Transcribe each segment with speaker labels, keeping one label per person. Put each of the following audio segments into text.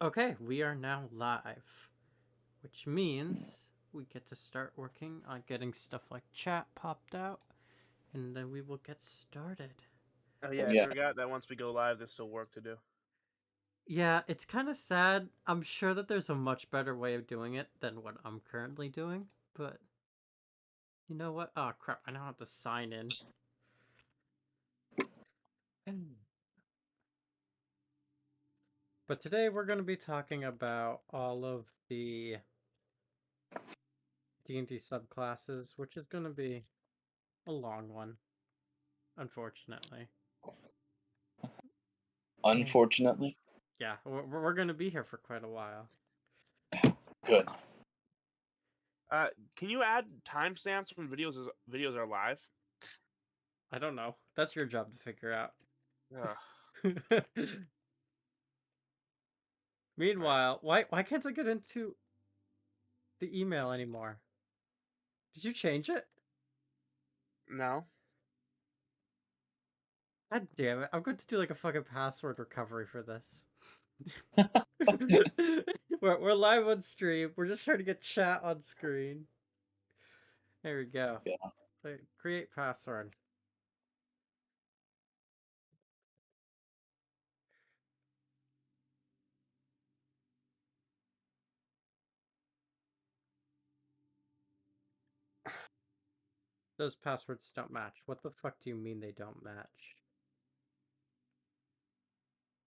Speaker 1: Okay, we are now live, which means we get to start working on getting stuff like chat popped out, and then we will get started.
Speaker 2: Oh yeah, I
Speaker 3: Yeah.
Speaker 2: forgot that once we go live, there's still work to do.
Speaker 1: Yeah, it's kind of sad. I'm sure that there's a much better way of doing it than what I'm currently doing, but you know what? Oh crap, I now have to sign in. But today we're going to be talking about all of the D&D subclasses, which is going to be a long one, unfortunately.
Speaker 3: Unfortunately.
Speaker 1: Yeah, we're going to be here for quite a while.
Speaker 3: Good.
Speaker 2: Can you add timestamps when videos are live?
Speaker 1: I don't know. That's your job to figure out.
Speaker 2: Ugh.
Speaker 1: Meanwhile, why can't I get into the email anymore? Did you change it?
Speaker 2: No.
Speaker 1: God damn it. I'm going to do like a fucking password recovery for this. we're live on stream. We're just trying to get chat on screen. There we go.
Speaker 3: Yeah.
Speaker 1: Wait, create password. Those passwords don't match. What the fuck do you mean they don't match?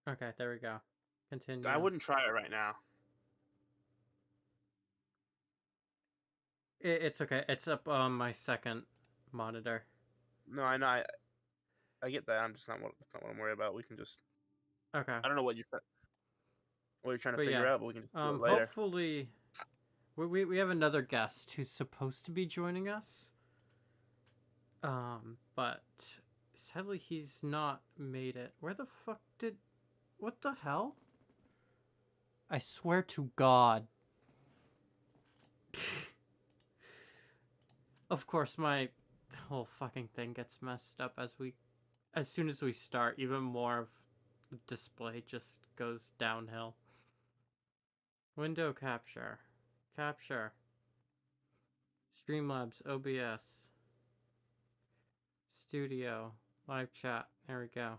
Speaker 1: Okay, there we go. Continue.
Speaker 2: I wouldn't try it right now.
Speaker 1: It's okay. It's up on my second monitor.
Speaker 2: No, I know. I get that. That's not what I'm worried about. We can just.
Speaker 1: Okay.
Speaker 2: I don't know what you're trying to
Speaker 1: But
Speaker 2: figure
Speaker 1: yeah,
Speaker 2: out, but we can just do it later.
Speaker 1: hopefully we have another guest who's supposed to be joining us. But sadly he's not made it. Where the fuck did what the hell? I swear to God. Of course my whole fucking thing gets messed up as soon as we start, even more of the display just goes downhill. Window capture. Capture. Streamlabs, OBS. Studio. Live chat. There we go.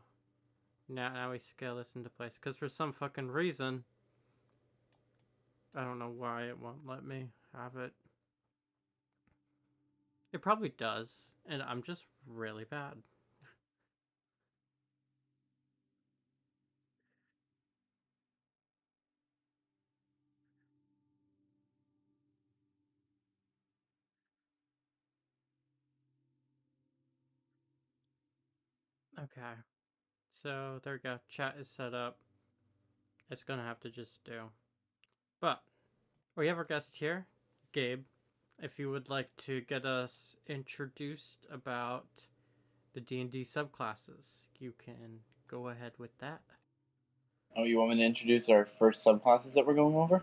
Speaker 1: Now we scale this into place. Because for some fucking reason, I don't know why it won't let me have it. It probably does. And I'm just really bad. Okay. So there we go. Chat is set up. It's gonna have to just do. But we have our guest here, Gabe. If you would like to get us introduced about the D&D subclasses, you can go ahead with that.
Speaker 3: Oh, you want me to introduce our first subclasses that we're going over?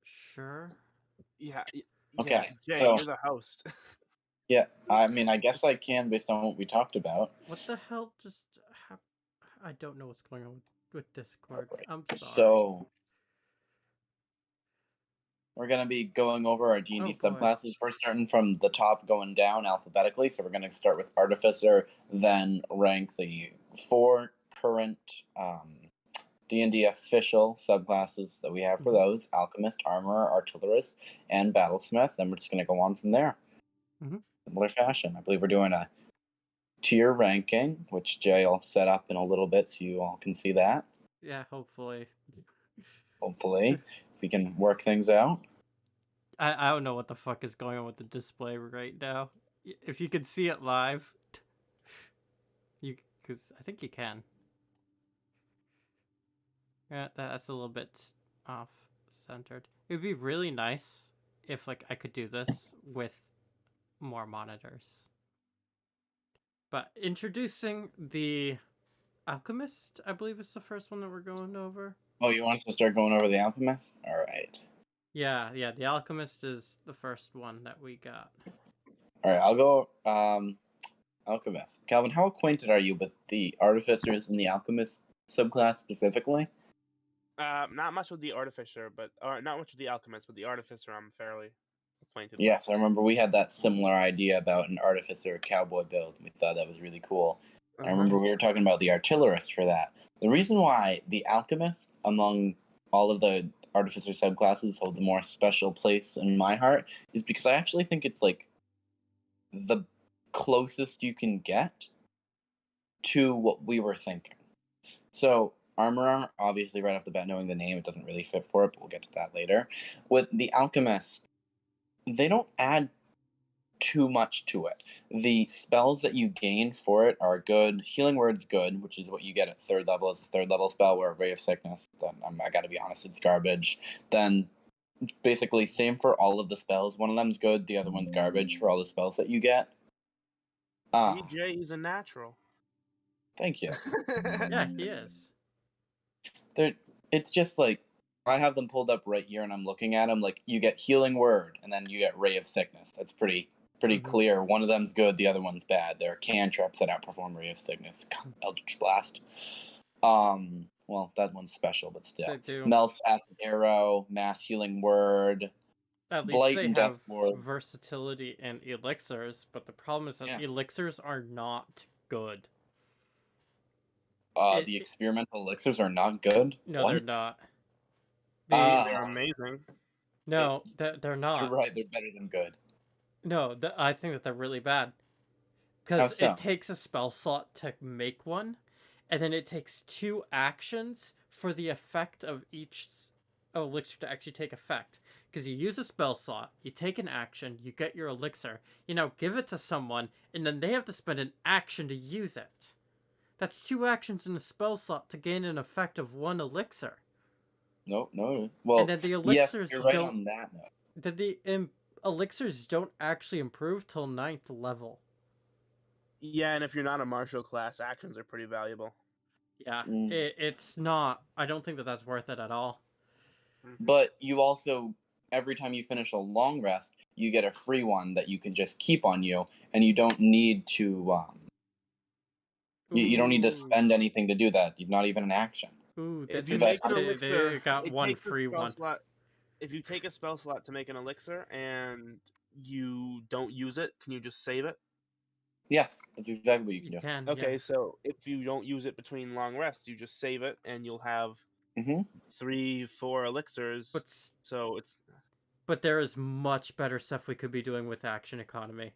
Speaker 1: Sure.
Speaker 2: Yeah.
Speaker 3: Okay,
Speaker 2: Jay,
Speaker 3: so
Speaker 2: you're the host.
Speaker 3: yeah, I mean, I guess I can based on what we talked about.
Speaker 1: What the hell just I don't know what's going on with Discord.
Speaker 3: Right.
Speaker 1: I'm sorry.
Speaker 3: So we're gonna be going over our D&D
Speaker 1: Oh boy.
Speaker 3: subclasses. We're starting from the top, going down alphabetically. So we're gonna start with Artificer, then rank the 4 current D&D official subclasses that we have for those: Alchemist, Armorer, Artillerist, and Battlesmith. Then we're just going to go on from there. Similar fashion. I believe we're doing a tier ranking, which Jay will set up in a little bit so you all can see that.
Speaker 1: Yeah, hopefully.
Speaker 3: Hopefully, if we can work things out.
Speaker 1: I don't know what the fuck is going on with the display right now. If you can see it live, because I think you can. Yeah, that's a little bit off centered. It would be really nice if like I could do this with more monitors. But introducing the Alchemist, I believe is the first one that we're going over.
Speaker 3: Oh, you want us to start going over the Alchemist? All right.
Speaker 1: Yeah, the Alchemist is the first one that we got.
Speaker 3: All right, I'll go Alchemist. Calvin, how acquainted are you with the Artificers and the Alchemists subclass specifically?
Speaker 2: Not much with the Artificer, or not much with the Alchemist, but the Artificer I'm fairly acquainted with.
Speaker 3: Yes, I remember we had that similar idea about an Artificer cowboy build. We thought that was really cool. I remember we were talking about the Artillerist for that. The reason why the Alchemist, among all of the Artificer subclasses, holds a more special place in my heart is because I actually think it's like the closest you can get to what we were thinking. So, Armorer, obviously, right off the bat, knowing the name, it doesn't really fit for it, but we'll get to that later. With the Alchemist, they don't add too much to it. The spells that you gain for it are good. Healing Word's good, which is what you get at 3rd level. It's a 3rd level spell, where Ray of Sickness, then I gotta be honest, it's garbage. Then, basically, same for all of the spells. One of them's good, the other one's garbage for all the spells that you get.
Speaker 2: TJ is a natural.
Speaker 3: Thank you.
Speaker 1: Yeah, he is.
Speaker 3: It's just like, I have them pulled up right here and I'm looking at them. Like, you get Healing Word and then you get Ray of Sickness. That's pretty clear. One of them's good, the other one's bad. They're cantrips that outperform Ray of Sickness. Eldritch Blast. Well, that one's special, but still.
Speaker 1: They do.
Speaker 3: Melf's Acid Arrow, Mass Healing Word.
Speaker 1: At least
Speaker 3: Blight
Speaker 1: they
Speaker 3: and
Speaker 1: have
Speaker 3: Death Ward.
Speaker 1: versatility and elixirs, but the problem is that elixirs are not good.
Speaker 3: The experimental elixirs are not good?
Speaker 1: No,
Speaker 3: what?
Speaker 1: they're not.
Speaker 2: They're amazing.
Speaker 1: No, they're not.
Speaker 3: You're right, they're better than good.
Speaker 1: No, I think that they're really bad. Because
Speaker 3: so?
Speaker 1: it takes a spell slot to make one, and then it takes 2 actions for the effect of each elixir to actually take effect. Because you use a spell slot, you take an action, you get your elixir, you now give it to someone, and then they have to spend an action to use it. That's 2 actions in a spell slot to gain an effect of 1 elixir.
Speaker 3: No. Well,
Speaker 1: and then the elixirs
Speaker 3: you're right
Speaker 1: don't.
Speaker 3: on that note.
Speaker 1: The elixirs don't actually improve till 9th level.
Speaker 2: Yeah, and if you're not a martial class, actions are pretty valuable.
Speaker 1: Yeah, it's not. I don't think that that's worth it at all.
Speaker 3: But you also, every time you finish a long rest, you get a free one that you can just keep on you, and you don't need to. You don't need to spend anything to do that. Not even an action.
Speaker 1: Ooh,
Speaker 2: if you make an
Speaker 1: elixir, they got one free one.
Speaker 2: If you take a spell slot to make an elixir and you don't use it, can you just save it?
Speaker 3: Yes, that's exactly what you can do.
Speaker 2: Okay, so if you don't use it between long rests, you just save it, and you'll have 3-4 elixirs.
Speaker 1: But there is much better stuff we could be doing with action economy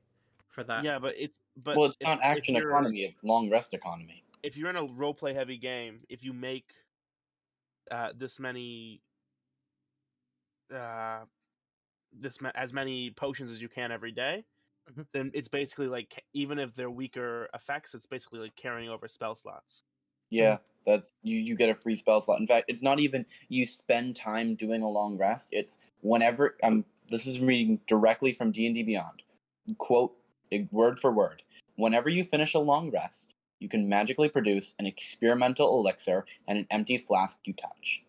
Speaker 1: for that.
Speaker 2: Yeah, but it's
Speaker 3: not action economy; it's long rest economy.
Speaker 2: If you're in a roleplay heavy game, if you make this many as many potions as you can every day, then it's basically like, even if they're weaker effects, it's basically like carrying over spell slots.
Speaker 3: Yeah, that's you get a free spell slot. In fact, it's not even you spend time doing a long rest. It's whenever this is reading directly from D&D Beyond. Quote word for word. Whenever you finish a long rest, you can magically produce an experimental elixir and an empty flask you touch.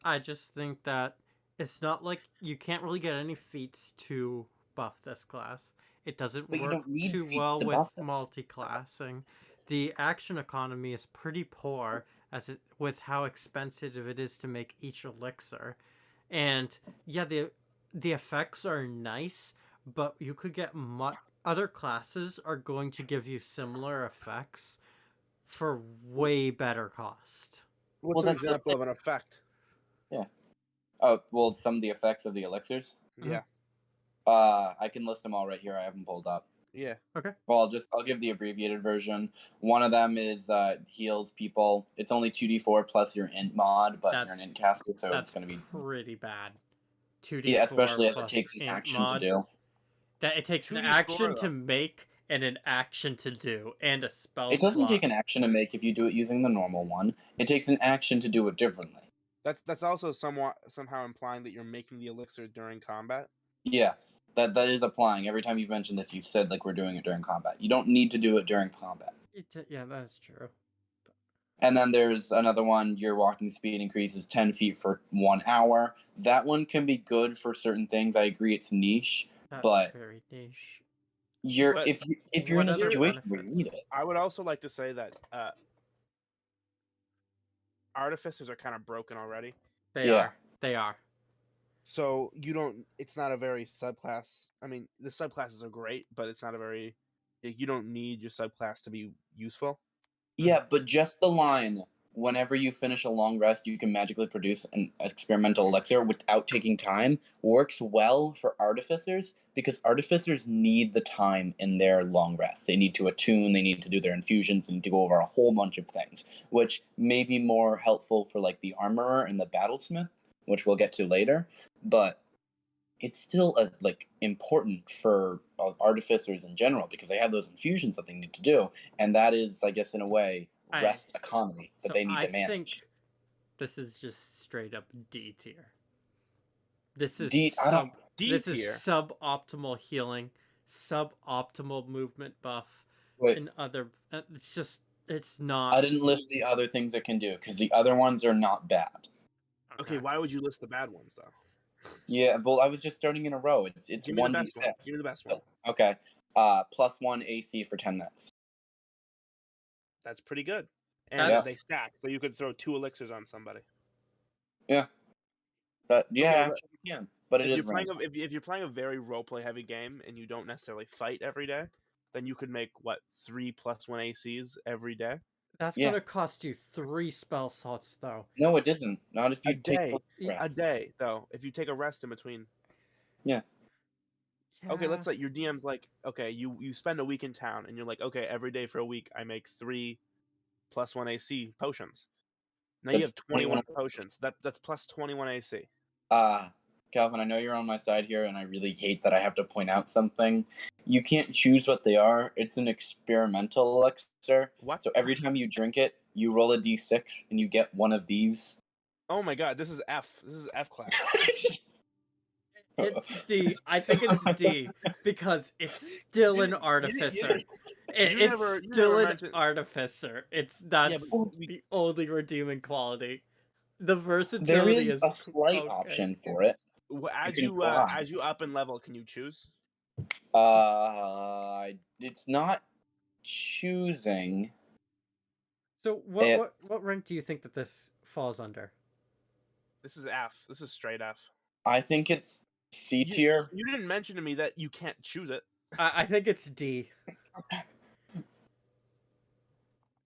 Speaker 1: I just think that it's not like you can't really get any feats to buff this class. It doesn't work too well with multi-classing. The action economy is pretty poor with how expensive it is to make each elixir. And yeah, the effects are nice, but you could get other classes are going to give you similar effects for way better cost.
Speaker 2: What's an example of an effect?
Speaker 3: Yeah. Well, some of the effects of the elixirs?
Speaker 2: Yeah.
Speaker 3: I can list them all right here. I have them pulled up.
Speaker 2: Yeah.
Speaker 1: Okay.
Speaker 3: Well, I'll give the abbreviated version. One of them is heals people. It's only 2d4 plus your int mod, but you're an int caster, so it's going to be
Speaker 1: pretty bad. 2d4
Speaker 3: yeah, especially as
Speaker 1: plus
Speaker 3: it takes an action
Speaker 1: mod.
Speaker 3: to do.
Speaker 1: That it takes an action to make and an action to do and a spell slot.
Speaker 3: It doesn't take an action to make if you do it using the normal one. It takes an action to do it differently.
Speaker 2: That's also somehow implying that you're making the elixir during combat.
Speaker 3: Yes, that is applying. Every time you've mentioned this, you've said like we're doing it during combat. You don't need to do it during combat.
Speaker 1: Yeah, that's true.
Speaker 3: And then there's another one. Your walking speed increases 10 feet for 1 hour. That one can be good for certain things. I agree, it's niche,
Speaker 1: That's
Speaker 3: but
Speaker 1: very niche.
Speaker 2: But
Speaker 3: if you're in a
Speaker 1: what other
Speaker 3: situation where you need
Speaker 1: benefits?
Speaker 3: it.
Speaker 2: I would also like to say that artificers are kind of broken already.
Speaker 1: They
Speaker 3: Yeah.
Speaker 1: are. They are.
Speaker 2: So you don't. It's not a very subclass. I mean, the subclasses are great, but it's not a very. You don't need your subclass to be useful.
Speaker 3: Yeah, but just the line, whenever you finish a long rest, you can magically produce an experimental elixir without taking time, works well for artificers because artificers need the time in their long rest. They need to attune, they need to do their infusions, they need to go over a whole bunch of things, which may be more helpful for like the armorer and the battlesmith, which we'll get to later. But it's still like important for artificers in general because they have those infusions that they need to do, and that is, I guess, in a way, rest economy that
Speaker 1: So
Speaker 3: they need
Speaker 1: I
Speaker 3: to manage.
Speaker 1: think this is just straight up D tier. This is
Speaker 3: D
Speaker 1: this
Speaker 2: tier.
Speaker 1: is suboptimal healing, suboptimal movement buff,
Speaker 3: Wait,
Speaker 1: and other. It's just it's not.
Speaker 3: I didn't list the other things it can do because the other ones are not bad.
Speaker 2: Okay, why would you list the bad ones though?
Speaker 3: Yeah, well, I was just starting in a row. It's
Speaker 2: Give me the
Speaker 3: 1d6.
Speaker 2: best one. Give me the best one.
Speaker 3: Okay, +1 AC for 10 minutes.
Speaker 2: That's pretty good. And
Speaker 3: Yeah.
Speaker 2: they stack, so you could throw 2 elixirs on somebody.
Speaker 3: Yeah, but yeah,
Speaker 2: Okay,
Speaker 3: actually you can. But it
Speaker 2: if
Speaker 3: is
Speaker 2: you're playing
Speaker 3: random.
Speaker 2: if you're playing a very roleplay heavy game and you don't necessarily fight every day, then you could make what 3 +1 ACs every day.
Speaker 1: That's
Speaker 3: Yeah.
Speaker 1: gonna cost you 3 spell slots though.
Speaker 3: No, it isn't. Not if you take
Speaker 2: A day though. If you take a rest in between.
Speaker 3: Yeah.
Speaker 2: Okay, let's say your DM's like, okay, you spend a week in town and you're like, okay, every day for a week I make 3 +1 AC potions. Now you have 21 potions. That's plus 21 AC.
Speaker 3: Calvin, I know you're on my side here, and I really hate that I have to point out something. You can't choose what they are. It's an experimental elixir.
Speaker 2: What?
Speaker 3: So every time you drink it, you roll a d6, and you get one of these.
Speaker 2: Oh my god, this is F. This is F class.
Speaker 1: It's D. I think it's D because it's still an artificer. It's still an artificer. That's the only redeeming quality. The versatility
Speaker 3: there is a flight option for it.
Speaker 2: As you up in level, can you choose?
Speaker 3: It's not choosing.
Speaker 1: So what rank do you think that this falls under?
Speaker 2: This is F. This is straight F.
Speaker 3: I think it's C tier.
Speaker 2: You didn't mention to me that you can't choose it.
Speaker 1: I think it's D.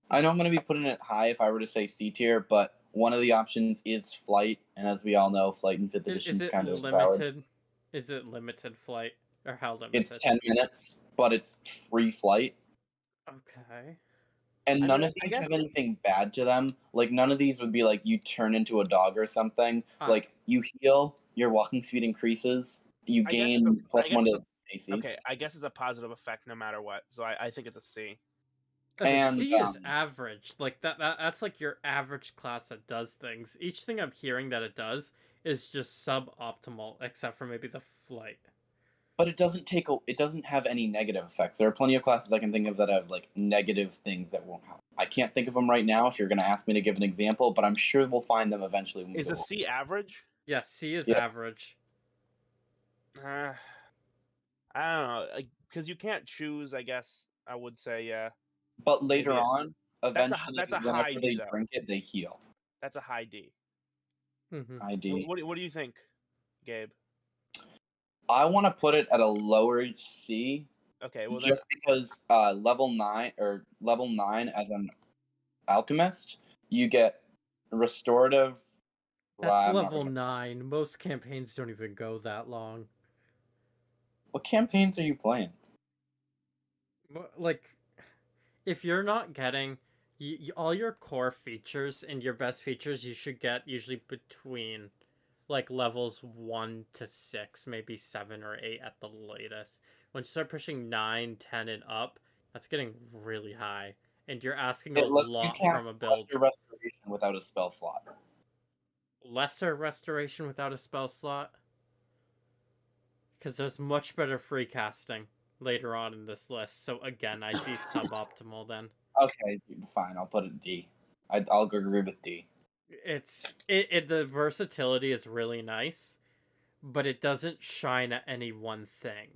Speaker 3: I know I'm going to be putting it high if I were to say C tier, but one of the options is flight, and as we all know, flight in 5th edition is kind of
Speaker 1: limited?
Speaker 3: valid.
Speaker 1: Is it limited flight? Or how limited?
Speaker 3: It's 10 minutes, but it's free flight.
Speaker 1: Okay.
Speaker 3: And none of these have anything bad to them. Like, none of these would be like you turn into a dog or something. Like, you heal, your walking speed increases, you gain +1 to AC.
Speaker 2: Okay, I guess it's a positive effect no matter what, so I think it's a C.
Speaker 1: And C is average. Like that's like your average class that does things. Each thing I'm hearing that it does is just suboptimal, except for maybe the flight.
Speaker 3: But it doesn't have any negative effects. There are plenty of classes I can think of that have like negative things that won't help. I can't think of them right now if you're going to ask me to give an example, but I'm sure we'll find them eventually.
Speaker 2: Is a C average?
Speaker 1: Yeah, C is average.
Speaker 2: I don't know, because you can't choose. I guess I would say yeah.
Speaker 3: But later on, eventually,
Speaker 2: that's a
Speaker 3: whenever
Speaker 2: high D,
Speaker 3: they drink it, they heal.
Speaker 2: That's a high D.
Speaker 3: High D.
Speaker 2: What do you think, Gabe?
Speaker 3: I want to put it at a lower C.
Speaker 2: Okay, well
Speaker 3: just because level 9 as an alchemist, you get restorative.
Speaker 1: That's level 9. Most campaigns don't even go that long.
Speaker 3: What campaigns are you playing?
Speaker 1: Like, if you're not getting all your core features and your best features, you should get usually between like levels 1 to 6, maybe 7 or 8 at the latest. When you start pushing 9, 10, and up, that's getting really high, and you're asking a lot from a build.
Speaker 3: Lesser restoration without a spell slot.
Speaker 1: Lesser restoration without a spell slot? Because there's much better free casting later on in this list. So again, I see suboptimal then.
Speaker 3: Okay, fine. I'll put it D. I'll agree with D.
Speaker 1: The versatility is really nice, but it doesn't shine at any one thing.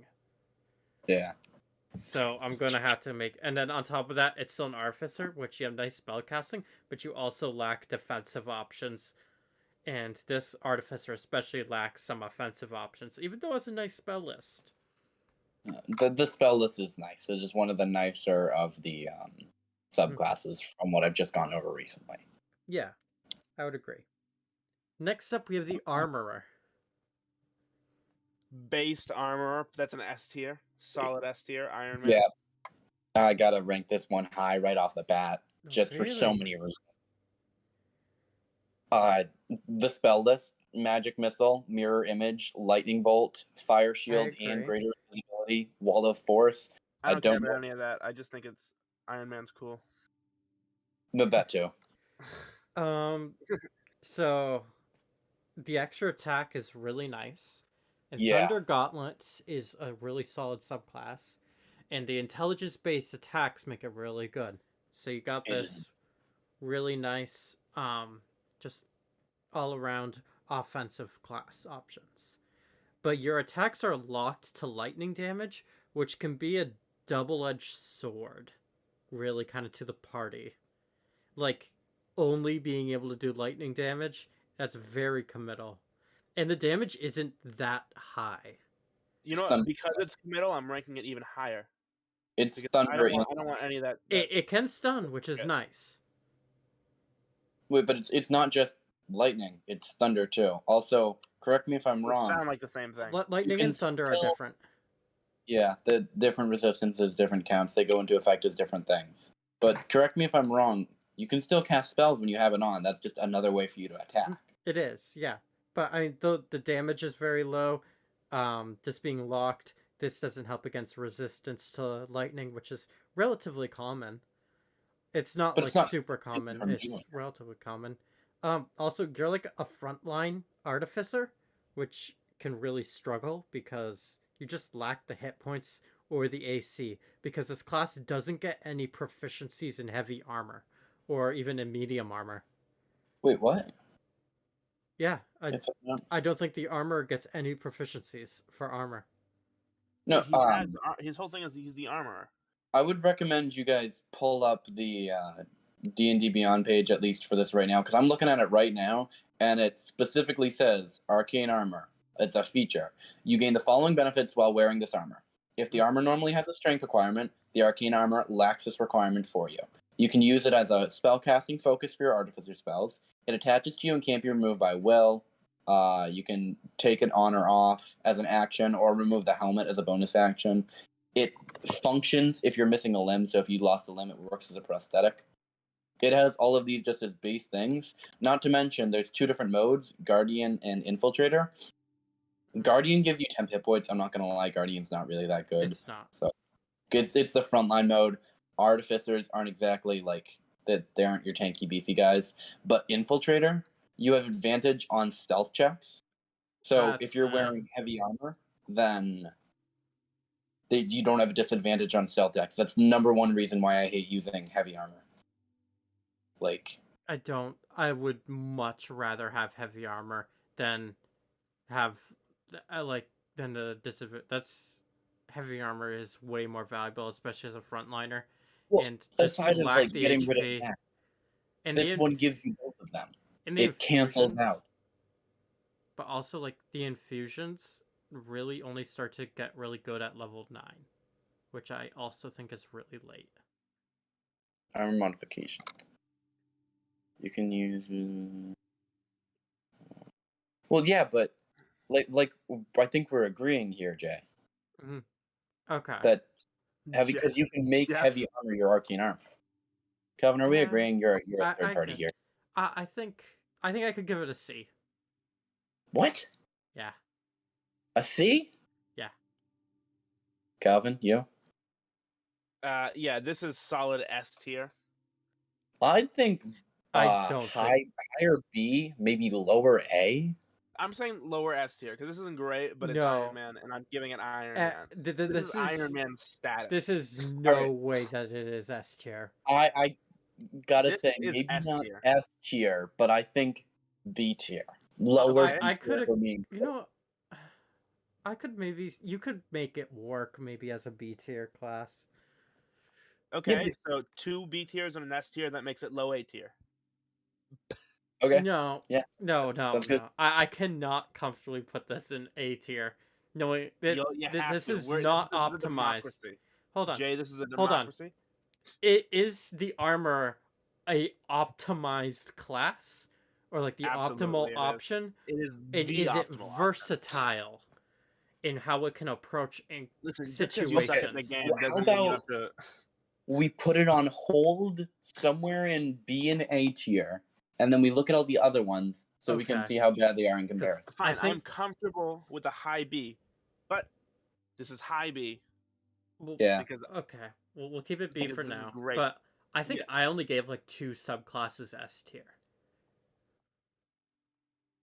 Speaker 3: Yeah.
Speaker 1: So I'm gonna have to make, and then on top of that, it's still an Artificer, which you have nice spell casting, but you also lack defensive options. And this Artificer especially lacks some offensive options, even though it's a nice spell list.
Speaker 3: The spell list is nice. It is one of the nicer of the subclasses from what I've just gone over recently.
Speaker 1: Yeah, I would agree. Next up, we have the Armorer.
Speaker 2: Based armor, that's an S tier. Solid S tier, Iron Man.
Speaker 3: Yeah. I gotta rank this one high right off the bat, just for so
Speaker 1: Really?
Speaker 3: many reasons. The spell list: Magic Missile, Mirror Image, Lightning Bolt, Fire Shield, and
Speaker 1: agree.
Speaker 3: Greater Invisibility, Wall of Force.
Speaker 2: I don't care about any of that. I just think it's Iron Man's cool.
Speaker 3: That too.
Speaker 1: So the extra attack is really nice, and
Speaker 3: Yeah.
Speaker 1: Thunder Gauntlets is a really solid subclass, and the intelligence-based attacks make it really good. So you got this really nice, just all-around offensive class options. But your attacks are locked to lightning damage, which can be a double-edged sword, really kind of to the party. Like, only being able to do lightning damage, that's very committal. And the damage isn't that high.
Speaker 2: You know what? Because it's committal, I'm ranking it even higher.
Speaker 3: It's
Speaker 2: Because
Speaker 3: Thunder.
Speaker 2: I don't want any of that.
Speaker 1: It can stun, which is nice.
Speaker 3: Wait, but it's not just lightning. It's thunder too. Also, correct me if I'm
Speaker 2: They
Speaker 3: wrong.
Speaker 2: sound like the same thing.
Speaker 1: Lightning and thunder are different.
Speaker 3: Yeah, the different resistances, different counts, they go into effect as different things. But correct me if I'm wrong, you can still cast spells when you have it on. That's just another way for you to attack.
Speaker 1: It is, yeah. But I mean, the damage is very low. Just being locked, this doesn't help against resistance to lightning, which is relatively common. It's not
Speaker 3: But
Speaker 1: like
Speaker 3: it's not
Speaker 1: super common.
Speaker 3: from
Speaker 1: It's
Speaker 3: doing it.
Speaker 1: relatively common. Also, you're like a frontline artificer, which can really struggle because you just lack the hit points or the AC. Because this class doesn't get any proficiencies in heavy armor or even in medium armor.
Speaker 3: Wait, what?
Speaker 1: Yeah,
Speaker 3: It's not-
Speaker 1: I don't think the armor gets any proficiencies for armor.
Speaker 3: No,
Speaker 2: His whole thing is he's the armorer.
Speaker 3: I would recommend you guys pull up the D&D Beyond page, at least for this right now, because I'm looking at it right now, and it specifically says Arcane Armor. It's a feature. You gain the following benefits while wearing this armor. If the armor normally has a strength requirement, the Arcane Armor lacks this requirement for you. You can use it as a spellcasting focus for your Artificer spells. It attaches to you and can't be removed by will. You can take it on or off as an action, or remove the helmet as a bonus action. It functions if you're missing a limb, so if you lost a limb, it works as a prosthetic. It has all of these just as base things. Not to mention, there's two different modes, Guardian and Infiltrator. Guardian gives you 10 hit points. I'm not going to lie, Guardian's not really that good.
Speaker 1: It's not.
Speaker 3: So it's the frontline mode. Artificers aren't exactly like that. They aren't your tanky, beefy guys. But Infiltrator, you have advantage on stealth checks. So if you're wearing heavy armor, then you don't have a disadvantage on stealth decks. That's the number one reason why I hate using heavy armor. Like,
Speaker 1: I would much rather have heavy armor than have than the disadvantage. That's heavy armor is way more valuable, especially as a frontliner.
Speaker 3: well,
Speaker 1: And
Speaker 3: aside of like getting
Speaker 1: HP,
Speaker 3: rid of that,
Speaker 1: and
Speaker 3: this one gives you both of them.
Speaker 1: And
Speaker 3: it cancels out.
Speaker 1: But also, like, the infusions really only start to get really good at level 9, which I also think is really late.
Speaker 3: Armor modification. You can use. Well, yeah, but like I think we're agreeing here, Jay.
Speaker 1: Mm-hmm. Okay.
Speaker 3: That heavy, because you can make heavy armor your arcane armor. Calvin, are we agreeing? You're a third party here.
Speaker 1: I think I could give it a C.
Speaker 3: What?
Speaker 1: Yeah.
Speaker 3: A C?
Speaker 1: Yeah.
Speaker 3: Calvin, you?
Speaker 2: Yeah, this is solid S tier.
Speaker 3: I think
Speaker 1: higher
Speaker 3: B, maybe lower A.
Speaker 2: I'm saying lower S tier because this isn't great, but it's Iron Man, and I'm giving it Iron Man. This is Iron Man status.
Speaker 1: This is no way that it is S tier.
Speaker 3: I gotta say, maybe not S tier, but I think B tier. Lower.
Speaker 1: I could have, you know, you could make it work maybe as a B tier class.
Speaker 2: Okay, so 2 B tiers and an S tier, that makes it low A tier.
Speaker 3: Okay.
Speaker 1: No,
Speaker 3: Yeah.
Speaker 1: no.
Speaker 3: Sounds good.
Speaker 1: I cannot comfortably put this in A tier. No,
Speaker 2: You have
Speaker 1: this
Speaker 2: to.
Speaker 1: is not
Speaker 2: This is a
Speaker 1: optimized.
Speaker 2: democracy.
Speaker 1: Hold on,
Speaker 2: Jay, this is a
Speaker 1: hold on.
Speaker 2: democracy.
Speaker 1: Is the armor a optimized class, or like the optimal
Speaker 2: Absolutely, it is.
Speaker 1: option?
Speaker 2: It is
Speaker 1: And
Speaker 2: the
Speaker 1: is it
Speaker 2: optimal option.
Speaker 1: versatile in how it can approach in
Speaker 2: Listen, just 'cause
Speaker 1: situations?
Speaker 2: you set it in the game
Speaker 3: Well, how
Speaker 2: doesn't mean you
Speaker 3: about-
Speaker 2: have to.
Speaker 3: We put it on hold somewhere in B and A tier, and then we look at all the other ones so we can
Speaker 1: Okay.
Speaker 3: see how bad they are in comparison.
Speaker 2: Fine,
Speaker 1: think-
Speaker 2: I'm comfortable with a high B, but this is high B.
Speaker 1: Well,
Speaker 3: Yeah.
Speaker 2: Because
Speaker 1: okay, we'll keep it B
Speaker 2: Because
Speaker 1: for
Speaker 2: this is
Speaker 1: now.
Speaker 2: great.
Speaker 1: But I think
Speaker 2: Yeah.
Speaker 1: I only gave like 2 subclasses S tier.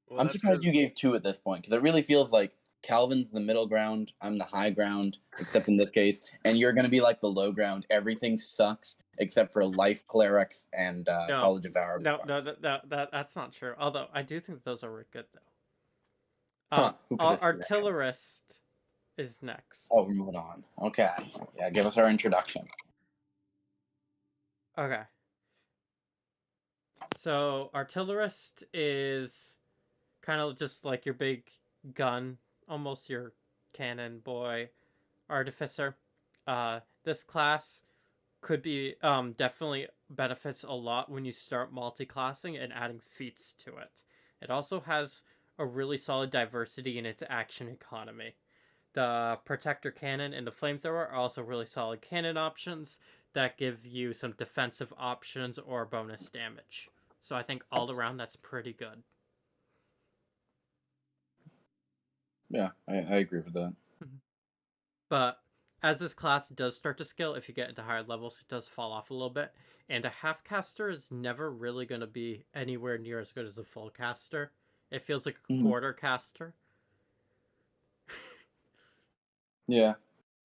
Speaker 2: well,
Speaker 3: I'm
Speaker 2: that's
Speaker 3: surprised
Speaker 2: 'cause-
Speaker 3: you gave 2 at this point, because it really feels like Calvin's the middle ground, I'm the high ground, except in this case, and you're going to be like the low ground. Everything sucks except for life clerics and
Speaker 1: No.
Speaker 3: College of Hours.
Speaker 1: No, that's not true. Although I do think those are good though.
Speaker 3: Huh, who could've seen that?
Speaker 1: Artillerist is next.
Speaker 3: Oh, we're moving on. Okay. Yeah, give us our introduction.
Speaker 1: Okay. So Artillerist is kind of just like your big gun, almost your cannon boy Artificer. This class could be definitely benefits a lot when you start multi-classing and adding feats to it. It also has a really solid diversity in its action economy. The Protector Cannon and the Flamethrower are also really solid cannon options that give you some defensive options or bonus damage. So I think all around that's pretty good.
Speaker 3: Yeah, I agree with that.
Speaker 1: But as this class does start to scale, if you get into higher levels, it does fall off a little bit. And a half caster is never really going to be anywhere near as good as a full caster. It feels like a quarter caster.
Speaker 3: Yeah.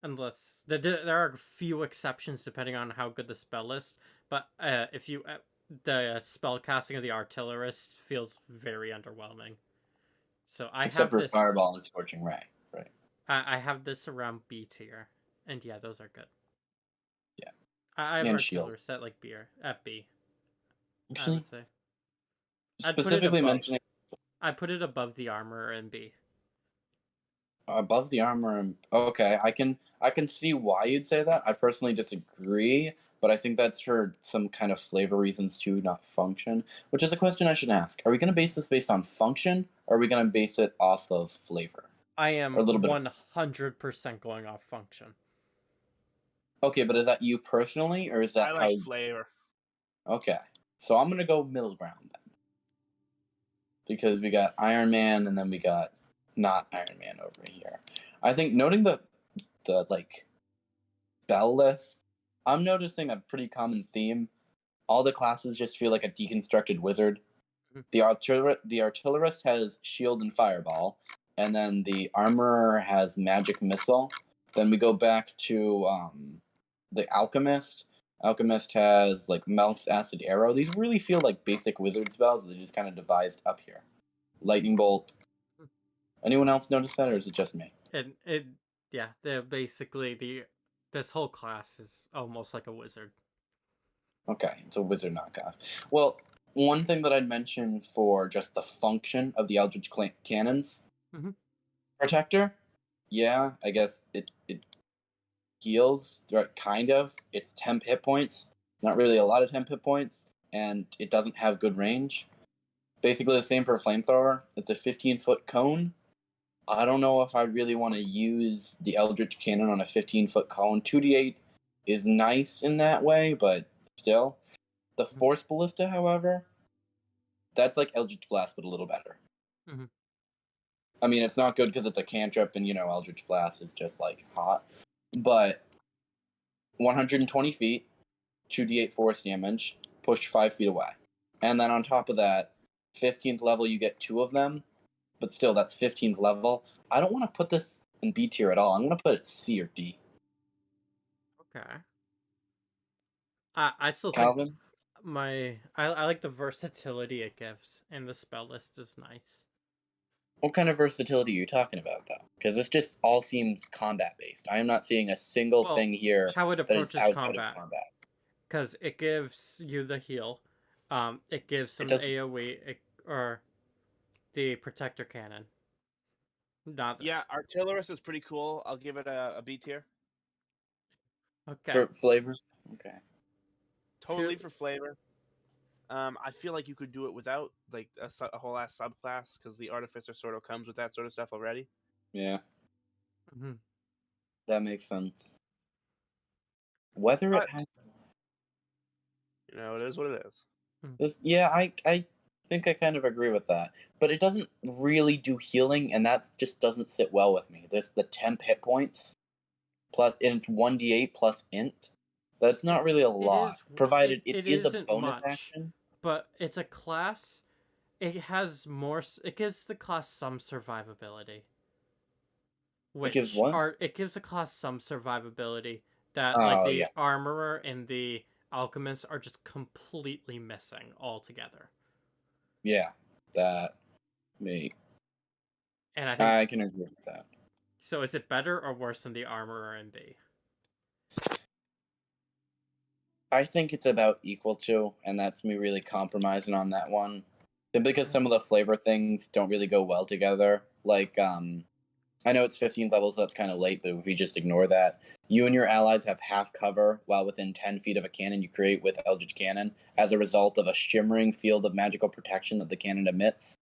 Speaker 1: Unless there are a few exceptions depending on how good the spell is. But if you the spell casting of the artillerist feels very underwhelming. So
Speaker 3: Except for Fireball and Scorching Ray, right?
Speaker 1: I have this around B tier, and yeah, those are good.
Speaker 3: Yeah,
Speaker 1: I have
Speaker 3: and
Speaker 1: artillerist at like B at B.
Speaker 3: Actually,
Speaker 1: I would say.
Speaker 3: specifically mentioning
Speaker 1: I put it above the armor in B.
Speaker 3: Above the armor. Okay, I can see why you'd say that. I personally disagree, but I think that's for some kind of flavor reasons too, not function. Which is a question I should ask: are we going to base this based on function, or are we going to base it off of flavor?
Speaker 1: I am 100% going off function.
Speaker 3: Okay, but is that you personally, or is that
Speaker 2: I like flavor?
Speaker 3: Okay, so I'm gonna go middle ground then, because we got Iron Man, and then we got not Iron Man over here. I think noting the like spell list, I'm noticing a pretty common theme. All the classes just feel like a deconstructed wizard. The artillerist has shield and fireball, and then the armorer has magic missile. Then we go back to the alchemist. Alchemist has like Mouth's acid arrow. These really feel like basic wizard spells that they just kind of devised up here. Lightning bolt. Anyone else notice that, or is it just me?
Speaker 1: Yeah, they're basically this whole class is almost like a wizard.
Speaker 3: Okay, it's a wizard knockoff. Well, one thing that I'd mention for just the function of the Eldritch Cannons Protector, yeah, I guess it heals, right, kind of. It's temp hit points. Not really a lot of temp hit points, and it doesn't have good range. Basically the same for a Flamethrower. It's a 15-foot cone. I don't know if I really want to use the Eldritch Cannon on a 15-foot cone. 2d8 is nice in that way, but still. The Force Ballista, however, that's like Eldritch Blast, but a little better.
Speaker 1: Mm-hmm.
Speaker 3: I mean, it's not good because it's a cantrip, and, Eldritch Blast is just, like, hot. But 120 feet, 2d8 force damage, push 5 feet away. And then on top of that, 15th level, you get 2 of them. But still, that's 15th level. I don't want to put this in B tier at all. I'm going to put it C or D.
Speaker 1: Okay. I still
Speaker 3: Calvin?
Speaker 1: think I like the versatility it gives, and the spell list is nice.
Speaker 3: What kind of versatility are you talking about, though? Because this just all seems combat-based. I am not seeing a single
Speaker 1: Well,
Speaker 3: thing here
Speaker 1: how it
Speaker 3: that is
Speaker 1: approaches
Speaker 3: outside of
Speaker 1: combat.
Speaker 3: combat.
Speaker 1: Because it gives you the heal. It gives some
Speaker 3: doesn't-
Speaker 1: AoE, or the protector cannon. Not
Speaker 2: Yeah, Artillerist is pretty cool. I'll give it a B tier.
Speaker 1: okay.
Speaker 3: For flavors? Okay.
Speaker 2: Totally for flavor. I feel like you could do it without like a whole ass subclass because the Artificer sort of comes with that sort of stuff already.
Speaker 3: Yeah,
Speaker 1: Mm-hmm.
Speaker 3: that makes sense. Whether
Speaker 2: But-
Speaker 3: it has...
Speaker 2: You know, it is what it is.
Speaker 3: This, yeah, I think I kind of agree with that. But it doesn't really do healing, and that just doesn't sit well with me. There's the temp hit points, plus and it's 1d8 plus int. That's not really a lot, provided it is a
Speaker 1: isn't
Speaker 3: bonus
Speaker 1: much,
Speaker 3: action.
Speaker 1: but it's a class. It has more. It gives the class some survivability. Which
Speaker 3: gives what?
Speaker 1: It gives a class some survivability that
Speaker 3: Oh,
Speaker 1: like the
Speaker 3: yeah.
Speaker 1: armorer and the alchemist are just completely missing altogether.
Speaker 3: Yeah, that me.
Speaker 1: And I think
Speaker 3: I can agree with that.
Speaker 1: so. Is it better or worse than the armorer in B?
Speaker 3: I think it's about equal to, and that's me really compromising on that one. Simply because some of the flavor things don't really go well together. Like, I know it's 15 levels, so that's kind of late, but if we just ignore that, you and your allies have half cover while within 10 feet of a cannon you create with Eldritch Cannon as a result of a shimmering field of magical protection that the cannon emits.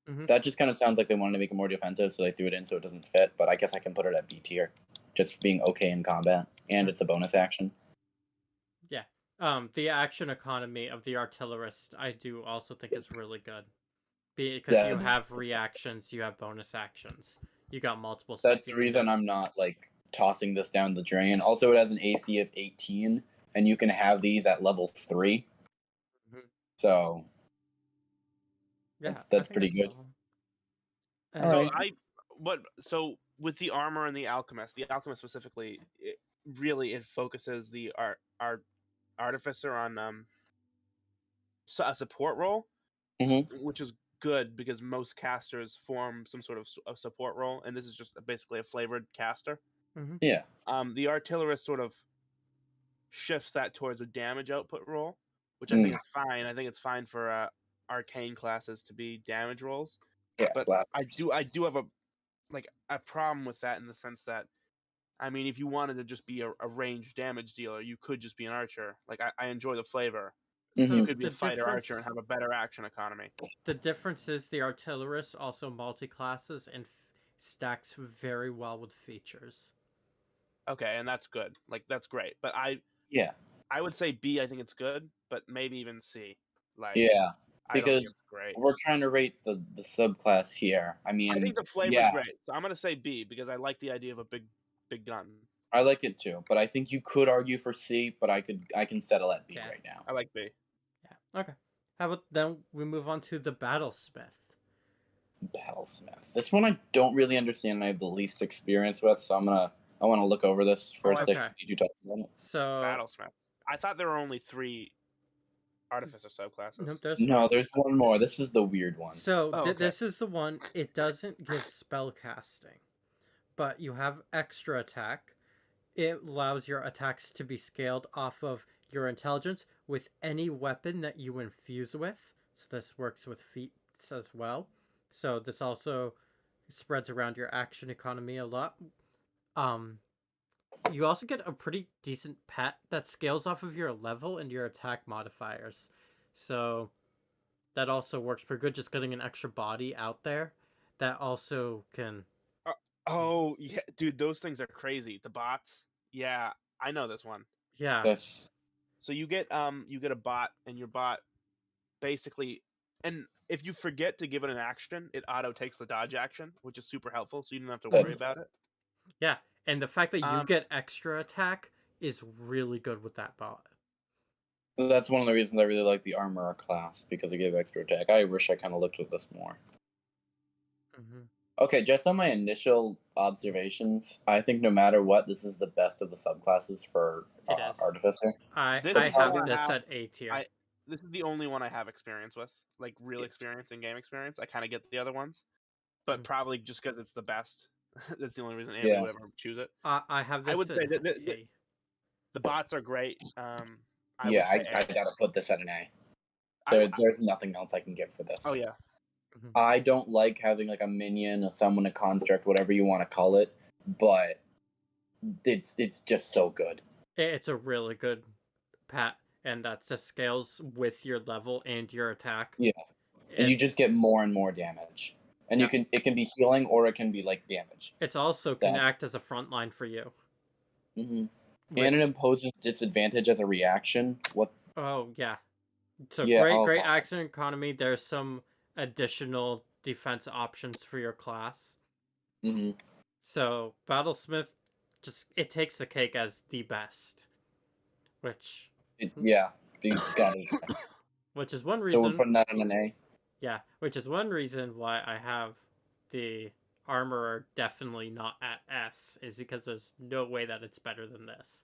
Speaker 1: Mm-hmm.
Speaker 3: That just kind of sounds like they wanted to make it more defensive, so they threw it in so it doesn't fit, but I guess I can put it at B tier. Just being okay in combat, and it's a bonus action.
Speaker 1: Yeah. The action economy of the artillerist, I do also think is really good. Because you have reactions, you have bonus actions. You got multiple stuff.
Speaker 3: That's the reason I'm not, like, tossing this down the drain. Also, it has an AC of 18, and you can have these at level 3.
Speaker 1: Mm-hmm.
Speaker 3: So,
Speaker 1: yeah,
Speaker 3: that's pretty good.
Speaker 2: So with the armor and the alchemist specifically, it focuses the artificer on a support role, which is good because most casters form some sort of a support role, and this is just basically a flavored caster.
Speaker 1: Mm-hmm.
Speaker 3: Yeah.
Speaker 2: The artillerist sort of shifts that towards a damage output role, which I think is fine. I think it's fine for arcane classes to be damage rolls.
Speaker 3: Yeah,
Speaker 2: but I do have a problem with that in the sense that, I mean, if you wanted to just be a ranged damage dealer, you could just be an archer. Like, I enjoy the flavor. You could be a fighter archer and have a better action economy.
Speaker 1: The difference is the artillerist also multi-classes and stacks very well with features.
Speaker 2: Okay, and that's good. Like, that's great. But I would say B. I think it's good, but maybe even C. Like,
Speaker 3: yeah,
Speaker 2: I don't think
Speaker 3: because
Speaker 2: it's great.
Speaker 3: we're trying to rate the subclass here. I mean,
Speaker 2: I think the flavor's great, so I'm gonna say B because I like the idea of a big gun.
Speaker 3: I like it too, but I think you could argue for C, but I can settle at B right now.
Speaker 2: I like B.
Speaker 1: Yeah. Okay. How about then we move on to the Battlesmith?
Speaker 3: Battlesmith. This one I don't really understand. I have the least experience with, so I want to look over this for a second. Did you talk about it?
Speaker 1: So
Speaker 2: Battlesmith. I thought there were only 3 Artificer subclasses.
Speaker 1: Nope,
Speaker 3: there's one more. This is the weird one.
Speaker 1: So this is the one. It doesn't give spell casting, but you have extra attack. It allows your attacks to be scaled off of your intelligence with any weapon that you infuse with. So this works with feats as well. So this also spreads around your action economy a lot. You also get a pretty decent pet that scales off of your level and your attack modifiers. So that also works pretty good, just getting an extra body out there that also can...
Speaker 2: Oh, yeah, dude, those things are crazy. The bots. Yeah, I know this one.
Speaker 1: Yeah.
Speaker 3: Yes.
Speaker 2: So you get a bot, and your bot basically, and if you forget to give it an action, it auto takes the dodge action, which is super helpful, so you don't have to worry about it.
Speaker 1: Yeah, and the fact that you get extra attack is really good with that bot.
Speaker 3: That's one of the reasons I really like the Armorer class, because it gave extra attack. I wish I kind of looked at this more. Okay, just on my initial observations, I think no matter what, this is the best of the subclasses for Artificer.
Speaker 1: I have this at A tier.
Speaker 2: This is the only one I have experience with, like real experience and game experience. I kind of get the other ones, but probably just because it's the best. That's the only reason anybody
Speaker 3: Yeah.
Speaker 2: would ever choose it.
Speaker 1: I have this.
Speaker 2: I would say
Speaker 1: in
Speaker 2: that
Speaker 1: A.
Speaker 2: the bots are great. I
Speaker 3: Yeah,
Speaker 2: would say
Speaker 3: I gotta put this at an A.
Speaker 2: I-
Speaker 3: There's nothing else I can give for this.
Speaker 2: oh yeah,
Speaker 1: Mhm.
Speaker 3: I don't like having like a minion, a summon, a construct, whatever you want to call it, but it's just so good.
Speaker 1: It's a really good pat, and that just scales with your level and your attack.
Speaker 3: Yeah. And you just get more and more damage. And
Speaker 1: Yeah.
Speaker 3: it can be healing or it can be like damage.
Speaker 1: It's also can act as a front line for you.
Speaker 3: Mm-hmm. And it imposes disadvantage as a reaction. What?
Speaker 1: Oh yeah. So
Speaker 3: Yeah,
Speaker 1: great
Speaker 3: God.
Speaker 1: action economy. There's some additional defense options for your class.
Speaker 3: Mm-hmm.
Speaker 1: So Battlesmith, it takes the cake as the best, which
Speaker 3: Yeah, you got it.
Speaker 1: which is one
Speaker 3: So
Speaker 1: reason.
Speaker 3: we're putting that on an A.
Speaker 1: Yeah, which is one reason why I have the Armorer definitely not at S, is because there's no way that it's better than this.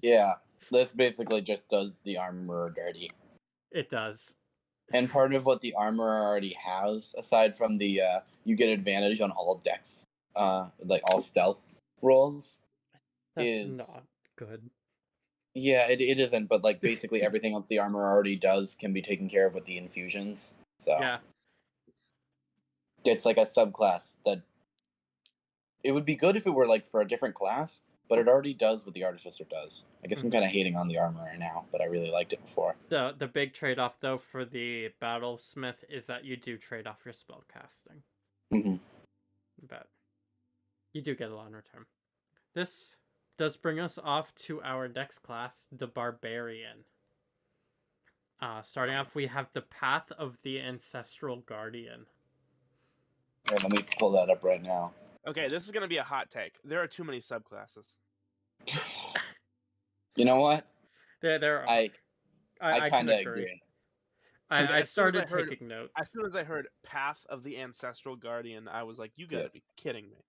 Speaker 3: Yeah, this basically just does the armorer dirty.
Speaker 1: It does.
Speaker 3: And part of what the armorer already has, aside from the you get advantage on all decks, like all stealth rolls,
Speaker 1: That's not good.
Speaker 3: Yeah, it isn't, but like basically everything else the armor already does can be taken care of with the infusions. So
Speaker 1: Yeah.
Speaker 3: it's like a subclass that it would be good if it were like for a different class, but it already does what the Artificer does. I guess I'm kind of hating on the armorer now, but I really liked it before.
Speaker 1: The big trade off though for the Battlesmith is that you do trade off your spell casting.
Speaker 3: Mm-hmm.
Speaker 1: But you do get a lot in return. This does bring us off to our next class, the Barbarian. Starting off, we have the Path of the Ancestral Guardian.
Speaker 3: Here, let me pull that up right now.
Speaker 2: Okay, this is gonna be a hot take. There are too many subclasses.
Speaker 3: You know what?
Speaker 1: There are.
Speaker 3: I kind of agree.
Speaker 1: I started taking notes.
Speaker 2: As soon as I heard Path of the Ancestral Guardian, I was like, you gotta be kidding me.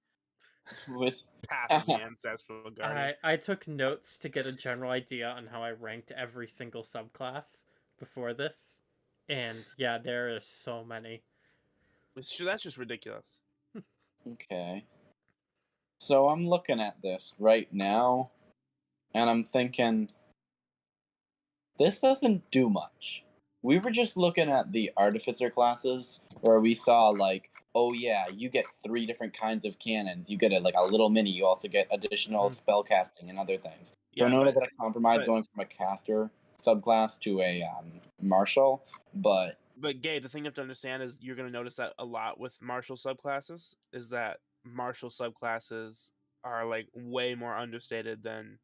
Speaker 3: With
Speaker 2: Path of the Ancestral Guardian.
Speaker 1: I took notes to get a general idea on how I ranked every single subclass before this. And yeah, there are so many.
Speaker 2: That's just ridiculous.
Speaker 3: Okay. So I'm looking at this right now, and I'm thinking, this doesn't do much. We were just looking at the Artificer classes, where we saw like, oh yeah, you get 3 different kinds of cannons. You get a little mini. You also get additional spell casting and other things. So I know that a compromise going from a caster subclass to a martial, but
Speaker 2: Gabe, the thing you have to understand is you're going to notice that a lot with martial subclasses is that martial subclasses are like way more understated than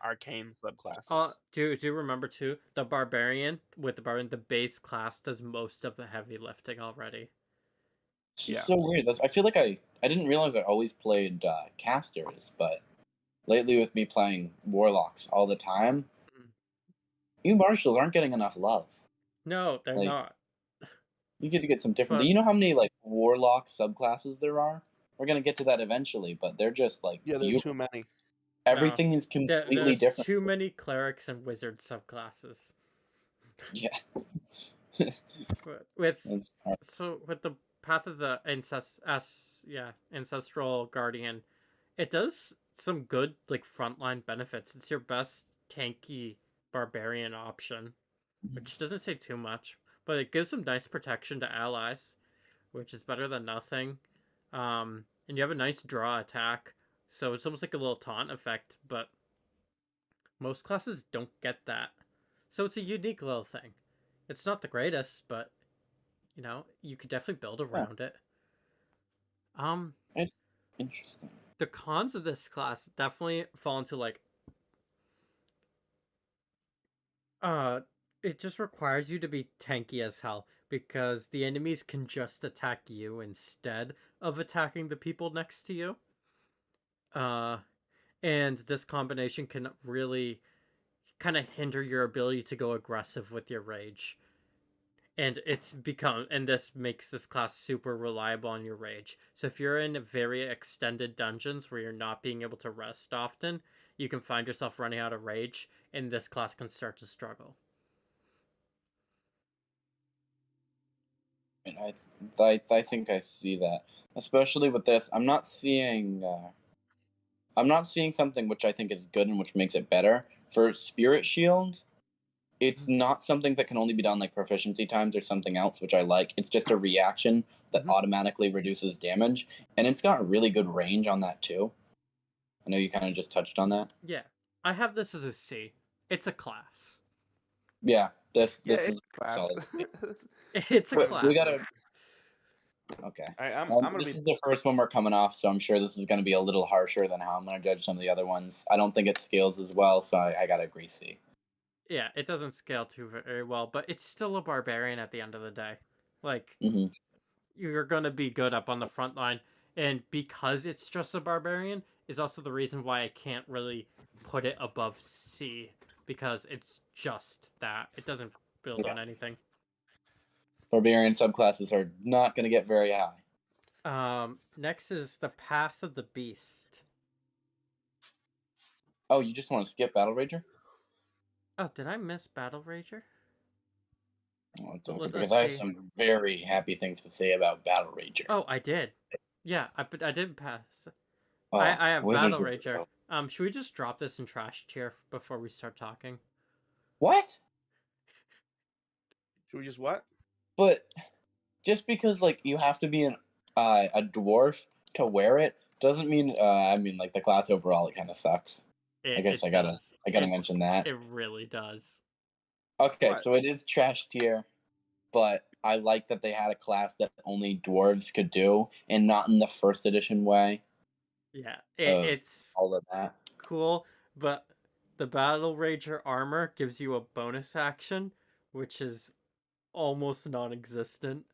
Speaker 2: arcane subclasses.
Speaker 1: Do you remember too? The Barbarian, the base class does most of the heavy lifting already.
Speaker 3: It's just so weird. I feel like I didn't realize I always played casters, but lately with me playing warlocks all the time, you martials aren't getting enough love.
Speaker 1: No, they're not.
Speaker 3: You get to get some different. Do you know how many like warlock subclasses there are? We're gonna get to that eventually, but they're just like
Speaker 2: there are too many.
Speaker 3: Everything is completely different.
Speaker 1: Too many clerics and wizard subclasses.
Speaker 3: Yeah.
Speaker 1: with the Path of the Ancestral Guardian, it does some good like frontline benefits. It's your best tanky barbarian option, which doesn't say too much, but it gives some nice protection to allies, which is better than nothing. And you have a nice draw attack, so it's almost like a little taunt effect, but most classes don't get that. So it's a unique little thing. It's not the greatest, but you know, you could definitely build around it.
Speaker 3: It's interesting.
Speaker 1: The cons of this class definitely fall into like it just requires you to be tanky as hell because the enemies can just attack you instead of attacking the people next to you. And this combination can really kind of hinder your ability to go aggressive with your rage. And this makes this class super reliable on your rage. So if you're in very extended dungeons where you're not being able to rest often, you can find yourself running out of rage, and this class can start to struggle.
Speaker 3: And I think I see that, especially with this. I'm not seeing something which I think is good and which makes it better for Spirit Shield. It's not something that can only be done like proficiency times or something else, which I like. It's just a reaction that automatically reduces damage, and it's got really good range on that too. I know you kind of just touched on that.
Speaker 1: Yeah, I have this as a C. It's a class.
Speaker 3: Yeah, this
Speaker 2: Yeah,
Speaker 3: is
Speaker 2: it's class.
Speaker 3: solid.
Speaker 1: It's a class.
Speaker 3: We gotta. Okay.
Speaker 2: I'm gonna
Speaker 3: This
Speaker 2: be.
Speaker 3: is the first one we're coming off, so I'm sure this is going to be a little harsher than how I'm going to judge some of the other ones. I don't think it scales as well, so I gotta agree C.
Speaker 1: Yeah, it doesn't scale too very well, but it's still a barbarian at the end of the day. Like, you're gonna be good up on the front line, and because it's just a barbarian is also the reason why I can't really put it above C, because it's just that. It doesn't build on anything.
Speaker 3: Barbarian subclasses are not going to get very high.
Speaker 1: Next is the Path of the Beast.
Speaker 3: Oh, you just want to skip Battle Rager?
Speaker 1: Oh, did I miss Battle Rager?
Speaker 3: Oh, it's
Speaker 1: Well,
Speaker 3: okay,
Speaker 1: let's
Speaker 3: because I have
Speaker 1: see.
Speaker 3: some very happy things to say about Battle Rager.
Speaker 1: Oh, I did. Yeah, I did pass.
Speaker 3: Oh,
Speaker 1: I have
Speaker 3: Wizards
Speaker 1: Battle
Speaker 3: of-
Speaker 1: Rager. Should we just drop this in trash tier before we start talking?
Speaker 3: What?
Speaker 2: Should we just what?
Speaker 3: But just because like you have to be a dwarf to wear it doesn't mean I mean like the class overall it kind of sucks. I guess I gotta mention that.
Speaker 1: It really does.
Speaker 3: Okay,
Speaker 2: What?
Speaker 3: so it is trash tier, but I like that they had a class that only dwarves could do, and not in the first edition way.
Speaker 1: Yeah,
Speaker 3: Of
Speaker 1: it's
Speaker 3: all of that.
Speaker 1: cool, but the Battle Rager armor gives you a bonus action, which is almost non-existent.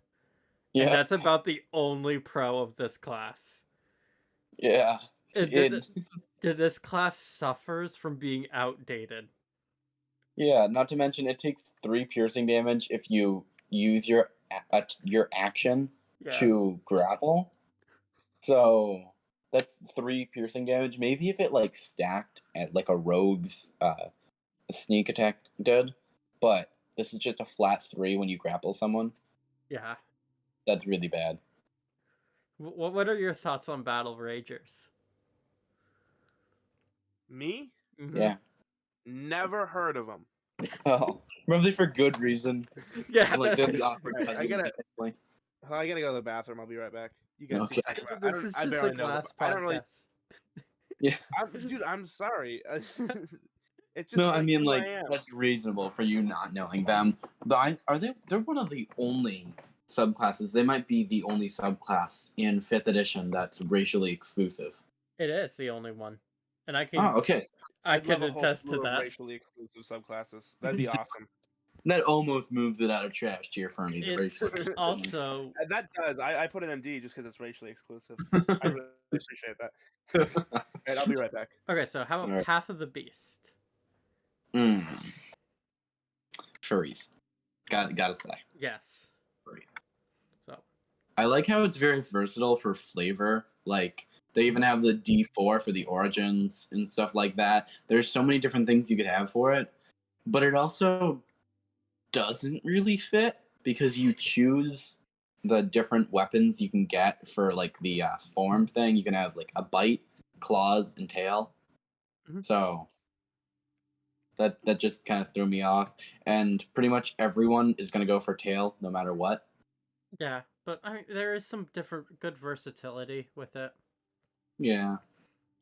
Speaker 3: Yeah,
Speaker 1: And that's about the only pro of this class.
Speaker 3: yeah.
Speaker 1: This class suffers from being outdated.
Speaker 3: Yeah, not to mention it takes 3 piercing damage if you use your action to grapple. So that's 3 piercing damage. Maybe if it like stacked at like a rogue's sneak attack did, but this is just a flat 3 when you grapple someone.
Speaker 1: Yeah.
Speaker 3: That's really bad.
Speaker 1: What are your thoughts on Battle Ragers?
Speaker 2: Me?
Speaker 3: Yeah.
Speaker 2: Never heard of them.
Speaker 3: Oh, probably for good reason.
Speaker 1: Yeah.
Speaker 3: Like they're the awkward
Speaker 2: Alright,
Speaker 3: cousin.
Speaker 2: I gotta go to the bathroom. I'll be right back. You guys
Speaker 3: Okay.
Speaker 2: keep talking about.
Speaker 1: This is just a glass podcast.
Speaker 2: I don't really.
Speaker 3: Yeah.
Speaker 2: Dude, I'm sorry. It's just
Speaker 3: No,
Speaker 2: like
Speaker 3: I mean
Speaker 2: who
Speaker 3: like
Speaker 2: I am.
Speaker 3: that's reasonable for you not knowing them. But they're one of the only subclasses. They might be the only subclass in 5th edition that's racially exclusive.
Speaker 1: It is the only one. And I can
Speaker 3: Oh, okay.
Speaker 1: I
Speaker 2: I'd
Speaker 1: can
Speaker 2: love a whole
Speaker 1: attest
Speaker 2: slew
Speaker 1: to
Speaker 2: of
Speaker 1: that.
Speaker 2: racially exclusive subclasses. That'd be awesome.
Speaker 3: That almost moves it out of trash tier for me. The racially
Speaker 1: Also,
Speaker 2: And that does. I put an MD just because it's racially exclusive. I really appreciate that. Alright, I'll be right back.
Speaker 1: okay, so how about Path of the Beast?
Speaker 3: Furries. Gotta say.
Speaker 1: Yes.
Speaker 3: Furries.
Speaker 1: So
Speaker 3: I like how it's very versatile for flavor. Like they even have the D4 for the origins and stuff like that. There's so many different things you could have for it, but it also doesn't really fit because you choose the different weapons you can get for like the form thing. You can have like a bite, claws, and tail. So that just kind of threw me off. And pretty much everyone is gonna go for tail no matter what.
Speaker 1: yeah, but I mean, there is some different good versatility with it.
Speaker 3: Yeah.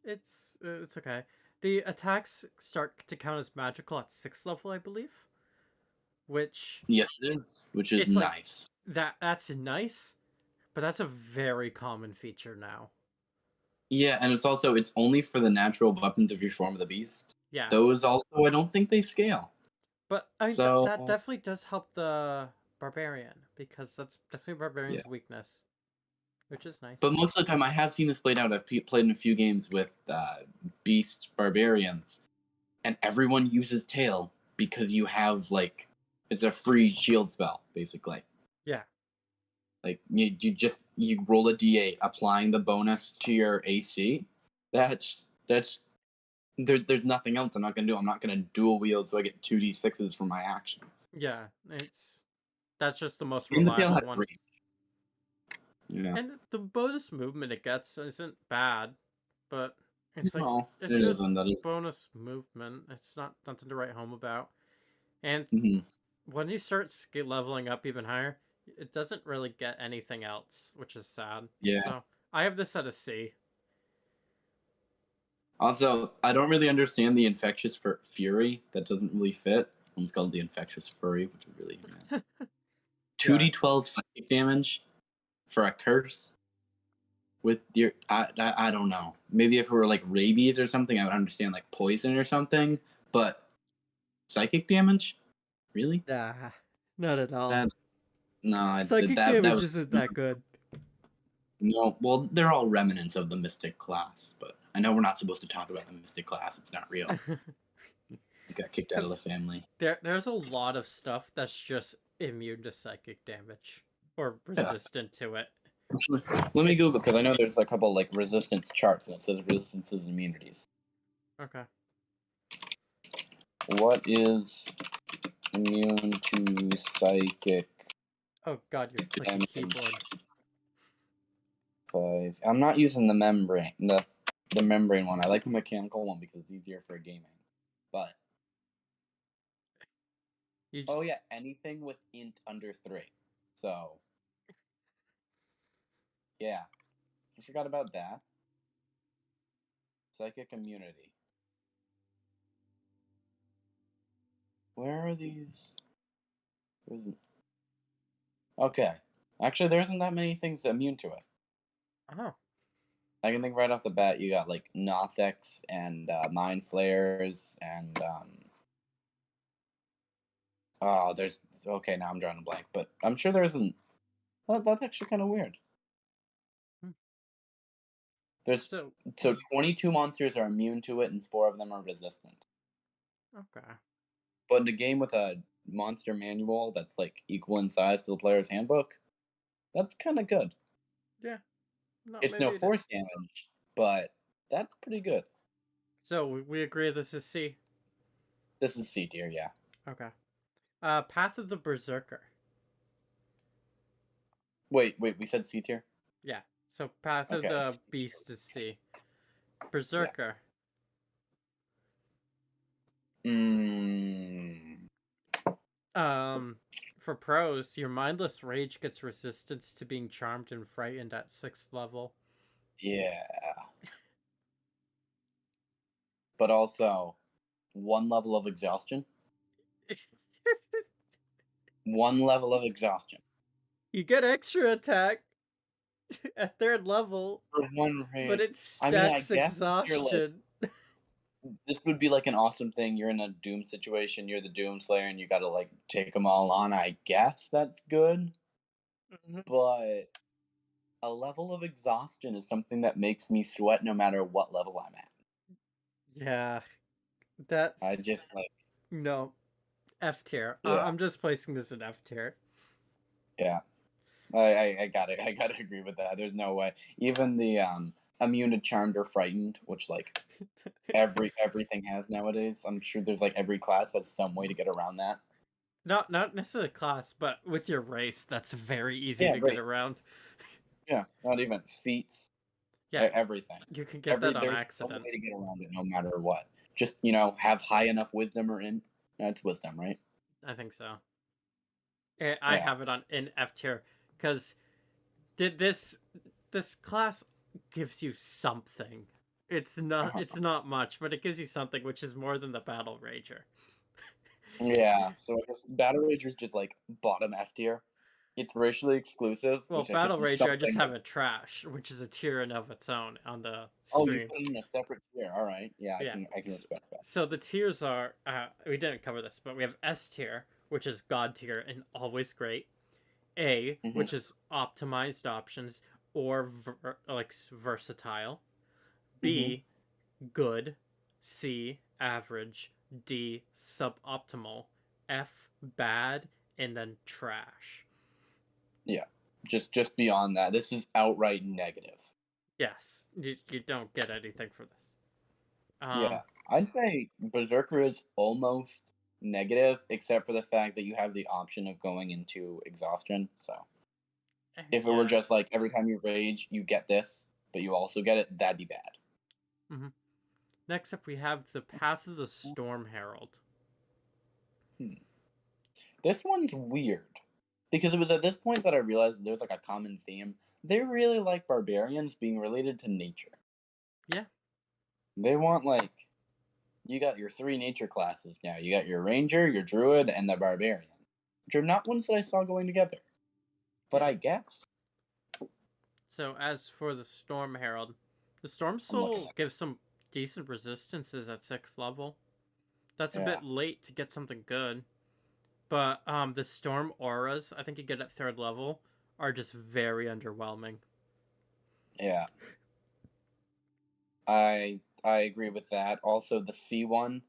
Speaker 1: It's okay. The attacks start to count as magical at 6th level, I believe. Which
Speaker 3: Yes, it is. Which is nice.
Speaker 1: That's nice, but that's a very common feature now.
Speaker 3: Yeah, and it's only for the natural weapons of your form of the beast.
Speaker 1: Yeah.
Speaker 3: Those also I don't think they scale.
Speaker 1: But I mean
Speaker 3: So
Speaker 1: that definitely does help the barbarian, because that's definitely barbarian's weakness. Which is nice.
Speaker 3: But most of the time I have seen this played out. I've played in a few games with beast barbarians, and everyone uses tail because you have like it's a free shield spell basically.
Speaker 1: Yeah.
Speaker 3: Like you roll a d8, applying the bonus to your AC. There's nothing else I'm not gonna do. I'm not gonna dual wield so I get 2d6s for my action.
Speaker 1: Yeah, that's just the most
Speaker 3: And the tail
Speaker 1: reliable
Speaker 3: has
Speaker 1: one.
Speaker 3: range. Yeah.
Speaker 1: And the bonus movement it gets isn't bad, but it's like
Speaker 3: No,
Speaker 1: it's
Speaker 3: it
Speaker 1: just
Speaker 3: isn't. That is.
Speaker 1: bonus movement. It's not nothing to write home about. And
Speaker 3: Mhm.
Speaker 1: when you start leveling up even higher, it doesn't really get anything else, which is sad.
Speaker 3: Yeah.
Speaker 1: So I have this at a C.
Speaker 3: Also, I don't really understand the infectious fury. That doesn't really fit. One's called the infectious fury, which is really 2d12 psychic damage for a curse. With your, I don't know. Maybe if it were like rabies or something, I would understand like poison or something. But psychic damage, really?
Speaker 1: Nah, not at all.
Speaker 3: That no,
Speaker 1: Psychic
Speaker 3: that
Speaker 1: damage
Speaker 3: was
Speaker 1: isn't that good.
Speaker 3: no. Well, they're all remnants of the mystic class, but I know we're not supposed to talk about the mystic class. It's not real. You got kicked out of the family.
Speaker 1: There's a lot of stuff that's just immune to psychic damage or resistant to it.
Speaker 3: Let me Google because I know there's a couple like resistance charts and it says resistances and immunities.
Speaker 1: Okay.
Speaker 3: What is immune to psychic?
Speaker 1: Oh god, you're clicking keyboard.
Speaker 3: 5. I'm not using the membrane, the membrane one. I like the mechanical one because it's easier for gaming. But oh yeah, anything with int under 3. So yeah, I forgot about that. Psychic immunity. Where are these? Okay, actually, there isn't that many things immune to it.
Speaker 1: Oh.
Speaker 3: I can think right off the bat, you got like Nothix and Mind Flayers and oh, there's okay. Now I'm drawing a blank, but I'm sure there isn't. That's actually kind of weird. There's so 22 monsters are immune to it, and 4 of them are resistant.
Speaker 1: Okay.
Speaker 3: But in a game with a monster manual that's like equal in size to the player's handbook, that's kind of good.
Speaker 1: Yeah.
Speaker 3: It's no force damage, but that's pretty good.
Speaker 1: So we agree this is C.
Speaker 3: This is C tier, yeah.
Speaker 1: Okay. Path of the Berserker.
Speaker 3: Wait, we said C tier?
Speaker 1: Yeah. So Path of the Beast is C. Berserker. For pros, your mindless rage gets resistance to being charmed and frightened at 6th level.
Speaker 3: Yeah. But also 1 level of exhaustion. 1 level of exhaustion.
Speaker 1: You get extra attack at 3rd level.
Speaker 3: For 1 rage.
Speaker 1: But it stacks
Speaker 3: exhaustion. This would be like an awesome thing. You're in a Doom situation. You're the Doom Slayer, and you gotta like take them all on. I guess that's good. But a level of exhaustion is something that makes me sweat no matter what level I'm at.
Speaker 1: Yeah, that's.
Speaker 3: I just like
Speaker 1: no, F tier.
Speaker 3: Yeah.
Speaker 1: I'm just placing this in F tier.
Speaker 3: Yeah, I gotta agree with that. There's no way. Even the immune to charmed or frightened, which like everything has nowadays. I'm sure there's like every class has some way to get around that.
Speaker 1: Not necessarily class, but with your race, that's very easy to get around.
Speaker 3: Yeah, not even feats.
Speaker 1: Yeah,
Speaker 3: everything.
Speaker 1: You can get that on accident.
Speaker 3: There's no way to get around it, no matter what. Just have high enough wisdom or in. It's wisdom, right?
Speaker 1: I think so. I have it on in F tier because this class gives you something. It's not much, but it gives you something, which is more than the Battle Rager.
Speaker 3: Yeah, so I guess Battle Rager is just like bottom F tier. It's racially exclusive.
Speaker 1: Well, Battle Rager, I just have a trash, which is a tier in of its own on the stream.
Speaker 3: Oh, you put it in a separate tier. All right, yeah, I can respect that.
Speaker 1: So the tiers are we didn't cover this, but we have S tier, which is God tier and always great. A, which is optimized options or versatile. B, good. C, average. D, suboptimal. F, bad, and then trash.
Speaker 3: Yeah, just beyond that, this is outright negative.
Speaker 1: Yes, you don't get anything for this.
Speaker 3: Yeah, I'd say Berserker is almost negative, except for the fact that you have the option of going into exhaustion. So If it were
Speaker 1: Yeah.
Speaker 3: just like every time you rage, you get this, but you also get it, that'd be bad.
Speaker 1: Next up, we have the Path of the Storm Herald.
Speaker 3: This one's weird because it was at this point that I realized there's like a common theme. They really like barbarians being related to nature.
Speaker 1: Yeah.
Speaker 3: They want like you got your 3 nature classes now. You got your ranger, your druid, and the barbarian, which are not ones that I saw going together. But
Speaker 1: Yeah.
Speaker 3: I guess.
Speaker 1: So as for the Storm Herald, the Storm Soul gives some decent resistances at 6th level. That's a bit late to get something good. But the Storm Auras, I think you get at 3rd level, are just very underwhelming.
Speaker 3: Yeah. I agree with that. Also, the sea one,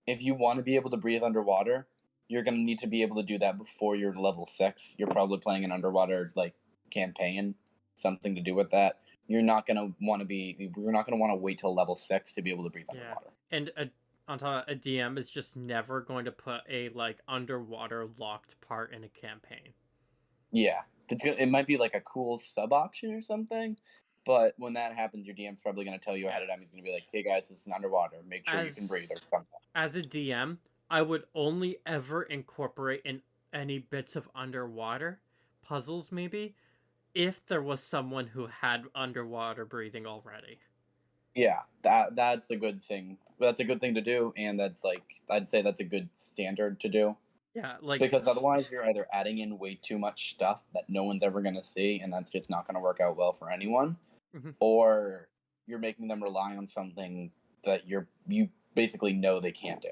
Speaker 3: if you want to be able to breathe underwater, you're gonna need to be able to do that before you're level 6. You're probably playing an underwater like campaign, something to do with that. You're not gonna want to wait till level 6 to be able to breathe underwater.
Speaker 1: And on top of that, a DM is just never going to put a like underwater locked part in a campaign.
Speaker 3: Yeah, it might be like a cool sub option or something, but when that happens, your DM's probably going to tell you ahead of time. He's going to be like, "Hey guys, this is underwater. Make sure you can breathe or something."
Speaker 1: As a DM, I would only ever incorporate in any bits of underwater puzzles, maybe, if there was someone who had underwater breathing already.
Speaker 3: Yeah, that's a good thing. That's a good thing to do, and that's like I'd say that's a good standard to do.
Speaker 1: Yeah, like
Speaker 3: because otherwise you're either adding in way too much stuff that no one's ever going to see, and that's just not going to work out well for anyone, or you're making them rely on something that you basically know they can't do,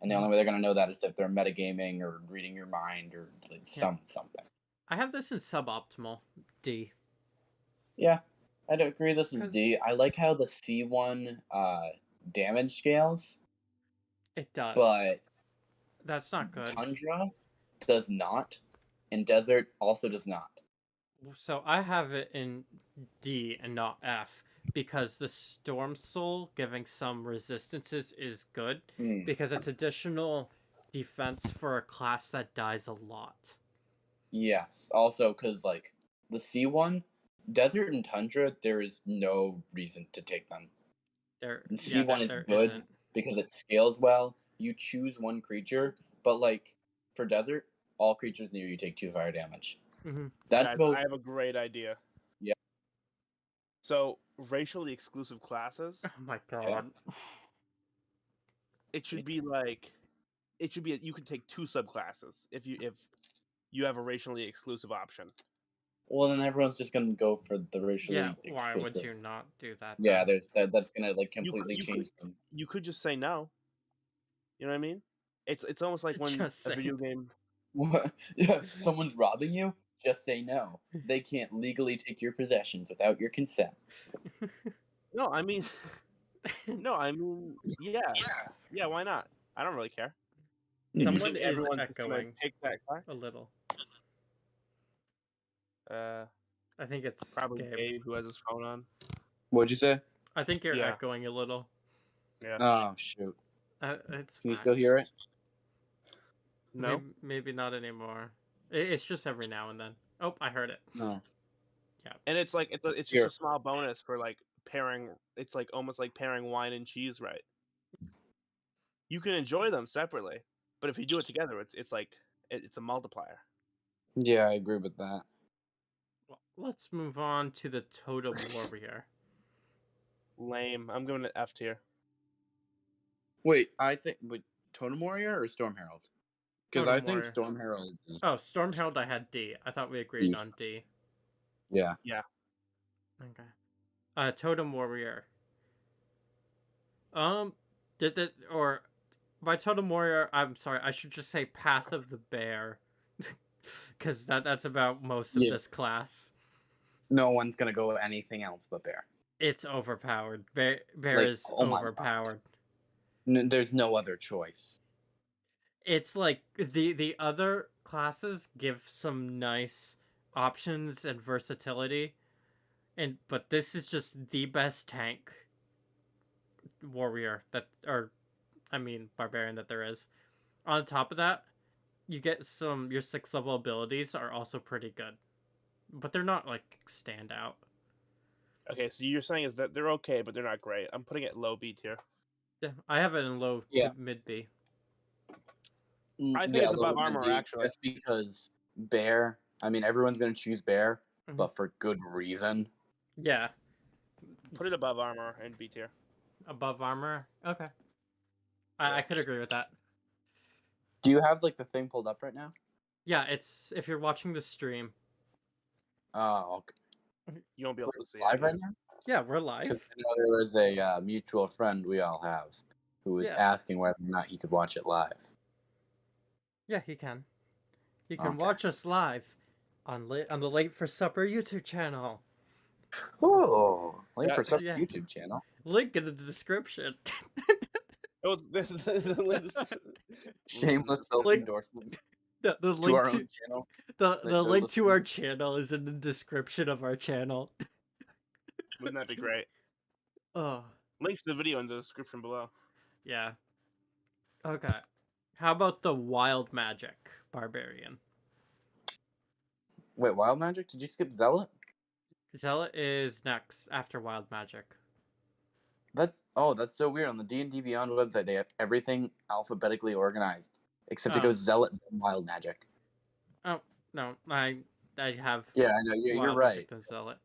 Speaker 3: and the only way they're going to know that is if they're metagaming or reading your mind or like something.
Speaker 1: I have this in suboptimal D.
Speaker 3: Yeah, I'd agree. This is D. I like how the C1 damage scales.
Speaker 1: It does,
Speaker 3: but
Speaker 1: that's not good.
Speaker 3: Tundra does not, and Desert also does not.
Speaker 1: So I have it in D and not F because the Storm Soul giving some resistances is good because it's additional defense for a class that dies a lot.
Speaker 3: Yes, also because like the C1, Desert and Tundra, there is no reason to take them. The C1 is good because it scales well. You choose one creature, but like for Desert, all creatures near you take 2 fire damage.
Speaker 2: That's I have a great idea.
Speaker 3: Yeah.
Speaker 2: So racially exclusive classes.
Speaker 1: Oh my god.
Speaker 2: It should be like, you can take 2 subclasses if you have a racially exclusive option.
Speaker 3: Well, then everyone's just gonna go for the racially exclusive.
Speaker 1: Why would you not do that?
Speaker 3: Yeah, that's gonna like completely change them.
Speaker 2: You could just say no. You know what I mean? It's almost like when a video game.
Speaker 3: What? Yeah, someone's robbing you. Just say no. They can't legally take your possessions without your consent.
Speaker 2: No, I mean, yeah. Why not? I don't really care.
Speaker 1: Someone is echoing
Speaker 2: take that guy?
Speaker 1: a little.
Speaker 2: I
Speaker 1: think it's
Speaker 2: probably Gabe who has his phone on.
Speaker 3: What'd you say?
Speaker 1: I think you're echoing a little.
Speaker 3: Yeah. Oh shoot.
Speaker 1: It's
Speaker 3: Can you still hear it?
Speaker 2: No.
Speaker 1: Maybe not anymore. It's just every now and then. Oh, I heard it.
Speaker 3: No.
Speaker 2: Yeah. And it's like it's just a small bonus for like pairing. It's like almost like pairing wine and cheese right. You can enjoy them separately, but if you do it together, it's like it's a multiplier.
Speaker 3: Yeah, I agree with that.
Speaker 1: Well, let's move on to the Totem Warrior.
Speaker 2: Lame. I'm going to F tier.
Speaker 3: Wait, Totem Warrior or Storm Herald? Because I think Storm Herald is...
Speaker 1: Oh, Storm Herald I had D. I thought we agreed on D.
Speaker 3: Yeah.
Speaker 2: Yeah.
Speaker 1: Okay. Totem Warrior. By Totem Warrior, I'm sorry, I should just say Path of the Bear. Because that's about most of this class.
Speaker 3: No one's gonna go with anything else but Bear.
Speaker 1: It's overpowered. Bear is overpowered.
Speaker 3: There's no other choice.
Speaker 1: It's like the other classes give some nice options and versatility, but this is just the best tank warrior barbarian that there is. On top of that, you get your 6th level abilities are also pretty good. but they're not like standout.
Speaker 2: Okay, so you're saying is that they're okay, but they're not great. I'm putting it low B tier.
Speaker 1: Yeah, I have it in low to mid B.
Speaker 2: I think
Speaker 3: Yeah,
Speaker 2: it's above
Speaker 3: low
Speaker 2: armor,
Speaker 3: B,
Speaker 2: actually.
Speaker 3: just because bear. I mean, everyone's gonna choose bear,
Speaker 1: Mhm.
Speaker 3: but for good reason.
Speaker 1: Yeah,
Speaker 2: Put it above armor in B tier.
Speaker 1: above armor. Okay, I could agree with that.
Speaker 3: Do you have like the thing pulled up right now?
Speaker 1: Yeah, it's if you're watching the stream.
Speaker 3: Oh, okay.
Speaker 2: You won't be able
Speaker 3: We're
Speaker 2: to see
Speaker 3: live
Speaker 2: it.
Speaker 3: right now?
Speaker 1: Yeah, we're
Speaker 3: Because
Speaker 1: live.
Speaker 3: I know there was a mutual friend we all have who was
Speaker 1: Yeah.
Speaker 3: asking whether or not he could watch it live.
Speaker 1: Yeah, he can. You can
Speaker 3: Okay.
Speaker 1: watch us live on the Late for Supper YouTube channel.
Speaker 3: Oh, late
Speaker 2: Yeah.
Speaker 3: for some
Speaker 1: Yeah.
Speaker 3: YouTube channel.
Speaker 1: Link in the description.
Speaker 2: Oh, this is
Speaker 3: Shameless self-endorsement
Speaker 1: The
Speaker 3: to
Speaker 1: link
Speaker 3: our
Speaker 1: to
Speaker 3: own channel.
Speaker 1: the
Speaker 3: They're
Speaker 1: link to our
Speaker 3: listening.
Speaker 1: channel is in the description of our channel.
Speaker 2: Wouldn't that be great?
Speaker 1: Oh,
Speaker 2: Links to the video in the description below.
Speaker 1: yeah. Okay. How about the Wild Magic Barbarian?
Speaker 3: Wait, Wild Magic? Did you skip Zealot?
Speaker 1: Zealot is next after Wild Magic.
Speaker 3: That's so weird. On the D&D Beyond website, they have everything alphabetically organized, except it
Speaker 1: Oh.
Speaker 3: goes Zealot then Wild Magic.
Speaker 1: Oh, no, I have
Speaker 3: Yeah, I know. You're
Speaker 1: Wild
Speaker 3: right.
Speaker 1: Magic then Zealot.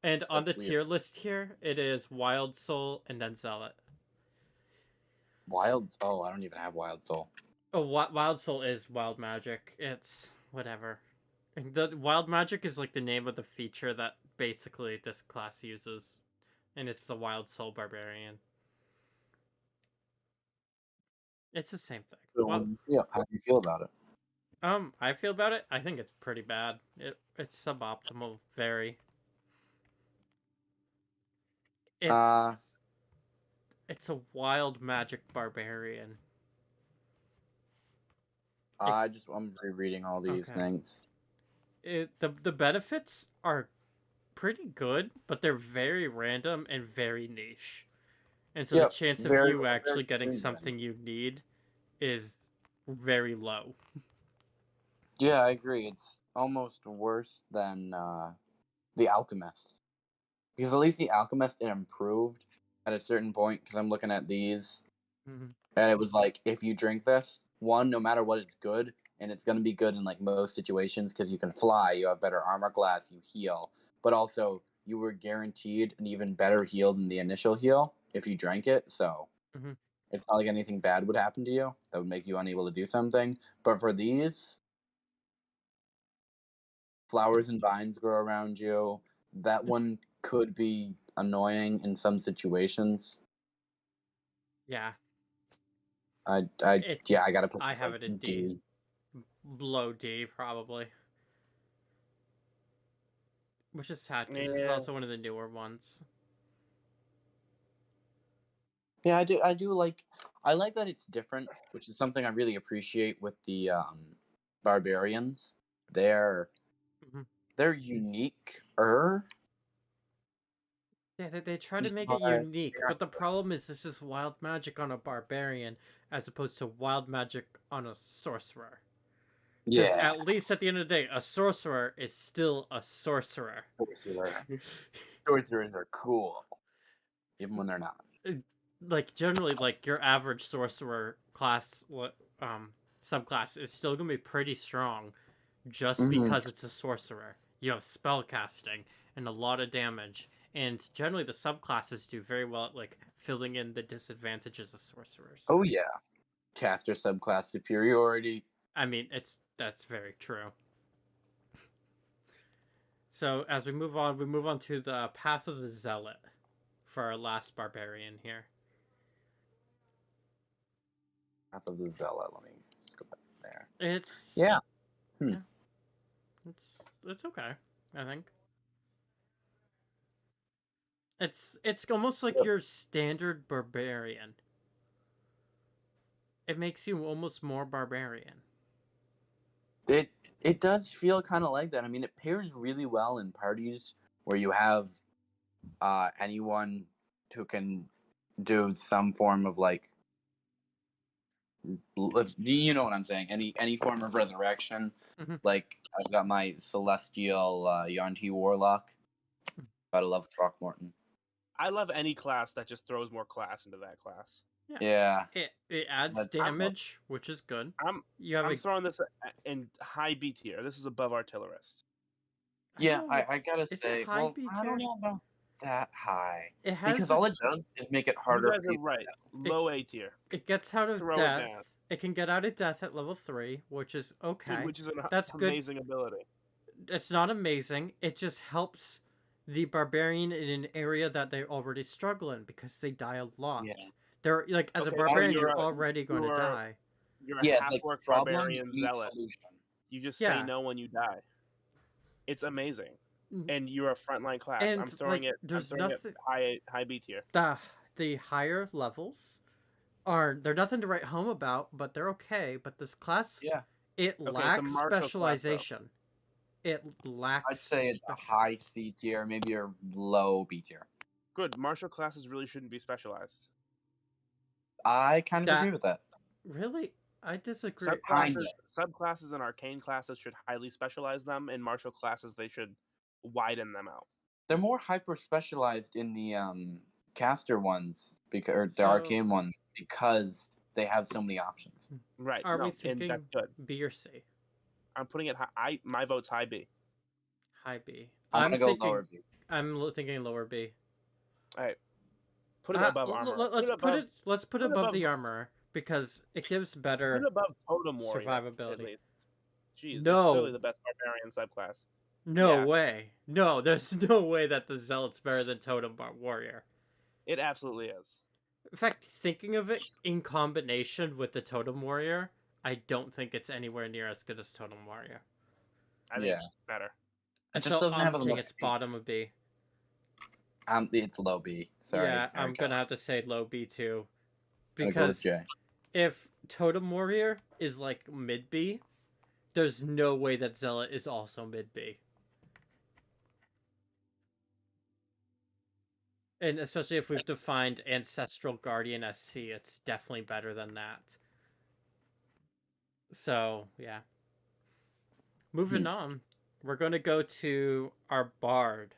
Speaker 1: And on
Speaker 3: That's
Speaker 1: the
Speaker 3: weird.
Speaker 1: tier list here, it is Wild Soul and then Zealot.
Speaker 3: Wild. Oh, I don't even have Wild Soul.
Speaker 1: Oh, Wild Soul is Wild Magic. It's whatever. The Wild Magic is like the name of the feature that basically this class uses, and it's the Wild Soul Barbarian. It's the same thing.
Speaker 3: So how do you feel about it?
Speaker 1: I feel about it. I think it's pretty bad. It's suboptimal, very. It's a Wild Magic Barbarian.
Speaker 3: I'm rereading all these things.
Speaker 1: The benefits are pretty good, but they're very random and very niche. And so the chance of you actually getting something you need is very low.
Speaker 3: Yeah, I agree. It's almost worse than the Alchemist. Because at least the Alchemist, it improved at a certain point, because I'm looking at these, and it was like, if you drink this, one, no matter what, it's good, and it's going to be good in like most situations, because you can fly, you have better armor class, you heal, but also you were guaranteed an even better heal than the initial heal if you drank it, so it's not like anything bad would happen to you that would make you unable to do something. But for these, flowers and vines grow around you. That one could be annoying in some situations.
Speaker 1: Yeah.
Speaker 3: I gotta put.
Speaker 1: I have it in D. Low D, probably. Which is sad because this is also one of the newer ones.
Speaker 3: Yeah, I do like. I like that it's different, which is something I really appreciate with the barbarians. They're unique-er.
Speaker 1: Yeah, they try to make it unique, but the problem is this is wild magic on a barbarian as opposed to wild magic on a sorcerer. Because at least at the end of the day, a sorcerer is still a sorcerer.
Speaker 3: Sorcerers are cool, even when they're not.
Speaker 1: Like generally, like your average sorcerer class, subclass is still gonna be pretty strong, just because it's a sorcerer. You have spell casting and a lot of damage, and generally the subclasses do very well at like filling in the disadvantages of sorcerers.
Speaker 3: Oh yeah, caster subclass superiority.
Speaker 1: I mean, that's very true. So as we move on to the Path of the Zealot for our last barbarian here.
Speaker 3: Path of the Zealot. Let me just go back there.
Speaker 1: Yeah. It's okay, I think. It's almost like your standard barbarian. It makes you almost more barbarian.
Speaker 3: It does feel kind of like that. I mean, it pairs really well in parties where you have anyone who can do some form of like You know what I'm saying? Any form of resurrection.
Speaker 1: Mhm.
Speaker 3: Like I've got my celestial Yonti warlock. Gotta love Throckmorton.
Speaker 2: I love any class that just throws more class into that class.
Speaker 3: Yeah.
Speaker 1: It adds
Speaker 3: That's-
Speaker 1: damage, which is good. You have
Speaker 2: I'm throwing this in high B tier. This is above Artillerist.
Speaker 3: Yeah, I gotta
Speaker 1: Is
Speaker 3: say,
Speaker 1: it high B
Speaker 3: I don't
Speaker 1: tier?
Speaker 3: know about that high.
Speaker 1: It has
Speaker 3: Because
Speaker 1: a-
Speaker 3: all it does is make it
Speaker 2: You
Speaker 3: harder
Speaker 2: guys
Speaker 3: for
Speaker 2: are
Speaker 3: you.
Speaker 2: right. Low A tier.
Speaker 1: It gets out of
Speaker 2: Throw it
Speaker 1: death.
Speaker 2: down.
Speaker 1: It can get out of death at level 3, which is okay.
Speaker 2: Dude, which is an
Speaker 1: That's good.
Speaker 2: amazing ability.
Speaker 1: It's not amazing. It just helps the barbarian in an area that they already struggle in because they die a lot.
Speaker 3: Yeah.
Speaker 1: They're like as
Speaker 2: Okay,
Speaker 1: a barbarian,
Speaker 2: you're
Speaker 1: you're already going to die.
Speaker 2: You're a
Speaker 3: Yeah, it's
Speaker 2: half
Speaker 3: like
Speaker 2: work
Speaker 3: problem
Speaker 2: barbarian
Speaker 3: meets
Speaker 2: zealot.
Speaker 3: solution.
Speaker 2: You just
Speaker 1: Yeah.
Speaker 2: say no when you die. It's amazing.
Speaker 1: Mhm.
Speaker 2: And you're a frontline class.
Speaker 1: And,
Speaker 2: I'm throwing
Speaker 1: like,
Speaker 2: it.
Speaker 1: there's
Speaker 2: I'm throwing
Speaker 1: nothing-
Speaker 2: it high B tier.
Speaker 1: The higher levels they're nothing to write home about, but they're okay. But this class,
Speaker 3: Yeah.
Speaker 1: it
Speaker 2: Okay, it's a
Speaker 1: lacks
Speaker 2: martial class, though.
Speaker 1: specialization. It lacks.
Speaker 3: I'd say it's a high C tier, maybe a low B tier.
Speaker 2: Good. Martial classes really shouldn't be specialized.
Speaker 3: I kind of agree with that.
Speaker 1: Really, I disagree.
Speaker 2: Subclasses and arcane classes should highly specialize them. In martial classes, they should widen them out.
Speaker 3: They're more hyper specialized in the caster ones or the
Speaker 1: So-
Speaker 3: arcane ones because they have so many options.
Speaker 2: Right.
Speaker 1: Are we
Speaker 2: and
Speaker 1: thinking
Speaker 2: that's good.
Speaker 1: B or C?
Speaker 2: I'm putting it high. My vote's high B.
Speaker 1: High B.
Speaker 3: I'm gonna go
Speaker 1: thinking,
Speaker 3: lower B.
Speaker 1: I'm thinking lower B.
Speaker 2: All right. Put it above armor.
Speaker 1: Let's put it above the armor because it gives better
Speaker 2: Put it above totem warrior.
Speaker 1: survivability.
Speaker 2: At least. Jeez,
Speaker 1: No.
Speaker 2: it's clearly the best barbarian subclass.
Speaker 1: No
Speaker 2: Yes.
Speaker 1: way. No, there's no way that the zealot's better than totem warrior.
Speaker 2: It absolutely is.
Speaker 1: In fact, thinking of it in combination with the totem warrior, I don't think it's anywhere near as good as totem warrior.
Speaker 2: I think it's better.
Speaker 3: It just
Speaker 1: So
Speaker 3: doesn't
Speaker 1: I'm
Speaker 3: have
Speaker 1: saying
Speaker 3: a
Speaker 1: it's bottom of B.
Speaker 3: It's low B. Sorry.
Speaker 1: Yeah, I'm gonna have to say low B too,
Speaker 3: Gotta go with
Speaker 1: because
Speaker 3: J.
Speaker 1: if totem warrior is like mid B, there's no way that zealot is also mid B. And especially if we've defined Ancestral Guardian as C, it's definitely better than that. So, yeah. Moving on. We're going to go to our Bard.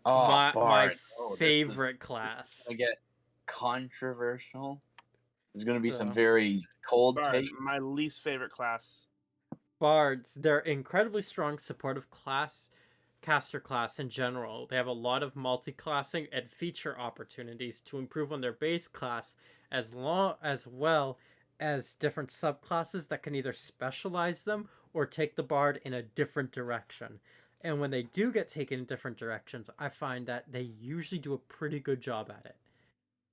Speaker 3: Oh, Bard.
Speaker 1: My favorite class.
Speaker 3: I get controversial. There's going to be some
Speaker 1: So-
Speaker 3: very cold
Speaker 2: Bard,
Speaker 3: take.
Speaker 2: my least favorite class.
Speaker 1: Bards, they're incredibly strong supportive class, caster class in general. They have a lot of multi-classing and feature opportunities to improve on their base class, as well as different subclasses that can either specialize them or take the Bard in a different direction. And when they do get taken in different directions, I find that they usually do a pretty good job at it.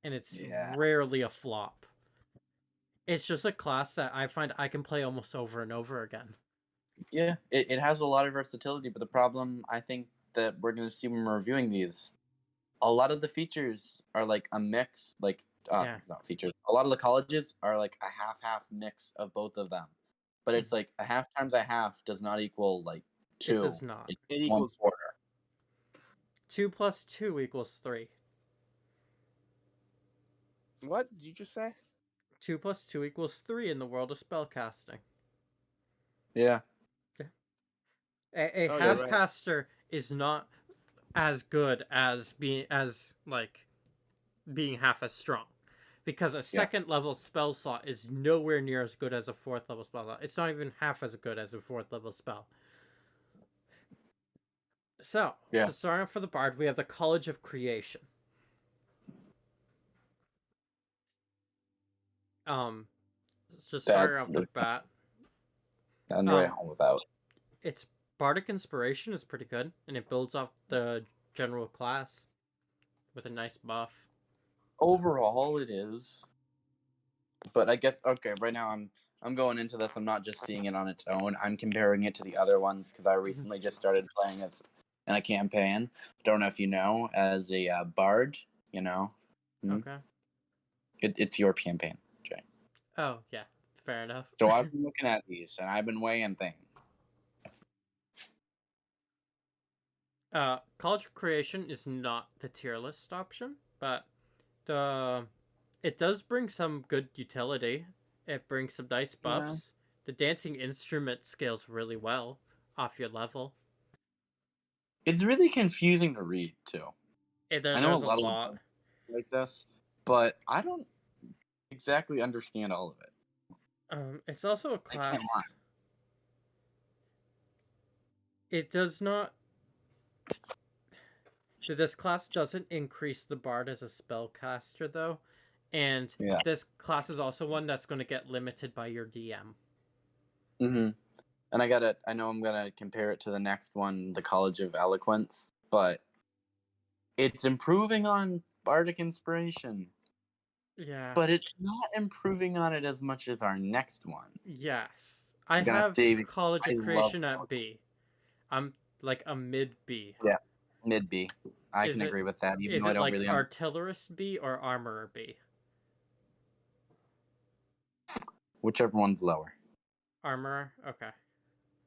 Speaker 1: And it's rarely a flop. It's just a class that I find I can play almost over and over again.
Speaker 3: Yeah, it has a lot of versatility, but the problem I think that we're going to see when we're reviewing these, a lot of the features are like a mix, like not features. A lot of the colleges are like a half mix of both of them, but it's like a half times a half does not equal like 2.
Speaker 1: It does not.
Speaker 2: It equals
Speaker 3: 1/4.
Speaker 1: 2 plus 2 equals 3.
Speaker 2: What did you just say?
Speaker 1: 2 plus 2 equals 3 in the world of spellcasting.
Speaker 3: Yeah.
Speaker 1: A half caster is not as good as being half as strong, because a second level spell slot is nowhere near as good as a fourth level spell slot. It's not even half as good as a fourth level spell. So starting off for the Bard, we have the College of Creation. Just starting off the bat.
Speaker 3: I'm right home about.
Speaker 1: Its Bardic Inspiration is pretty good, and it builds off the general class with a nice buff.
Speaker 3: Overall, it is. But I guess right now I'm going into this. I'm not just seeing it on its own. I'm comparing it to the other ones because I recently just started playing it in a campaign. Don't know if you know, as a bard, you know.
Speaker 1: Okay.
Speaker 3: It's your campaign, Jay.
Speaker 1: Oh yeah, fair enough.
Speaker 3: So I've been looking at these and I've been weighing things.
Speaker 1: College of Creation is not the tier list option, but it does bring some good utility. It brings some nice buffs. The dancing instrument scales really well off your level.
Speaker 3: It's really confusing to read too. I know a
Speaker 1: There's
Speaker 3: lot of like this, but I don't exactly understand all of it.
Speaker 1: It's also a class.
Speaker 3: I can't lie.
Speaker 1: It does not. This class doesn't increase the bard as a spellcaster though, and this class is also one that's going to get limited by your DM.
Speaker 3: And I know I'm gonna compare it to the next one, the College of Eloquence, but it's improving on Bardic Inspiration.
Speaker 1: Yeah.
Speaker 3: But it's not improving on it as much as our next one.
Speaker 1: Yes. I have College of Creation at B. I'm like a mid B.
Speaker 3: Yeah, mid B. I can agree with that.
Speaker 1: Even though I don't like really Artillerist B or Armorer B?
Speaker 3: Whichever one's lower.
Speaker 1: Armorer? Okay.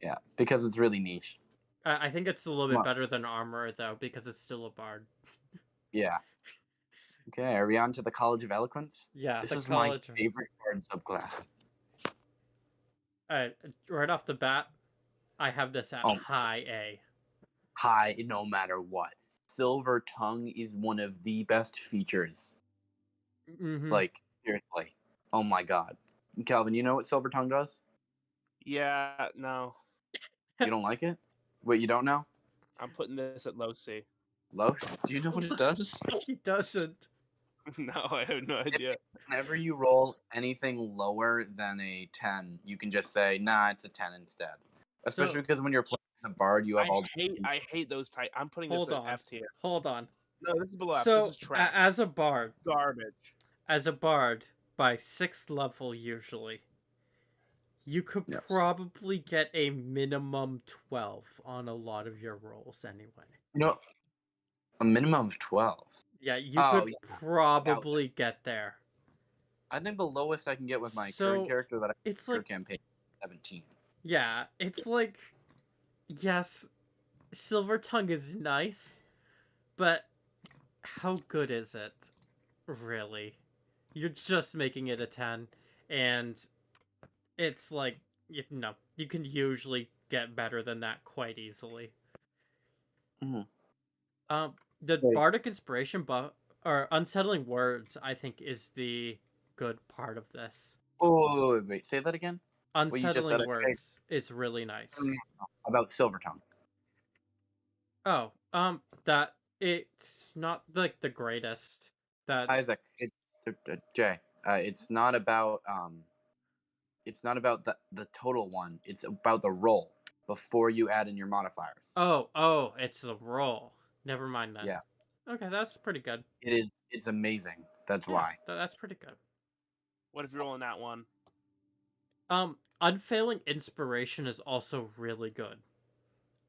Speaker 3: Yeah, because it's really niche.
Speaker 1: I think it's a little bit better than Armorer, though, because it's still a bard.
Speaker 3: Yeah. Okay, are we on to the College of Eloquence?
Speaker 1: Yeah,
Speaker 3: this is my favorite bard subclass.
Speaker 1: Right off the bat, I have this at high A.
Speaker 3: High, no matter what. Silver Tongue is one of the best features. Like, seriously. Oh my god. Calvin, you know what Silver Tongue does?
Speaker 2: Yeah, no.
Speaker 3: You don't like it? Wait, you don't know?
Speaker 2: I'm putting this at low C.
Speaker 3: Low? Do you know what it does?
Speaker 1: He doesn't.
Speaker 2: No, I have no idea.
Speaker 3: Whenever you roll anything lower than a 10, you can just say, nah, it's a 10 instead. Especially because when you're playing as a bard, you have
Speaker 2: I hate those type. I'm putting this at F tier.
Speaker 1: Hold on.
Speaker 2: No, this is below F.
Speaker 1: So,
Speaker 2: this is trash.
Speaker 1: As a bard...
Speaker 2: Garbage.
Speaker 1: As a bard, by 6th level usually, you could probably get a minimum 12 on a lot of your rolls anyway.
Speaker 3: You know, a minimum of 12?
Speaker 1: Yeah, you could probably get there.
Speaker 3: I think the lowest I can get with my current character that I
Speaker 1: it's like
Speaker 3: campaign is 17.
Speaker 1: Yeah, it's like, yes, Silver Tongue is nice, but how good is it, really? You're just making it a 10, and it's like, you can usually get better than that quite easily. The Bardic Inspiration buff, or Unsettling Words, I think, is the good part of this.
Speaker 3: Oh, wait, say that again?
Speaker 1: Unsettling Words is really nice.
Speaker 3: About Silver Tongue.
Speaker 1: Oh, that it's not like the greatest. That
Speaker 3: Isaac, it's Jay. It's not about the total one. It's about the roll before you add in your modifiers.
Speaker 1: Oh, it's the roll. Never mind that.
Speaker 3: Yeah.
Speaker 1: Okay, that's pretty good.
Speaker 3: It is. It's amazing. That's why.
Speaker 1: That's pretty good.
Speaker 2: What if you're rolling that one?
Speaker 3: Unfailing
Speaker 1: Inspiration is also really good,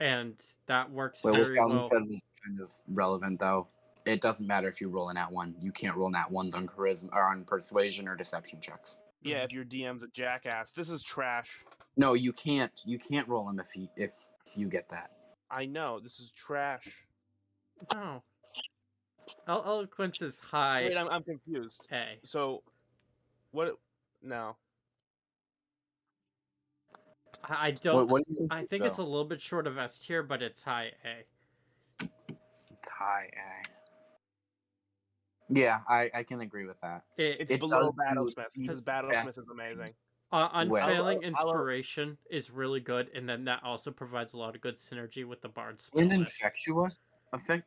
Speaker 1: and that works
Speaker 3: very well.
Speaker 1: What Calvin
Speaker 3: said was kind of relevant, though. It doesn't matter if you roll an @1. You can't roll an @1s on charisma or on persuasion or deception checks.
Speaker 2: Yeah, if your DM's a jackass. This is trash.
Speaker 3: No, you can't. You can't roll him if you get that.
Speaker 2: I know. This is trash.
Speaker 1: No. Eloquence is high.
Speaker 2: Wait, I'm confused.
Speaker 1: A.
Speaker 2: So, what? No.
Speaker 1: I don't. I think it's a little bit short of S tier, but it's high A.
Speaker 3: It's high A. Yeah, I can agree with that.
Speaker 2: It's below Battlesmith, because Battlesmith is amazing.
Speaker 1: Unfailing Inspiration is really good, and then that also provides a lot of good synergy with the Bard spell.
Speaker 3: And Infectious?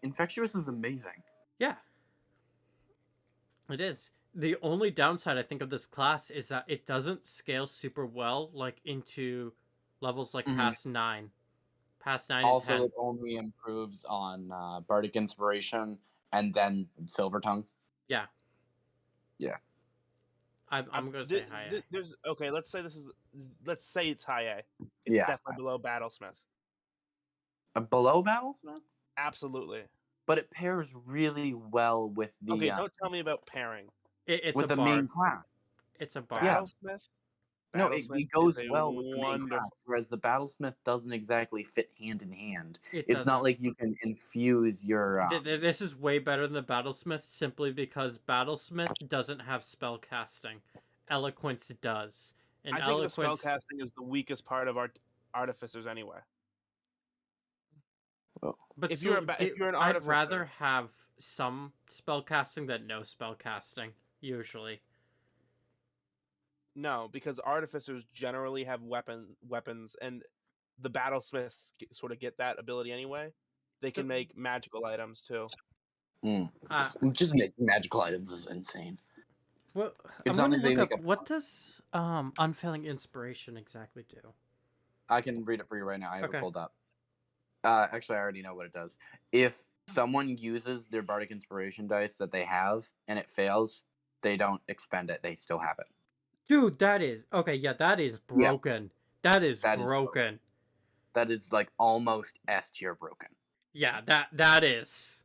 Speaker 3: Infectious is amazing.
Speaker 1: Yeah. It is. The only downside, I think, of this class is that it doesn't scale super well, like, into levels like past 9. Past 9
Speaker 3: also,
Speaker 1: and 10.
Speaker 3: It only improves on Bardic Inspiration and then Silver Tongue.
Speaker 1: Yeah.
Speaker 3: Yeah.
Speaker 1: I'm going to say high A.
Speaker 2: Okay, let's say it's high A. It's definitely below Battlesmith.
Speaker 3: Below Battlesmith?
Speaker 2: Absolutely.
Speaker 3: But it pairs really well with the...
Speaker 2: Okay, don't tell me about pairing.
Speaker 1: It's
Speaker 3: with the main class.
Speaker 2: It's a bard. Battlesmith?
Speaker 3: No, it goes well with the main class, whereas the Battlesmith doesn't exactly fit hand in hand. It's not like you can infuse your...
Speaker 1: This is way better than the Battlesmith, simply because Battlesmith doesn't have spell casting, Eloquence does. And
Speaker 2: I think the
Speaker 1: Eloquence,
Speaker 2: spellcasting is the weakest part of artificers anyway.
Speaker 1: but
Speaker 2: If
Speaker 1: still,
Speaker 2: you're an
Speaker 1: I'd
Speaker 2: artificer,
Speaker 1: rather have some spellcasting than no spellcasting, usually.
Speaker 2: no, because artificers generally have weapons, and the battlesmiths sort of get that ability anyway. They can make magical items too.
Speaker 3: Just making magical items is insane.
Speaker 1: Well,
Speaker 3: It's
Speaker 1: I'm
Speaker 3: not
Speaker 1: gonna
Speaker 3: like they
Speaker 1: look
Speaker 3: make
Speaker 1: up what does Unfailing Inspiration exactly do.
Speaker 3: I can read it for you right now. I have
Speaker 1: Okay.
Speaker 3: it pulled up. Actually, I already know what it does. If someone uses their Bardic Inspiration dice that they have and it fails, they don't expend it. They still have it.
Speaker 1: Dude, that is okay. Yeah, that is broken. Yeah. That is broken.
Speaker 3: That is like almost S tier broken.
Speaker 1: Yeah, that is.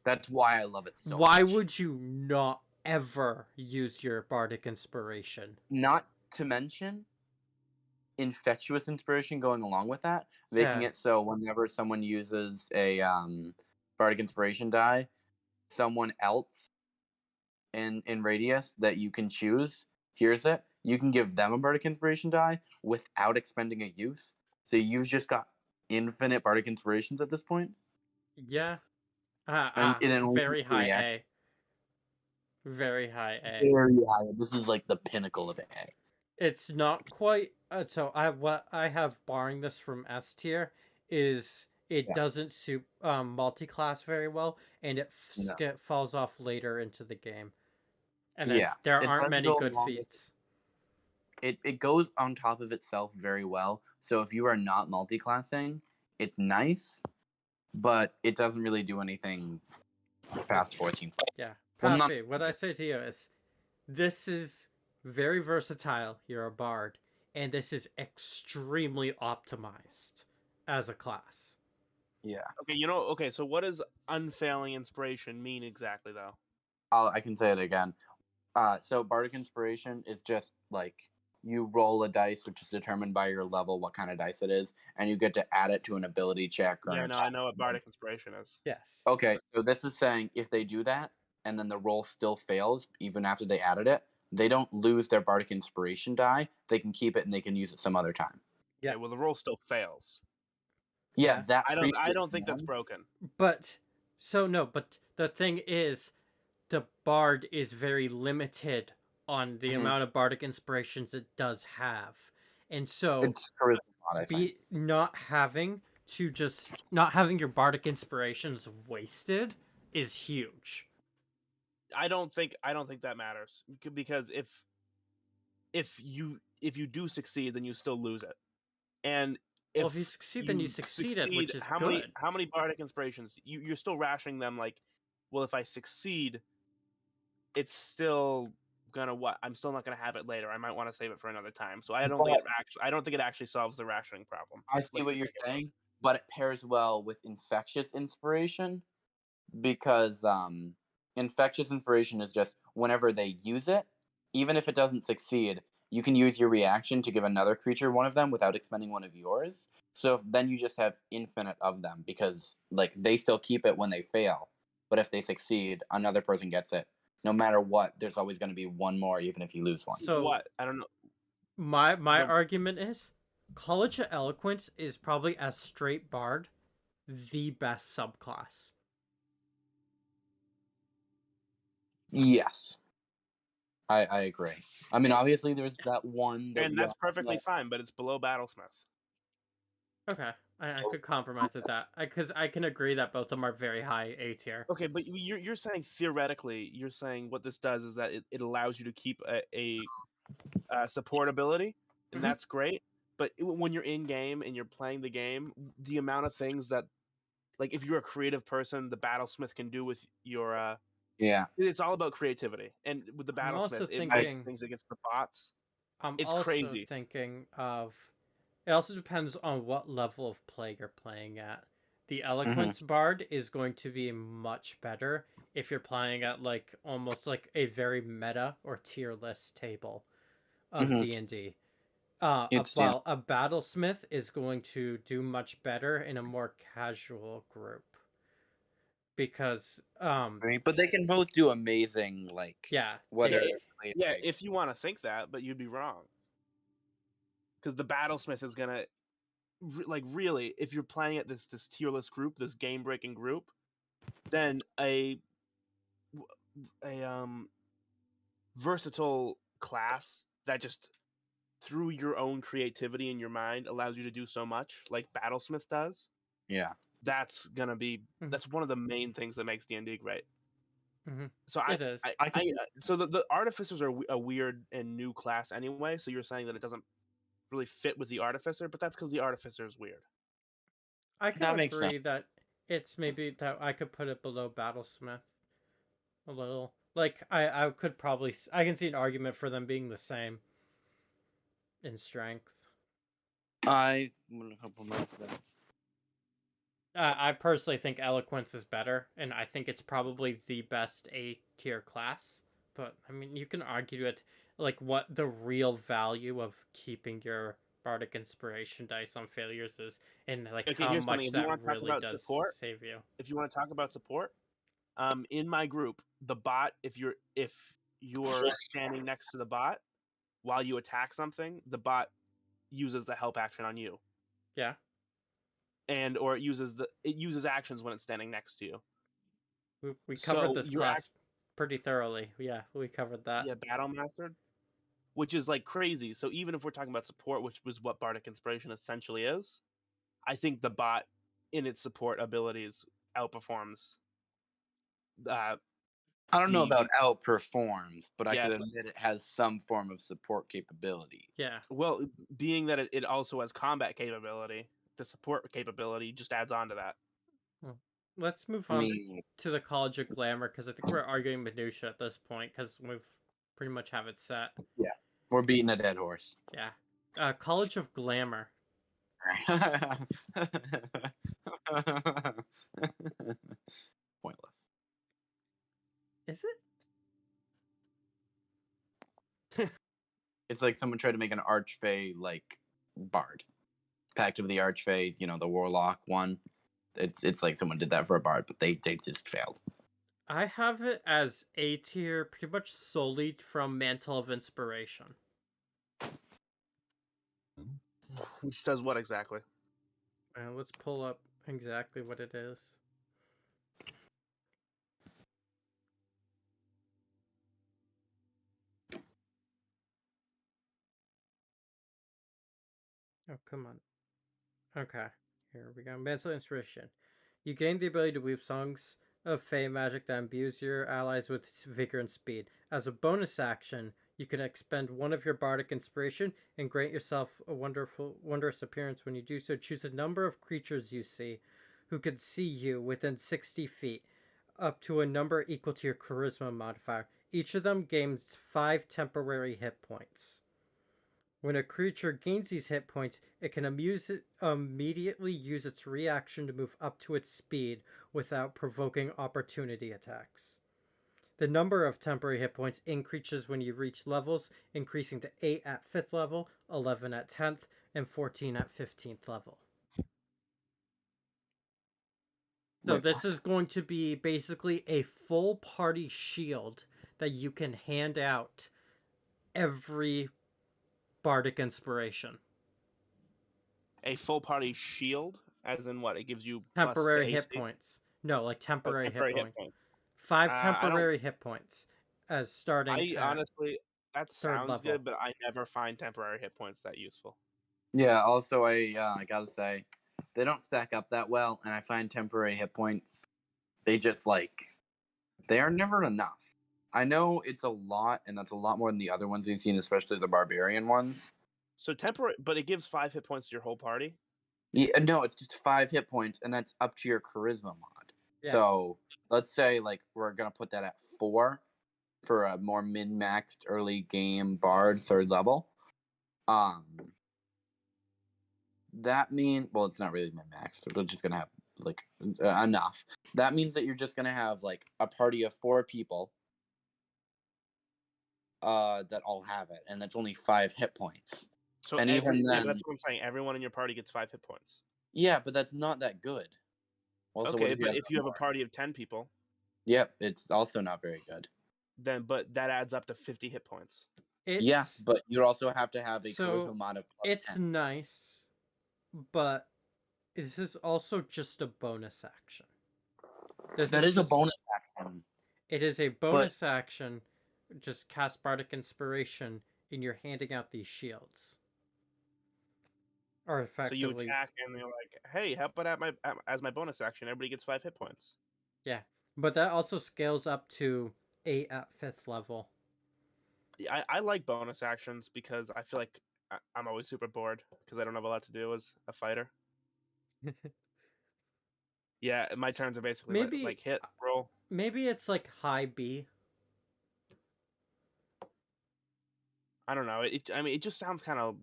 Speaker 3: That's why I love it so
Speaker 1: Why
Speaker 3: much.
Speaker 1: would you not ever use your Bardic Inspiration?
Speaker 3: Not to mention Infectious Inspiration going along with that, making it so whenever someone uses a Bardic Inspiration die, someone else in radius that you can choose hears it, you can give them a Bardic Inspiration die without expending a use. So you've just got infinite Bardic Inspirations at this point.
Speaker 1: Yeah.
Speaker 3: And it only
Speaker 1: Very
Speaker 3: takes a
Speaker 1: high
Speaker 3: reaction.
Speaker 1: A. Very high A.
Speaker 3: Very high. This is like the pinnacle of A.
Speaker 1: It's not quite. So what I have barring this from S tier is it doesn't suit multi-class very well, and it falls off later into the game. And then there aren't many good feats.
Speaker 3: It goes on top of itself very well. So if you are not multi-classing, it's nice, but it doesn't really do anything past 14.
Speaker 1: Yeah. Pappy, what I say to you is this is very versatile. You're a bard, and this is extremely optimized as a class.
Speaker 3: Yeah.
Speaker 2: Okay, okay, so what does Unfailing Inspiration mean exactly, though?
Speaker 3: I can say it again. So Bardic Inspiration is just like you roll a dice, which is determined by your level, what kind of dice it is, and you get to add it to an ability check. Or
Speaker 2: I know what Bardic Inspiration is.
Speaker 1: Yes.
Speaker 3: Okay, so this is saying if they do that, and then the roll still fails, even after they added it, they don't lose their Bardic Inspiration die. They can keep it and they can use it some other time.
Speaker 2: Yeah, well, the roll still fails.
Speaker 3: Yeah, that
Speaker 2: I don't think that's broken.
Speaker 1: But the thing is, the bard is very limited on the amount of bardic inspirations it does have, and so
Speaker 3: it's
Speaker 1: not having your bardic inspirations wasted is huge.
Speaker 2: I don't think that matters, because if you do succeed, then you still lose it. And
Speaker 1: if you succeed, then you succeeded, which is good.
Speaker 2: How many bardic inspirations? You're still rationing them like, well, if I succeed, it's still I'm still not gonna have it later. I might want to save it for another time. So I don't think it actually solves the rationing problem.
Speaker 3: I see what you're saying, but it pairs well with Infectious Inspiration, because Infectious Inspiration is just whenever they use it, even if it doesn't succeed, you can use your reaction to give another creature one of them without expending one of yours. So then you just have infinite of them, because like they still keep it when they fail, but if they succeed, another person gets it. No matter what, there's always going to be one more, even if you lose one.
Speaker 2: So what? I don't know.
Speaker 1: My argument is, College of Eloquence is probably, as straight bard, the best subclass.
Speaker 3: Yes, I agree. I mean, obviously, there's that one,
Speaker 2: and that's perfectly fine, but it's below Battlesmith.
Speaker 1: Okay, I could compromise with that, because I can agree that both of them are very high A tier.
Speaker 2: Okay, but you're saying theoretically, you're saying what this does is that it allows you to keep a support ability, and that's great. But when you're in game and you're playing the game, the amount of things that, like, if you're a creative person, the Battlesmith can do with your it's all about creativity. And with the Battlesmith, it makes things against the bots. It's crazy.
Speaker 1: Thinking of, it also depends on what level of play you're playing at. The Eloquence Bard is going to be much better if you're playing at like almost like a very meta or tier list table of D&D. While a Battlesmith is going to do much better in a more casual group. because
Speaker 3: Right? But they can both do amazing, like
Speaker 1: yeah,
Speaker 3: whether
Speaker 1: they,
Speaker 3: they're played
Speaker 2: Yeah,
Speaker 3: right.
Speaker 2: if you want to think that, but you'd be wrong. Because the Battlesmith is gonna, like, really, if you're playing at this tierless group, this game breaking group, then a versatile class that just through your own creativity in your mind allows you to do so much, like Battlesmith does.
Speaker 3: Yeah.
Speaker 2: That's gonna be
Speaker 1: Mhm.
Speaker 2: that's one of the main things that makes D&D great.
Speaker 1: Mhm.
Speaker 2: So
Speaker 1: It is.
Speaker 2: so the Artificers are a weird and new class anyway. So you're saying that it doesn't really fit with the Artificer, but that's because the Artificer is weird.
Speaker 1: I could
Speaker 3: That makes
Speaker 1: agree that it's maybe that I could put it below Battlesmith a little. Like I could probably I can see an argument for them being the same in strength.
Speaker 3: I'm a couple minutes there.
Speaker 1: I personally think Eloquence is better, and I think it's probably the best A tier class. But I mean, you can argue it like what the real value of keeping your Bardic Inspiration dice on failures is, and like
Speaker 2: Okay,
Speaker 1: how
Speaker 2: here's something.
Speaker 1: much
Speaker 2: If you
Speaker 1: that
Speaker 2: want to talk
Speaker 1: really
Speaker 2: about
Speaker 1: does
Speaker 2: support,
Speaker 1: save you.
Speaker 2: in my group, the bot, if you're standing next to the bot while you attack something, the bot uses the help action on you.
Speaker 1: Yeah.
Speaker 2: And or it uses actions when it's standing next to you.
Speaker 1: We covered
Speaker 2: So
Speaker 1: this
Speaker 2: you're
Speaker 1: class pretty thoroughly. Yeah, we covered that.
Speaker 2: yeah, Battle Mastered, which is like crazy. So even if we're talking about support, which was what Bardic Inspiration essentially is, I think the bot in its support abilities outperforms.
Speaker 3: I don't know about outperforms, but I
Speaker 2: Yeah,
Speaker 3: could admit it has some form of support capability.
Speaker 1: Yeah.
Speaker 2: well, being that it also has combat capability, the support capability just adds on to that.
Speaker 1: Let's move on to the College of Glamour, because I think we're arguing minutia at this point, because we've pretty much have it set.
Speaker 3: Yeah, we're beating a dead horse.
Speaker 1: Yeah. College of Glamour.
Speaker 3: Pointless.
Speaker 1: Is it?
Speaker 3: It's like someone tried to make an Archfey like bard. Pact of the Archfey, the Warlock one. It's like someone did that for a bard, but they just failed.
Speaker 1: I have it as A tier, pretty much solely from Mantle of Inspiration.
Speaker 2: Which does what exactly?
Speaker 1: Let's pull up exactly what it is. Oh, come on. Okay, here we go. Mantle of Inspiration. You gain the ability to weave songs of fey magic that imbues your allies with vigor and speed. As a bonus action, you can expend one of your bardic inspiration and grant yourself a wondrous appearance. When you do so, choose a number of creatures you see who can see you within 60 feet, up to a number equal to your charisma modifier. Each of them gains 5 temporary hit points. When a creature gains these hit points, it can immediately use its reaction to move up to its speed without provoking opportunity attacks. The number of temporary hit points increases when you reach levels, increasing to 8 at 5th level, 11 at 10th, and 14 at 15th level. So this is going to be basically a full party shield that you can hand out every bardic inspiration.
Speaker 2: A full party shield, as in what? It gives you
Speaker 1: temporary hit points. No, like temporary hit points. 5 temporary hit points as starting.
Speaker 2: Honestly, that sounds
Speaker 1: level.
Speaker 2: good, but I never find temporary hit points that useful.
Speaker 3: Yeah. Also, I gotta say, they don't stack up that well, and I find temporary hit points, they just they are never enough. I know it's a lot, and that's a lot more than the other ones we've seen, especially the Barbarian ones.
Speaker 2: So temporary, but it gives 5 hit points to your whole party?
Speaker 3: Yeah, no, it's just 5 hit points, and that's up to your charisma mod. Yeah. So let's say we're gonna put that at 4 for a more min-maxed early game bard 3rd level. That means, well, it's not really min-maxed. We're just gonna have enough. That means that you're just gonna have a party of 4 people that all have it, and that's only 5 hit points.
Speaker 2: So
Speaker 3: and even then,
Speaker 2: that's what I'm saying. Everyone in your party gets 5 hit points.
Speaker 3: Yeah, but that's not that good. Also, what
Speaker 2: Okay,
Speaker 3: if you
Speaker 2: but
Speaker 3: have
Speaker 2: if you have a party of 10 people,
Speaker 3: Yep, it's also not very good.
Speaker 2: but that adds up to 50 hit points.
Speaker 3: Yes, but you also have to have a
Speaker 1: so
Speaker 3: charisma mod of
Speaker 1: it's
Speaker 3: 10.
Speaker 1: nice, but this is also just a bonus action.
Speaker 3: That is a bonus action.
Speaker 1: It is a bonus action. Just cast Bardic Inspiration, and you're handing out these shields. Or effectively,
Speaker 2: so you attack, and they're like, "Hey, how about as my bonus action? Everybody gets 5 hit points."
Speaker 1: yeah, but that also scales up to 8 at 5th level.
Speaker 2: Yeah, I like bonus actions because I feel like I'm always super bored because I don't have a lot to do as a fighter. Yeah, my turns are basically
Speaker 1: Maybe
Speaker 2: like hit, roll.
Speaker 1: maybe it's like high B.
Speaker 2: I don't know. I mean, it just sounds kind of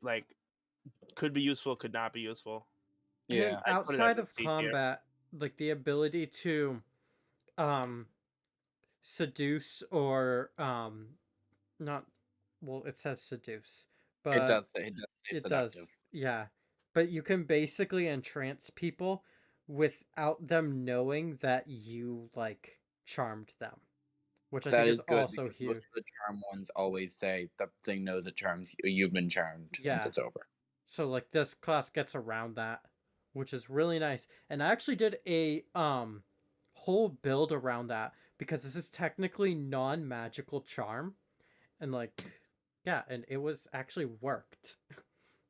Speaker 2: like could be useful, could not be useful.
Speaker 1: And then
Speaker 2: I'd put it as
Speaker 1: outside
Speaker 2: a
Speaker 1: of
Speaker 2: C tier.
Speaker 1: combat, like the ability to seduce or not, well, it says seduce, but
Speaker 3: It does say seductive.
Speaker 1: yeah, but you can basically entrance people without them knowing that you like charmed them, which I
Speaker 3: That
Speaker 1: think is
Speaker 3: is good
Speaker 1: also
Speaker 3: because most
Speaker 1: huge.
Speaker 3: of the charm ones always say the thing knows it charms you. You've been charmed once
Speaker 1: Yeah,
Speaker 3: it's over.
Speaker 1: so like this class gets around that, which is really nice. And I actually did a whole build around that because this is technically non-magical charm, and like, yeah, and it was actually worked pretty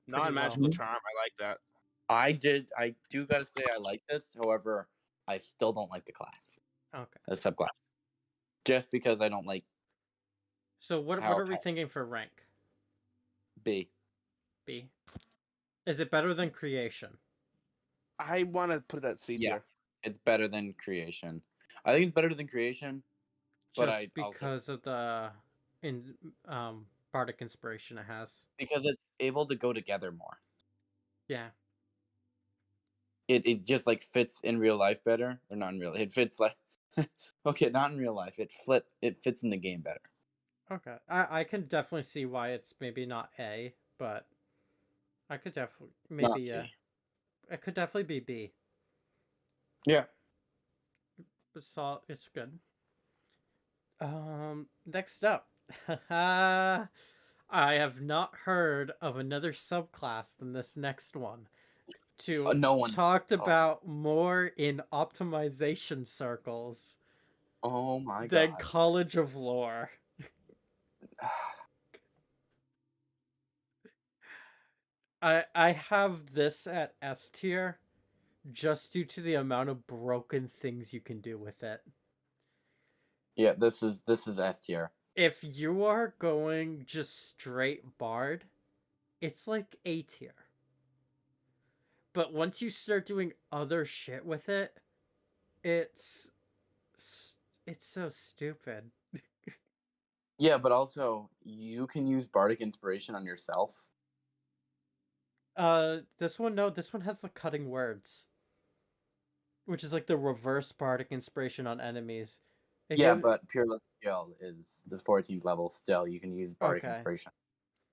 Speaker 1: well.
Speaker 2: Non-magical charm. I like that.
Speaker 3: I do gotta say I like this. However, I still don't like the class,
Speaker 1: Okay.
Speaker 3: the subclass, just because I don't like
Speaker 1: So what
Speaker 3: how
Speaker 1: are we thinking for rank?
Speaker 3: B.
Speaker 1: B. Is it better than creation?
Speaker 2: I want to put it at C
Speaker 3: Yeah,
Speaker 2: tier.
Speaker 3: it's better than creation. I think it's better than creation, but
Speaker 1: Just
Speaker 3: I also
Speaker 1: because of the in bardic inspiration it has.
Speaker 3: because it's able to go together more.
Speaker 1: Yeah.
Speaker 3: It just like fits in real life better, or not in real. It fits like okay, not in real life. It fits in the game better.
Speaker 1: Okay. I can definitely see why it's maybe not A, but I could definitely
Speaker 3: Not
Speaker 1: maybe
Speaker 3: C.
Speaker 1: it could definitely be B.
Speaker 3: Yeah.
Speaker 1: It's good. Next up. I have not heard of another subclass than this next one. To
Speaker 3: No one
Speaker 1: talked about more in optimization circles
Speaker 3: Oh my
Speaker 1: than
Speaker 3: god.
Speaker 1: College of Lore. I have this at S tier just due to the amount of broken things you can do with it.
Speaker 3: Yeah, this is S tier.
Speaker 1: If you are going just straight bard, it's like A tier. But once you start doing other shit with it, it's so stupid.
Speaker 3: Yeah, but also you can use bardic inspiration on yourself.
Speaker 1: This one, no, this one has the cutting words, which is like the reverse bardic inspiration on enemies.
Speaker 3: Yeah, but pure luck skill is the 14th level still. You can use bardic
Speaker 1: Okay,
Speaker 3: inspiration.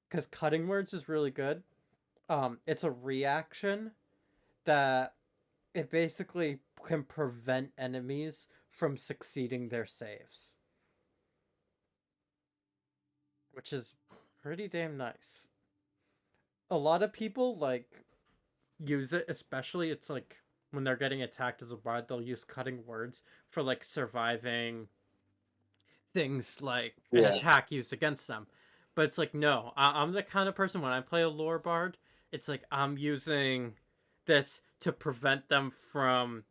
Speaker 1: because cutting words is really good. It's a reaction that it basically can prevent enemies from succeeding their saves, which is pretty damn nice. A lot of people like use it, especially it's like when they're getting attacked as a bard, they'll use cutting words for like surviving things like an attack used against them. But it's like, no, I'm the kind of person when I play a lore bard, it's like I'm using this to prevent them from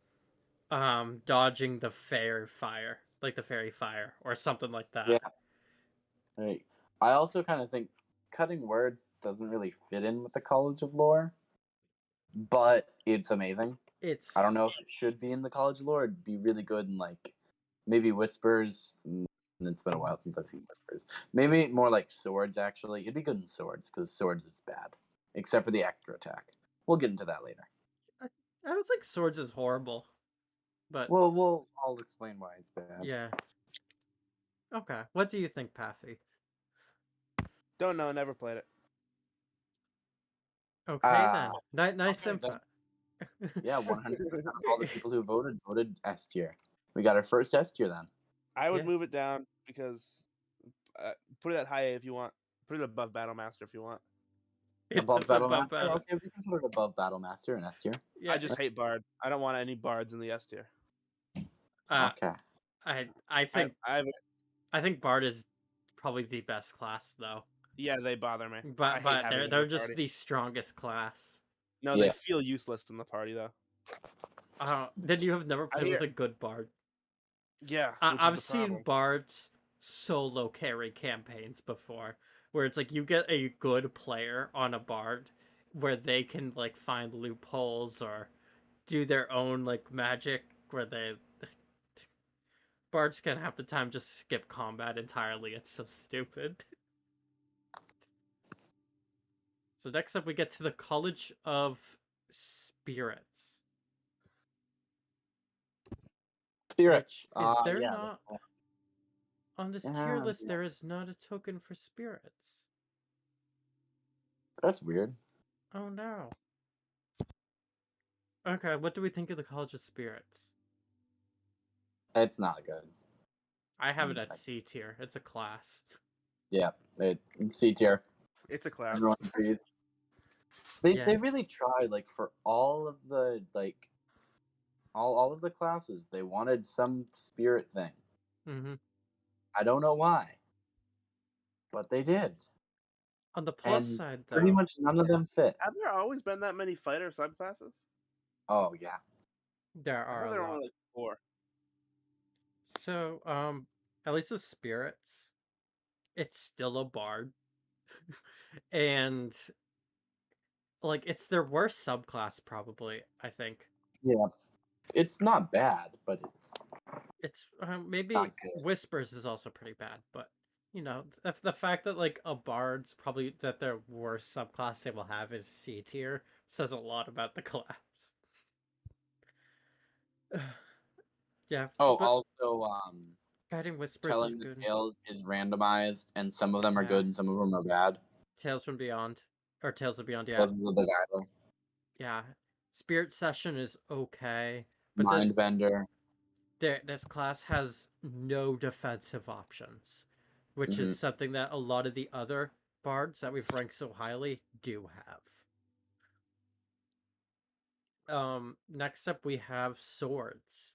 Speaker 1: dodging the fairy fire, like the fairy fire or something like that.
Speaker 3: Yeah. Right. I also kind of think cutting words doesn't really fit in with the College of Lore, but it's amazing. I don't know if it should be in the College of Lore. It'd be really good in like maybe Whispers. And it's been a while since I've seen Whispers. Maybe more like Swords. Actually, it'd be good in Swords because Swords is bad, except for the extra attack. We'll get into that later.
Speaker 1: I don't think swords is horrible, but
Speaker 3: Well, I'll explain why it's bad.
Speaker 1: yeah. Okay, what do you think, Paffy?
Speaker 2: Don't know. Never played it.
Speaker 1: Okay then. Nice
Speaker 3: Okay,
Speaker 1: info.
Speaker 3: Yeah, 100% of all the people who voted S tier. We got our first S tier then.
Speaker 2: I would
Speaker 1: Yeah.
Speaker 2: move it down because put it at high A if you want. Put it above Battle Master if you want.
Speaker 3: Above
Speaker 1: It's
Speaker 3: Battle
Speaker 1: above
Speaker 3: Master.
Speaker 1: Battle.
Speaker 3: Okay, we can put it above Battle Master in S tier.
Speaker 1: Yeah.
Speaker 2: I just hate Bard. I don't want any Bards in the S tier.
Speaker 3: Okay.
Speaker 1: I think
Speaker 2: I
Speaker 1: Bard is probably the best class though.
Speaker 2: yeah, they bother me. I
Speaker 1: But
Speaker 2: hate having them in
Speaker 1: they're
Speaker 2: the
Speaker 1: just
Speaker 2: party.
Speaker 1: the strongest class.
Speaker 2: No,
Speaker 3: Yeah.
Speaker 2: they feel useless in the party though.
Speaker 1: Then you have never
Speaker 2: I
Speaker 1: played with
Speaker 2: hear-
Speaker 1: a good Bard.
Speaker 2: Yeah, which
Speaker 1: I've
Speaker 2: is the
Speaker 1: seen
Speaker 2: problem.
Speaker 1: Bards solo carry campaigns before, where it's like you get a good player on a Bard, where they can like find loopholes or do their own like magic, where they Bards can half the time just skip combat entirely. It's so stupid. So next up, we get to the College of Spirits.
Speaker 3: Spirits.
Speaker 1: Which is there
Speaker 3: yeah.
Speaker 1: not on this
Speaker 3: Yeah,
Speaker 1: tier list?
Speaker 3: yeah.
Speaker 1: There is not a token for spirits.
Speaker 3: That's weird.
Speaker 1: Oh no. Okay, what do we think of the College of Spirits?
Speaker 3: It's not good.
Speaker 1: I have it at C tier. It's a class.
Speaker 3: Yeah, C tier.
Speaker 2: It's a class.
Speaker 3: Everyone agrees. They
Speaker 1: Yeah.
Speaker 3: really tried, like, for all of the all of the classes. They wanted some spirit thing.
Speaker 1: Mm-hmm.
Speaker 3: I don't know why, but they did.
Speaker 1: On the plus
Speaker 3: And
Speaker 1: side, though,
Speaker 3: pretty much none of them fit.
Speaker 2: Have there always been that many fighter subclasses?
Speaker 3: Oh yeah.
Speaker 1: there
Speaker 2: I
Speaker 1: are
Speaker 2: thought
Speaker 1: a
Speaker 2: there were
Speaker 1: lot.
Speaker 2: only like 4.
Speaker 1: So, at least with spirits, it's still a bard, and like it's their worst subclass probably. I think
Speaker 3: Yeah. It's not bad, but
Speaker 1: it's maybe
Speaker 3: not good.
Speaker 1: whispers is also pretty bad, but you know the fact that like a bard's probably that their worst subclass they will have is C tier says a lot about the class. Yeah.
Speaker 3: Oh,
Speaker 1: But
Speaker 3: also,
Speaker 1: guiding whispers
Speaker 3: telling
Speaker 1: is
Speaker 3: the
Speaker 1: good.
Speaker 3: tales is randomized, and some of them are
Speaker 1: Yeah.
Speaker 3: good and some of them are bad.
Speaker 1: Tales from Beyond or Tales of Beyond. Yeah.
Speaker 3: Those are the big either.
Speaker 1: Yeah. Spirit Session is okay, but
Speaker 3: Mindbender.
Speaker 1: this class has no defensive options, which is something that a lot of the other bards that we've ranked so highly do have. Next up we have swords.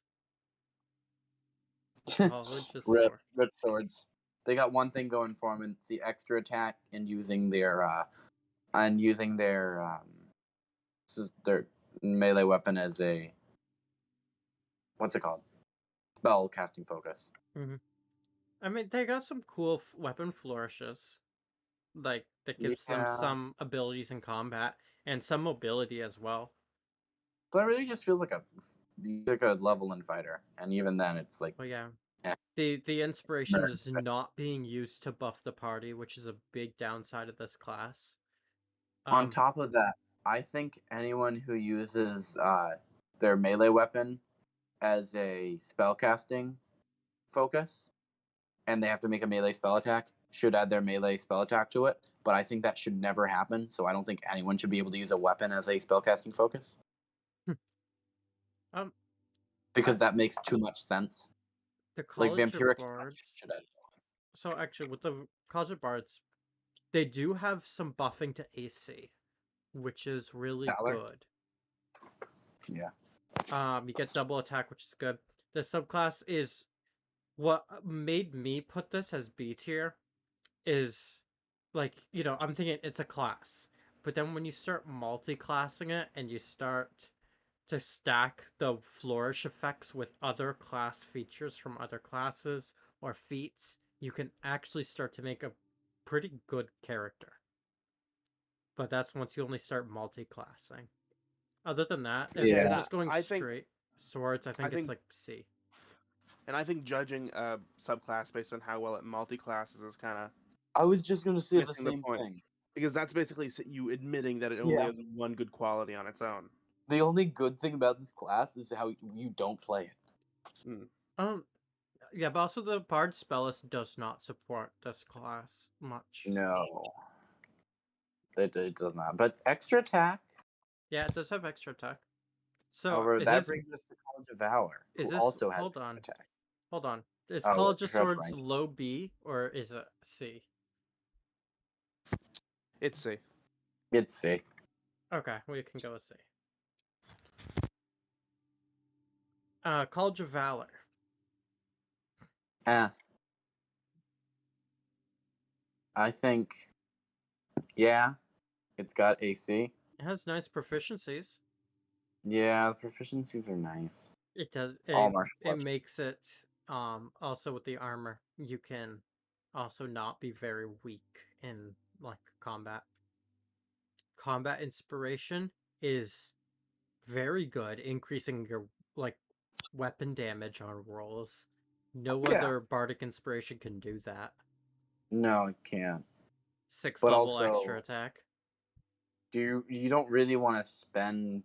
Speaker 1: College of
Speaker 3: Rip
Speaker 1: Swords.
Speaker 3: swords. They got one thing going for them, and it's the extra attack and using their their melee weapon as a what's it called? Spell casting focus.
Speaker 1: I mean, they got some cool weapon flourishes, like that gives them some abilities in combat and some mobility as well.
Speaker 3: But it really just feels like a level in fighter, and even then, it's like.
Speaker 1: Well, yeah.
Speaker 3: Eh.
Speaker 1: The inspiration is not being used to buff the party, which is a big downside of this class.
Speaker 3: On top of that, I think anyone who uses their melee weapon as a spellcasting focus, and they have to make a melee spell attack, should add their melee spell attack to it. But I think that should never happen, so I don't think anyone should be able to use a weapon as a spellcasting focus. Because that makes too much sense.
Speaker 1: The College
Speaker 3: like Vampiric
Speaker 1: of Bards.
Speaker 3: should add.
Speaker 1: So actually, with the College of Bards, they do have some buffing to AC, which is really good.
Speaker 3: Yeah.
Speaker 1: You get double attack, which is good. The subclass is what made me put this as B tier. Is like, you know, I'm thinking it's a class, but then when you start multi-classing it and you start to stack the flourish effects with other class features from other classes or feats, you can actually start to make a pretty good character. But that's once you only start multi-classing. Other than that, if you're just going straight swords, I think it's like C.
Speaker 2: And I think judging a subclass based on how well it multi-classes is kind of.
Speaker 3: I was just gonna say the same thing.
Speaker 2: Because that's basically you admitting that it only has one good quality on its own.
Speaker 3: The only good thing about this class is how you don't play it.
Speaker 1: Yeah, but also the Bard Spellist does not support this class much.
Speaker 3: No. It does not. But extra attack?
Speaker 1: Yeah, it does have extra attack. So
Speaker 3: However,
Speaker 1: is
Speaker 3: that
Speaker 1: this
Speaker 3: brings us to College of Valor,
Speaker 1: is
Speaker 3: who
Speaker 1: this
Speaker 3: also has
Speaker 1: hold on.
Speaker 3: attack.
Speaker 1: Hold on. Is
Speaker 3: Oh,
Speaker 1: College of
Speaker 3: that's
Speaker 1: Swords
Speaker 3: right.
Speaker 1: low B or is it C?
Speaker 2: It's C.
Speaker 3: It's C.
Speaker 1: Okay, we can go with C. College of Valor.
Speaker 3: I think, yeah, it's got a C.
Speaker 1: It has nice proficiencies.
Speaker 3: Yeah, the proficiencies are nice.
Speaker 1: It does.
Speaker 3: All martial
Speaker 1: It
Speaker 3: arts.
Speaker 1: makes it also with the armor you can also not be very weak in like combat. Combat inspiration is very good, increasing your like weapon damage on rolls. No
Speaker 3: Yeah.
Speaker 1: other bardic inspiration can do that.
Speaker 3: No, it can't.
Speaker 1: 6th
Speaker 3: But
Speaker 1: level
Speaker 3: also,
Speaker 1: extra attack.
Speaker 3: you don't really want to spend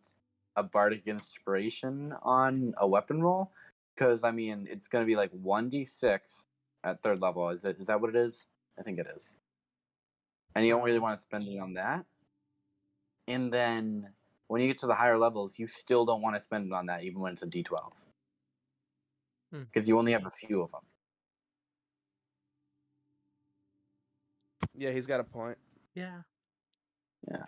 Speaker 3: a bardic inspiration on a weapon roll, because I mean it's gonna be like 1d6 at 3rd level. Is that what it is? I think it is. And you don't really want to spend it on that. And then when you get to the higher levels, you still don't want to spend it on that, even when it's a d12, because you only have a few of them.
Speaker 2: Yeah, he's got a point.
Speaker 1: Yeah.
Speaker 3: Yeah.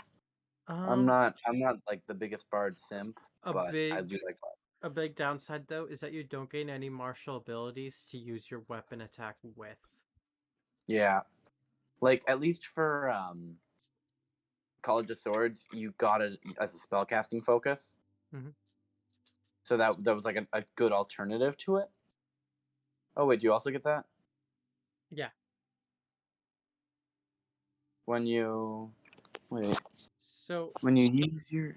Speaker 1: Um,
Speaker 3: I'm not like the biggest bard simp, but I do like bard.
Speaker 1: A big downside though is that you don't gain any martial abilities to use your weapon attack with.
Speaker 3: Yeah. Like at least for College of Swords, you got it as a spellcasting focus.
Speaker 1: Mm-hmm.
Speaker 3: So that was like a good alternative to it. Oh wait, do you also get that?
Speaker 1: Yeah.
Speaker 3: When you
Speaker 1: So
Speaker 3: when you use your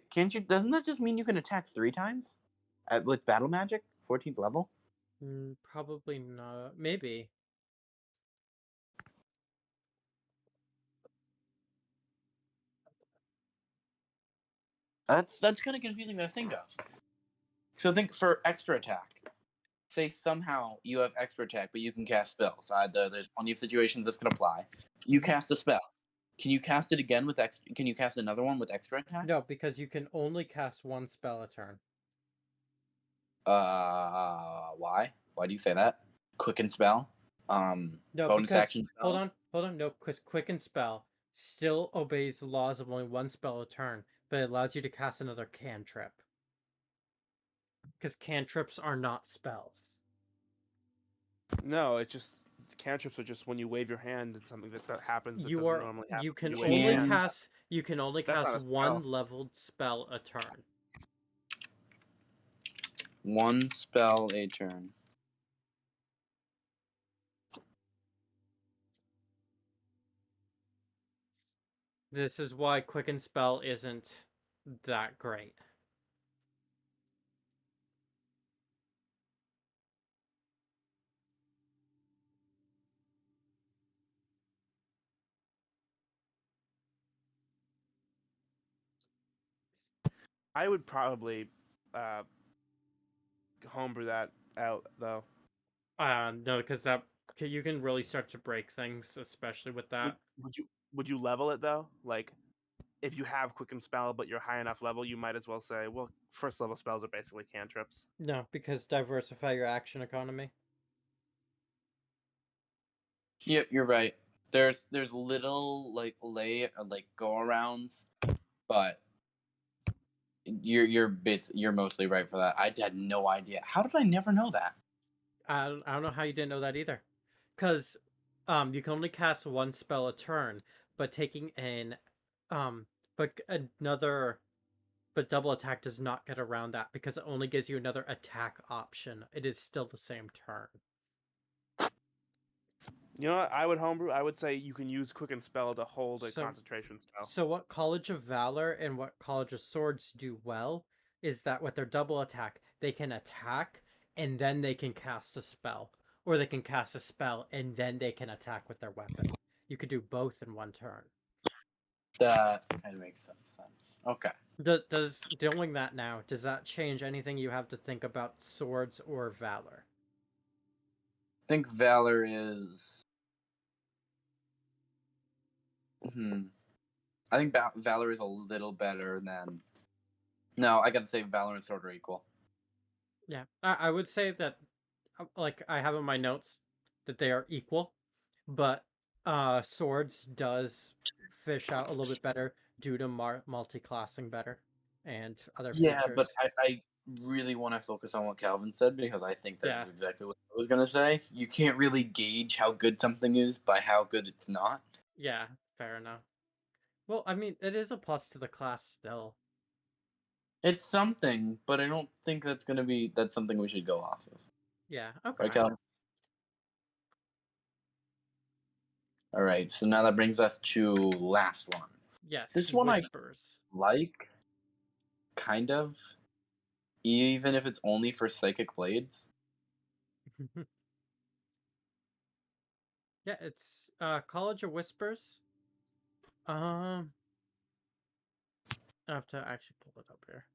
Speaker 3: can't you? Doesn't that just mean you can attack 3 times with battle magic, 14th level?
Speaker 1: probably not. Maybe.
Speaker 3: That's kind of confusing to think of. So think for extra attack. Say somehow you have extra attack, but you can cast spells. There's plenty of situations this can apply. You cast a spell. Can you cast it again with Can you cast another one with extra attack?
Speaker 1: No, because you can only cast one spell a turn.
Speaker 3: Why? Why do you say that? Quicken spell.
Speaker 1: No,
Speaker 3: bonus
Speaker 1: because
Speaker 3: action spells.
Speaker 1: hold on. No, because quicken spell still obeys the laws of only one spell a turn, but it allows you to cast another cantrip. Because cantrips are not spells.
Speaker 2: No, it's just cantrips are just when you wave your hand and something that happens that
Speaker 1: You
Speaker 2: doesn't
Speaker 1: are
Speaker 2: normally happen.
Speaker 1: you can
Speaker 2: You wave your
Speaker 1: only
Speaker 2: hand.
Speaker 1: cast you can only
Speaker 2: That's
Speaker 1: cast
Speaker 2: not a
Speaker 1: one
Speaker 2: spell.
Speaker 1: leveled spell a turn.
Speaker 3: One spell a turn.
Speaker 1: This is why quicken spell isn't that great.
Speaker 2: I would probably homebrew that out though.
Speaker 1: No, because that you can really start to break things, especially with that.
Speaker 2: Would you level it though? Like, if you have quicken spell but you're high enough level, you might as well say, well, 1st level spells are basically cantrips.
Speaker 1: No, because diversify your action economy.
Speaker 3: Yep, you're right. There's little like go arounds, but you're mostly right for that. I had no idea. How did I never know that?
Speaker 1: I don't know how you didn't know that either. Because you can only cast one spell a turn, but taking an but another but double attack does not get around that because it only gives you another attack option. It is still the same turn.
Speaker 2: You know what? I would homebrew. I would say you can use quicken spell to hold a concentration spell.
Speaker 1: So what College of Valor and what College of Swords do well is that with their double attack, they can attack and then they can cast a spell. Or they can cast a spell and then they can attack with their weapon. You could do both in one turn.
Speaker 3: That kind of makes sense. Okay.
Speaker 1: Does doing that now, does that change anything you have to think about Swords or Valor?
Speaker 3: I think Valor is. I think Valor is a little better than No, I gotta say Valor and Sword are equal.
Speaker 1: Yeah, I would say that, like I have in my notes that they are equal, but swords does fish out a little bit better due to multi-classing better and other
Speaker 3: Yeah, but
Speaker 1: features.
Speaker 3: I really want to focus on what Calvin said because I think that
Speaker 1: Yeah.
Speaker 3: is exactly what I was gonna say. You can't really gauge how good something is by how good it's not.
Speaker 1: Yeah, fair enough. Well, I mean, it is a plus to the class still.
Speaker 3: It's something, but I don't think that's something we should go off of.
Speaker 1: Yeah, okay.
Speaker 3: Right, Calvin? All right, so now that brings us to last one.
Speaker 1: Yes,
Speaker 3: This one
Speaker 1: Whispers.
Speaker 3: I like, kind of, even if it's only for Psychic Blades.
Speaker 1: Yeah, it's College of Whispers. I have to actually pull it up here.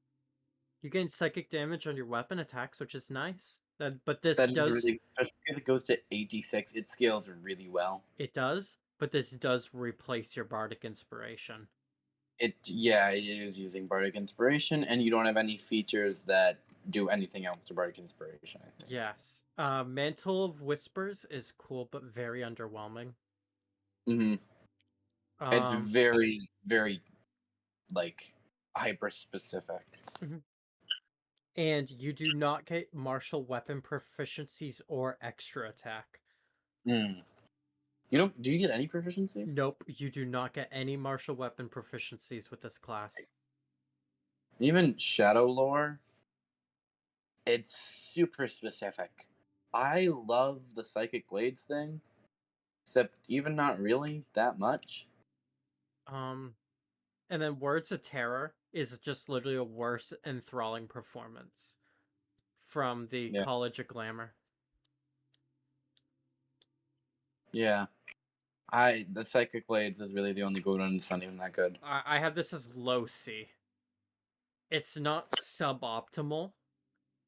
Speaker 1: You gain psychic damage on your weapon attacks, which is nice. But this
Speaker 3: That is
Speaker 1: does
Speaker 3: really, especially if it goes to 86, it scales really well.
Speaker 1: it does, but this does replace your bardic inspiration.
Speaker 3: It is using Bardic Inspiration, and you don't have any features that do anything else to Bardic Inspiration, I think.
Speaker 1: Yes. Mantle of Whispers is cool, but very underwhelming.
Speaker 3: Mm-hmm. It's very, very, like, hyper-specific.
Speaker 1: And you do not get martial weapon proficiencies or extra attack.
Speaker 3: Mm. Do you get any proficiencies?
Speaker 1: Nope, you do not get any martial weapon proficiencies with this class.
Speaker 3: Even Shadow Lore, it's super specific. I love the Psychic Blades thing, except even not really that much.
Speaker 1: And then Words of Terror is just literally a worse enthralling performance from the College of Glamour.
Speaker 3: Yeah. The Psychic Blades is really the only good one. It's not even that good.
Speaker 1: I have this as low C. It's not suboptimal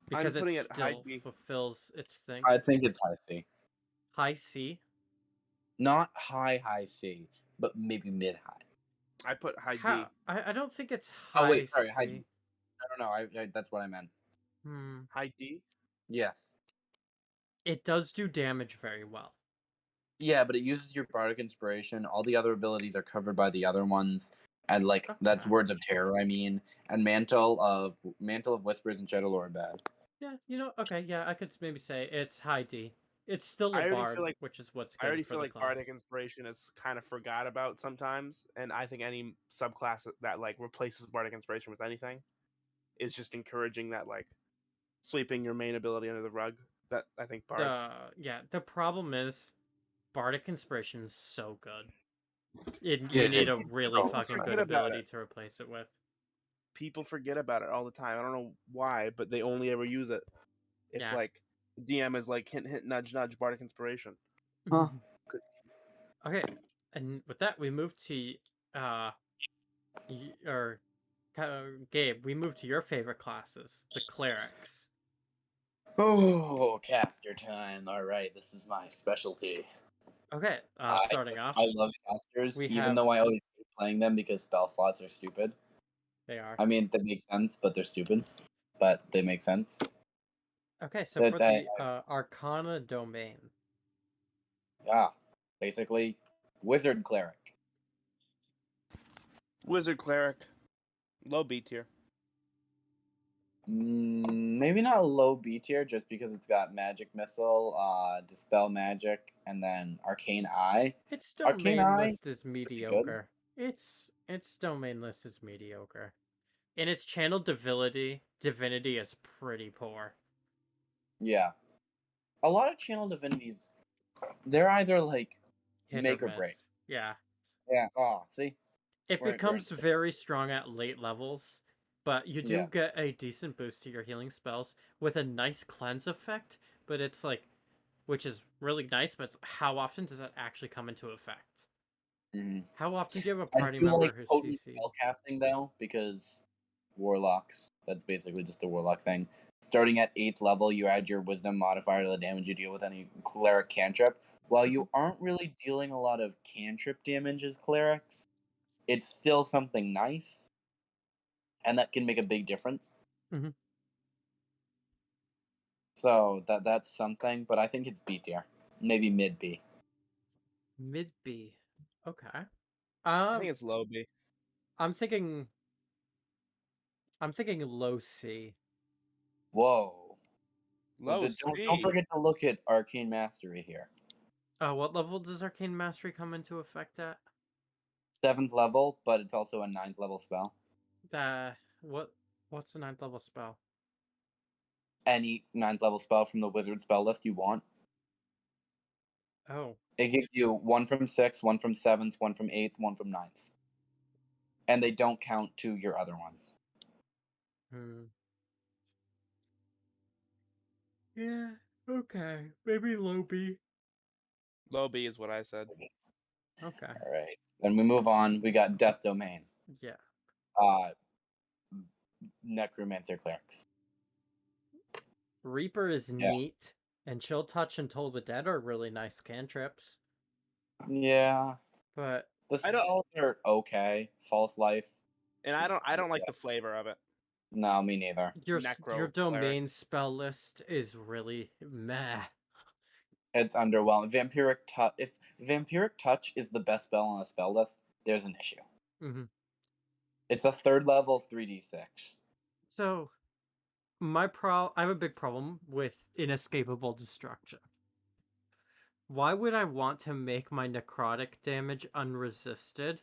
Speaker 1: because it still fulfills its thing.
Speaker 3: I think it's high C.
Speaker 1: High C?
Speaker 3: Not high C, but maybe mid high.
Speaker 2: I put high D.
Speaker 1: I don't think it's high.
Speaker 3: Oh wait, sorry,
Speaker 1: C.
Speaker 3: high D. No. I that's what I meant.
Speaker 2: High D?
Speaker 3: Yes.
Speaker 1: It does do damage very well.
Speaker 3: Yeah, but it uses your Bardic Inspiration. All the other abilities are covered by the other ones, and that's Words of Terror. I mean, and Mantle of Whispers and Shadow Lore are bad.
Speaker 1: Yeah, okay, yeah, I could maybe say it's high D. It's still a bard, which is what's good.
Speaker 2: I already
Speaker 1: for
Speaker 2: feel
Speaker 1: the
Speaker 2: like
Speaker 1: class.
Speaker 2: Bardic Inspiration is kind of forgot about sometimes, and I think any subclass that like replaces Bardic Inspiration with anything is just encouraging that like sweeping your main ability under the rug. That I think bards.
Speaker 1: The problem is Bardic Inspiration is so good. You need a really fucking good ability to replace it with.
Speaker 2: People forget about it all the time. I don't know why, but they only ever use it if like DM is like hint hint nudge nudge Bardic Inspiration.
Speaker 3: Huh.
Speaker 1: Okay, and with that we move to Gabe, we move to your favorite classes, the clerics.
Speaker 3: Oh, caster time. All right, this is my specialty.
Speaker 1: Okay, starting off.
Speaker 3: I love casters, even though I always hate playing them because spell slots are stupid.
Speaker 1: They are.
Speaker 3: I mean, they make sense, but they're stupid. But they make sense.
Speaker 1: Okay, so for the Arcana domain.
Speaker 3: Yeah, basically, Wizard Cleric.
Speaker 2: Wizard Cleric. Low B tier.
Speaker 3: Maybe not low B tier, just because it's got Magic Missile, Dispel Magic, and then Arcane Eye.
Speaker 1: Its domain list is mediocre. Its domain list is mediocre. And its channel divinity is pretty poor.
Speaker 3: Yeah. A lot of channel divinities, they're either like make or break.
Speaker 1: Yeah.
Speaker 3: Yeah. Oh, see?
Speaker 1: It becomes very strong at late levels, but you do get a decent boost to your healing spells with a nice cleanse effect, but it's like, which is really nice, but how often does that actually come into effect? How often do you have a party member who's
Speaker 3: potent spell casting though? Because warlocks, that's basically just a warlock thing. Starting at 8th level, you add your wisdom modifier to the damage you deal with any cleric cantrip. While you aren't really dealing a lot of cantrip damage as clerics, it's still something nice. and that can make a big difference.
Speaker 1: Mhm.
Speaker 3: So that's something, but I think it's B tier, maybe mid B.
Speaker 1: Mid B. Okay.
Speaker 2: I think it's low B.
Speaker 1: I'm thinking low C.
Speaker 3: Whoa.
Speaker 2: Low
Speaker 3: Don't
Speaker 2: C.
Speaker 3: forget to look at Arcane Mastery here.
Speaker 1: What level does Arcane Mastery come into effect at?
Speaker 3: 7th level, but it's also a 9th level spell.
Speaker 1: What's the 9th level spell?
Speaker 3: Any 9th level spell from the wizard spell list you want.
Speaker 1: Oh.
Speaker 3: It gives you 1 from 6, 1 from 7th, 1 from 8th, 1 from 9th. And they don't count to your other ones.
Speaker 1: Yeah, okay. Maybe low B.
Speaker 2: Low B is what I said.
Speaker 1: Okay.
Speaker 3: Alright. Then we move on. We got Death Domain.
Speaker 1: Yeah.
Speaker 3: Necromancer Clerics.
Speaker 1: Reaper is neat, and Chill Touch and Toll the Dead are really nice cantrips.
Speaker 3: Yeah.
Speaker 1: But
Speaker 3: the spells are okay. False Life.
Speaker 2: And I don't like the flavor of it.
Speaker 3: No, me neither.
Speaker 1: Your domain spell list is really meh.
Speaker 3: It's underwhelming. Vampiric Touch. If Vampiric Touch is the best spell on a spell list, there's an issue.
Speaker 1: Mm-hmm.
Speaker 3: It's a 3rd level 3d6.
Speaker 1: So, I have a big problem with Inescapable Destruction. Why would I want to make my necrotic damage unresisted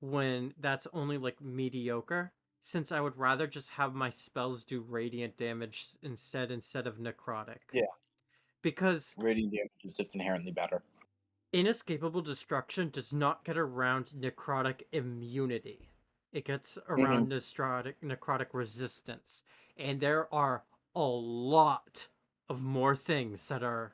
Speaker 1: when that's only like mediocre? Since I would rather just have my spells do radiant damage instead of necrotic.
Speaker 3: Yeah.
Speaker 1: Because
Speaker 3: radiant damage is just inherently better.
Speaker 1: Inescapable Destruction does not get around necrotic immunity. It gets around necrotic resistance. And there are a lot of more things that are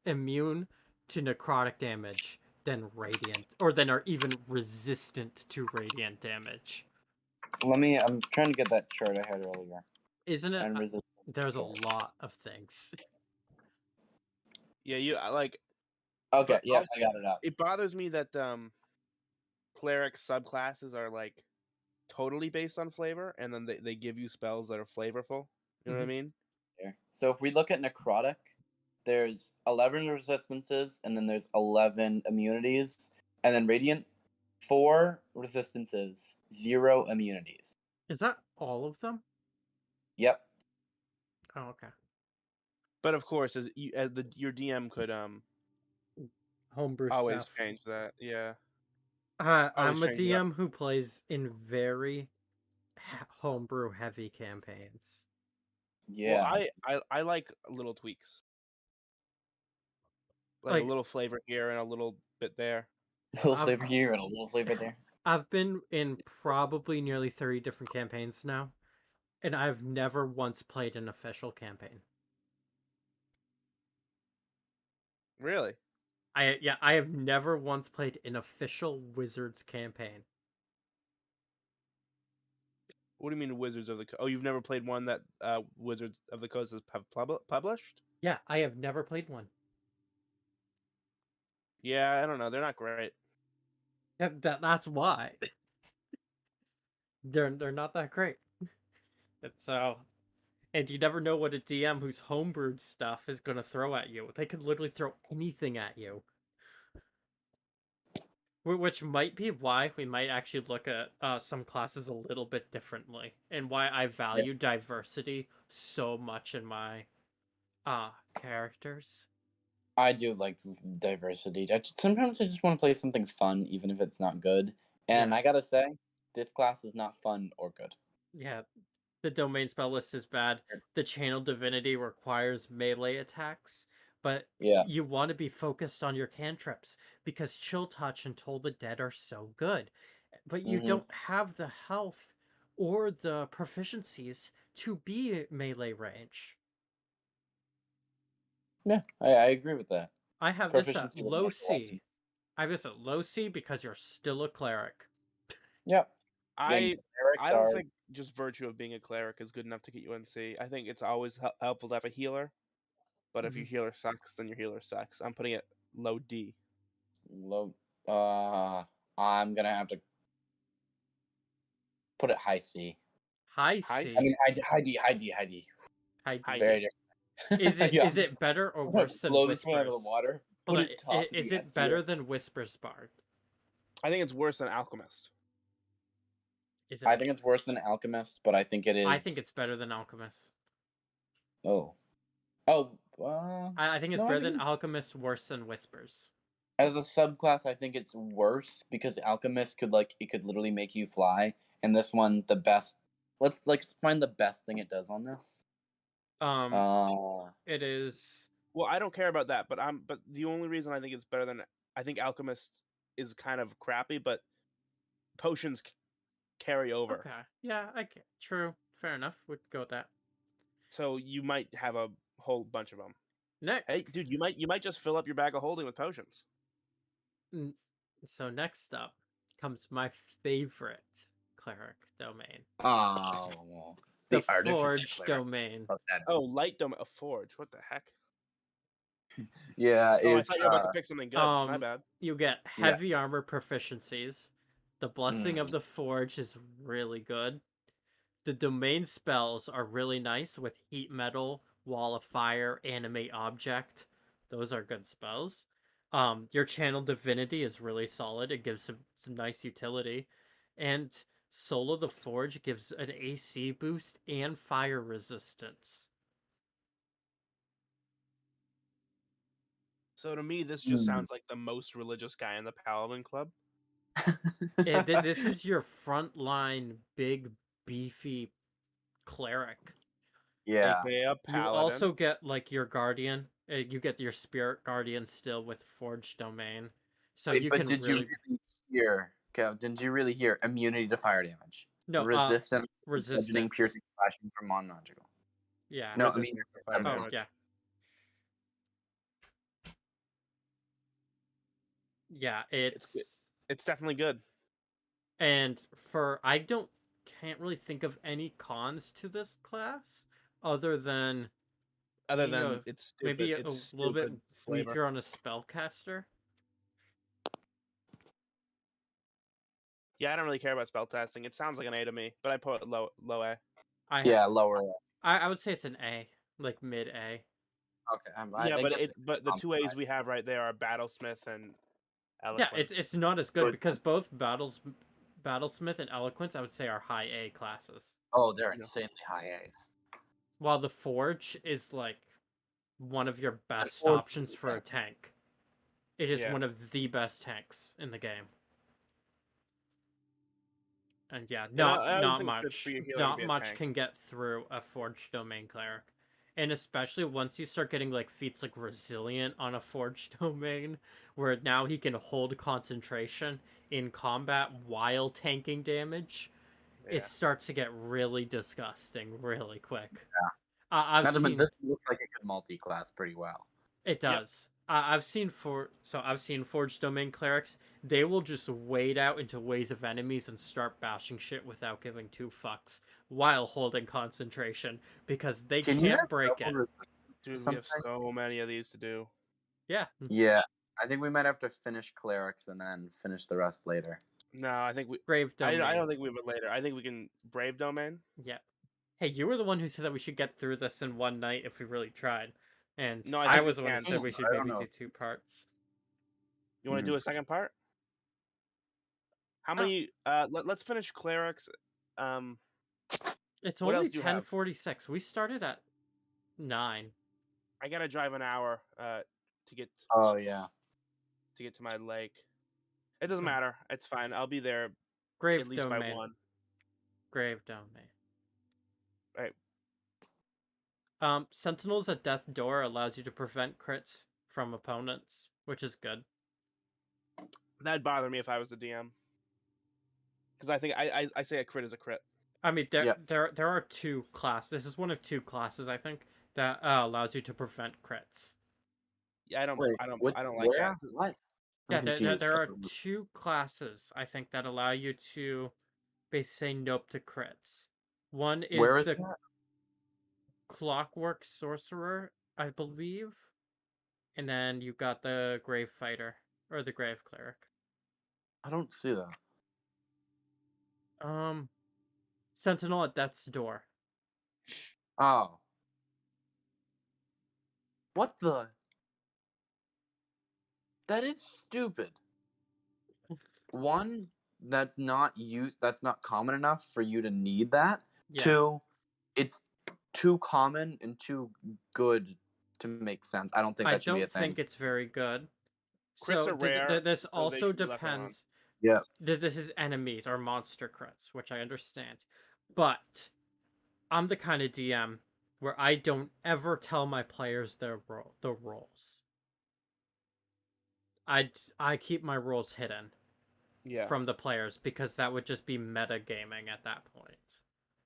Speaker 1: immune to necrotic damage than radiant, or than are even resistant to radiant damage.
Speaker 3: I'm trying to get that chart I had earlier.
Speaker 1: Isn't it? There's a lot of things.
Speaker 2: Yeah, you like.
Speaker 3: Okay, yeah, I got it up.
Speaker 2: It bothers me that cleric subclasses are like totally based on flavor, and then they give you spells that are flavorful. You know what I mean?
Speaker 3: Yeah. So if we look at necrotic, there's 11 resistances, and then there's 11 immunities, and then radiant, 4 resistances, 0 immunities.
Speaker 1: Is that all of them?
Speaker 3: Yep.
Speaker 2: Oh, okay. But of course, your DM could
Speaker 1: homebrew
Speaker 2: always
Speaker 1: stuff.
Speaker 2: change that. Yeah.
Speaker 1: I'm a DM who plays in very homebrew heavy campaigns.
Speaker 3: Yeah.
Speaker 2: Well, I like little tweaks. Like a little flavor here and a little bit there.
Speaker 3: A little flavor here and a little flavor there.
Speaker 1: I've been in probably nearly 30 different campaigns now, and I've never once played an official campaign.
Speaker 2: Really?
Speaker 1: I have never once played an official Wizards campaign.
Speaker 2: What do you mean Wizards of the Coast? Oh, you've never played one that Wizards of the Coast have published?
Speaker 1: Yeah, I have never played one.
Speaker 2: Yeah, I don't know. They're not great.
Speaker 1: Yeah, that's why. They're not that great. And you never know what a DM who's homebrewed stuff is going to throw at you. They could literally throw anything at you. Which might be why we might actually look at some classes a little bit differently, and why I value diversity so much in my characters.
Speaker 3: I do like diversity. Sometimes I just want to play something fun, even if it's not good. And I gotta say, this class is not fun or good.
Speaker 1: Yeah, the domain spell list is bad. The channel divinity requires melee attacks, but you want to be focused on your cantrips because Chill Touch and Toll the Dead are so good. But you don't have the health or the proficiencies to be melee range.
Speaker 3: Yeah, I agree with that.
Speaker 1: I have this at low C. I have this at low C because you're still a cleric.
Speaker 3: Yep.
Speaker 2: I don't think just virtue of being a cleric is good enough to get you in C. I think it's always helpful to have a healer. But if your healer sucks, then your healer sucks. I'm putting it low D.
Speaker 3: Low. I'm gonna have to put it high C.
Speaker 1: High
Speaker 2: High
Speaker 1: C.
Speaker 3: I mean, high D.
Speaker 1: High
Speaker 2: High
Speaker 1: D.
Speaker 3: Very
Speaker 2: D.
Speaker 3: different.
Speaker 1: Is it better or worse than
Speaker 3: blow this one out of the
Speaker 1: Whispers?
Speaker 3: water.
Speaker 1: Hold
Speaker 3: Put
Speaker 1: on.
Speaker 3: it top.
Speaker 1: Is
Speaker 3: the
Speaker 1: it
Speaker 3: S
Speaker 1: better
Speaker 3: tier.
Speaker 1: than Whispers Bard?
Speaker 2: I think it's worse than Alchemist.
Speaker 1: Is it?
Speaker 3: I think it's worse than Alchemist, but I think it is.
Speaker 1: I think it's better than Alchemist.
Speaker 3: Oh.
Speaker 1: I think it's
Speaker 3: no,
Speaker 1: better than Alchemist, worse than Whispers.
Speaker 3: As a subclass, I think it's worse because Alchemist could literally make you fly, and this one the best. Let's find the best thing it does on this.
Speaker 1: It is.
Speaker 2: Well, I don't care about that, but the only reason I think it's better than I think Alchemist is kind of crappy, but potions carry over.
Speaker 1: Okay. Yeah, true. Fair enough. We'd go with that.
Speaker 2: So you might have a whole bunch of them.
Speaker 1: Next.
Speaker 2: Hey, dude, you might just fill up your bag of holding with potions.
Speaker 1: So next up comes my favorite cleric domain.
Speaker 3: Oh,
Speaker 1: the Forge domain.
Speaker 2: Oh, light domain, a forge. What the heck?
Speaker 3: Yeah,
Speaker 2: I thought you were about to pick something good. My bad.
Speaker 1: You get heavy armor proficiencies. The Blessing of the Forge is really good. The domain spells are really nice with Heat Metal, Wall of Fire, Animate Object. Those are good spells. Your Channel Divinity is really solid. It gives some nice utility. And Soul of the Forge gives an AC boost and fire resistance.
Speaker 2: So to me, this just sounds like the most religious guy in the Paladin Club.
Speaker 1: This is your frontline, big, beefy cleric.
Speaker 3: Yeah.
Speaker 2: AKA a paladin.
Speaker 1: You also get like your guardian. You get your spirit guardian still with Forge domain. So
Speaker 3: Wait,
Speaker 1: you
Speaker 3: but
Speaker 1: can
Speaker 3: did you really hear, Kev? Didn't you really hear immunity to fire damage?
Speaker 1: No,
Speaker 3: resistance,
Speaker 1: resistance,
Speaker 3: piercing, slashing from non-magical.
Speaker 1: Yeah.
Speaker 3: No,
Speaker 2: resistance to fire
Speaker 1: oh
Speaker 2: damage.
Speaker 1: yeah. Yeah,
Speaker 2: it's definitely good.
Speaker 1: And I can't really think of any cons to this class other than
Speaker 2: it's stupid.
Speaker 1: maybe
Speaker 2: it's
Speaker 1: little bit
Speaker 2: flavor.
Speaker 1: weaker on a spellcaster.
Speaker 2: Yeah, I don't really care about spell testing. It sounds like an A to me, but I put it low A.
Speaker 3: Lower.
Speaker 1: I would say it's an A, like mid A.
Speaker 3: Okay.
Speaker 2: But the two A's we have right there are Battlesmith and Eloquence.
Speaker 1: Yeah, it's not as good because both Battlesmith and Eloquence I would say are high A classes.
Speaker 3: Oh, they're insanely high A's.
Speaker 1: While the Forge is like one of your best options for a tank. It is one of the best tanks in the game. And not much can get through a Forged Domain Cleric. And especially once you start getting like feats like Resilient on a Forged Domain, where now he can hold concentration in combat while tanking damage, it starts to get really disgusting really quick.
Speaker 3: Yeah. This looks like it could multi-class pretty well.
Speaker 1: It does. Yep. I've seen Forged Domain Clerics. They will just wade out into waves of enemies and start bashing shit without giving two fucks while holding concentration because they can't break it.
Speaker 2: Dude, we have so many of these to do.
Speaker 1: Yeah.
Speaker 3: Yeah. I think we might have to finish Clerics and then finish the rest later.
Speaker 2: No, I think we
Speaker 1: Brave Domain.
Speaker 2: I don't think we have it later. I think we can Brave Domain.
Speaker 1: Yeah. Hey, you were the one who said that we should get through this in one night if we really tried. And
Speaker 2: no,
Speaker 1: I was the one who said we should maybe do 2 parts.
Speaker 2: You want to do a second part? How many? Let's finish Clerics.
Speaker 1: It's only 10:46. We started at 9.
Speaker 2: I gotta drive an hour to get.
Speaker 3: Oh yeah.
Speaker 2: To get to my lake. It doesn't matter. It's fine. I'll be there.
Speaker 1: Grave
Speaker 2: at least
Speaker 1: Domain.
Speaker 2: by 1.
Speaker 1: Grave Domain.
Speaker 2: Right.
Speaker 1: Sentinels at Death Door allows you to prevent crits from opponents, which is good.
Speaker 2: That'd bother me if I was the DM. Because I think I say a crit is a crit.
Speaker 1: I mean, there are 2 classes. This is one of 2 classes, I think, that allows you to prevent crits.
Speaker 2: Yeah, I don't like that.
Speaker 3: What?
Speaker 1: Yeah, there are 2 classes, I think, that allow you to basically say nope to crits. One is the Clockwork Sorcerer, I believe. And then you've got the Grave Fighter, or the Grave Cleric.
Speaker 3: I don't see that.
Speaker 1: Sentinel at Death's Door.
Speaker 3: Oh. What the? That is stupid. One, that's not common enough for you to need that.
Speaker 1: Yeah.
Speaker 3: Two, it's too common and too good to make sense. I don't think that should be a
Speaker 1: don't
Speaker 3: thing.
Speaker 1: think it's very good.
Speaker 2: Crits
Speaker 1: So
Speaker 2: are rare,
Speaker 1: this
Speaker 2: so they
Speaker 1: also
Speaker 2: should be left alone.
Speaker 1: depends.
Speaker 3: Yeah.
Speaker 1: This is enemies or monster crits, which I understand. But I'm the kind of DM where I don't ever tell my players the roles. I keep my roles hidden from the players because that would just be meta gaming at that point.